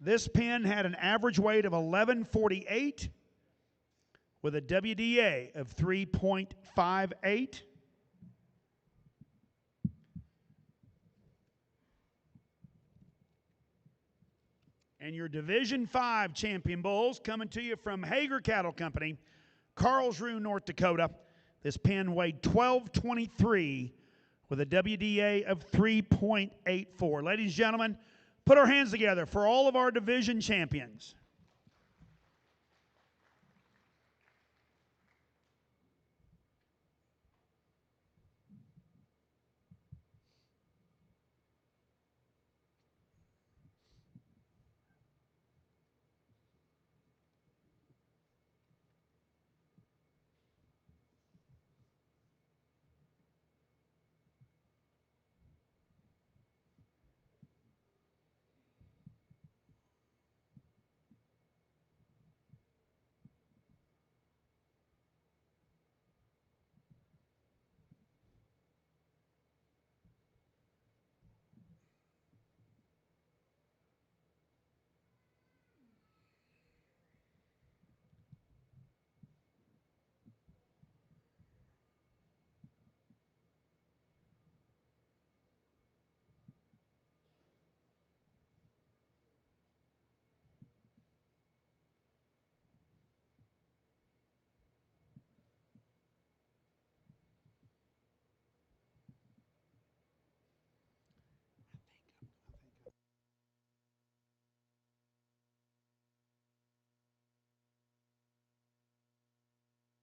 This pin had an average weight of 1148 with a WDA of 3.58. And your Division 5 champion bulls coming to you from Hager Cattle Company, Carlsruhe, North Dakota. This pin weighed 1223 with a WDA of 3.84. Ladies and gentlemen, put our hands together for all of our division champions.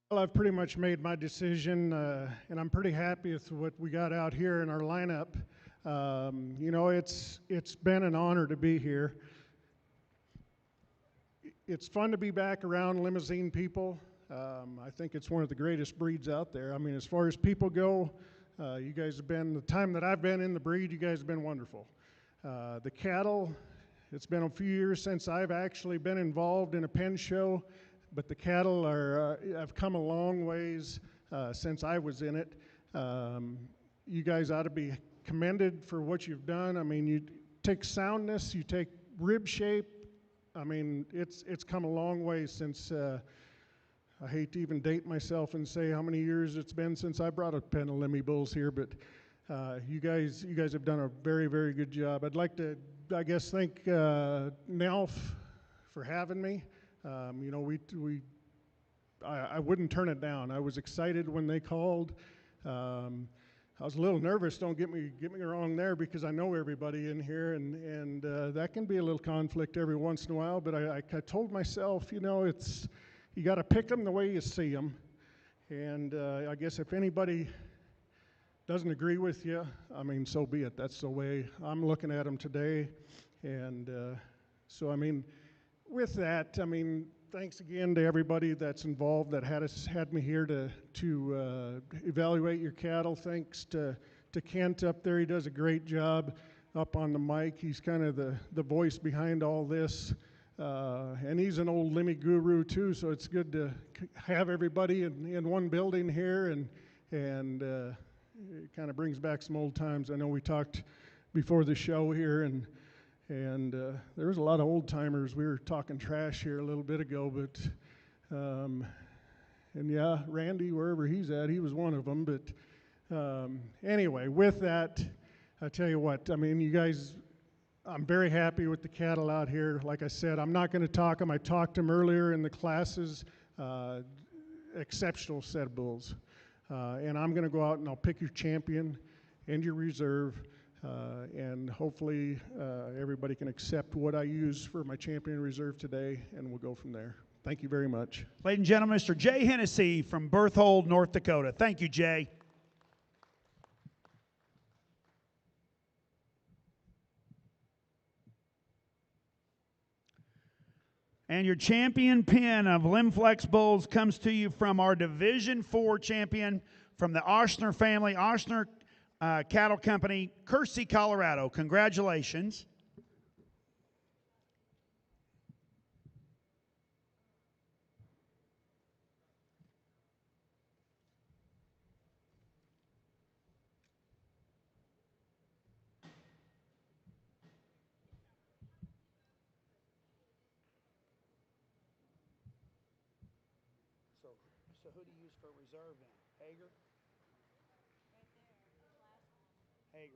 Well, I've pretty much made my decision, and I'm pretty happy with what we got out here in our lineup. You know, it's been an honor to be here. It's fun to be back around Limousin people. I think it's one of the greatest breeds out there. I mean, as far as people go, you guys have been, the time that I've been in the breed, you guys have been wonderful. The cattle, it's been a few years since I've actually been involved in a pen show, but the cattle have come a long ways since I was in it. You guys ought to be commended for what you've done. I mean, you take soundness, you take rib shape. I mean, it's come a long way since, I hate to even date myself and say how many years it's been since I brought a pen of Lemmy Bulls here, but you guys have done a very, very good job. I'd like to, I guess, thank Nelf for having me. You know, I wouldn't turn it down. I was excited when they called. I was a little nervous, don't get me wrong there, because I know everybody in here, and that can be a little conflict every once in a while, but I told myself, you know, you got to pick them the way you see them, and I guess if anybody doesn't agree with you, I mean, so be it. That's the way I'm looking at them today, and so, I mean, with that, I mean, thanks again to everybody that's involved that had me here to evaluate your cattle. Thanks to Kent up there. He does a great job up on the mic. He's kind of the voice behind all this. And he's an old Lemmy guru too, so it's good to have everybody in one building here, and it kind of brings back some old times. I know we talked before the show here, and there was a lot of old timers. We were talking trash here a little bit ago, but and yeah, Randy, wherever he's at, he was one of them. But anyway, with that, I tell you what, I mean, you guys I'm very happy with the cattle out here. Like I said, I'm not going to talk them. I talked them earlier in the classes. Exceptional set of bulls. And I'm going to go out and I'll pick your champion and your reserve. And hopefully everybody can accept what I use for my champion reserve today, and we'll go from there. Thank you very much. Ladies and gentlemen, Mr. Jay Hennessy from Berthold, North Dakota. Thank you, Jay. And your champion pin of Limflex bulls comes to you from our Division IV champion from the Oshner family, Oshner Cattle Company, Kersey, Colorado. Congratulations. So who do you use for reserve then? Hager? Hager.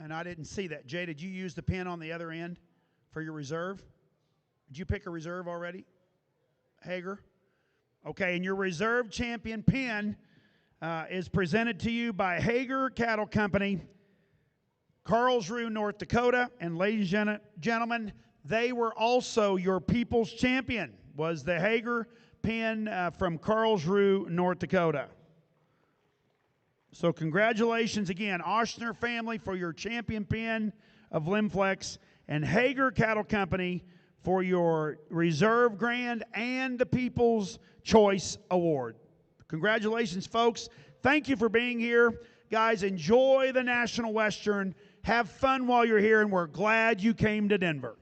And I didn't see that. Jay, did you use the pin on the other end for your reserve? Did you pick a reserve already? Hager? Okay, and your reserve champion pin is presented to you by Hager Cattle Company, Carlsruhe, North Dakota. And ladies and gentlemen, they were also your people's champion, was the Hager pin from Carlsruhe, North Dakota. So congratulations again, Oshner family, for your champion pin of Limflex, and Hager Cattle Company for your Reserve Grand and the People's Choice Award. Congratulations, folks. Thank you for being here. Guys, enjoy the National Western. Have fun while you're here, and we're glad you came to Denver.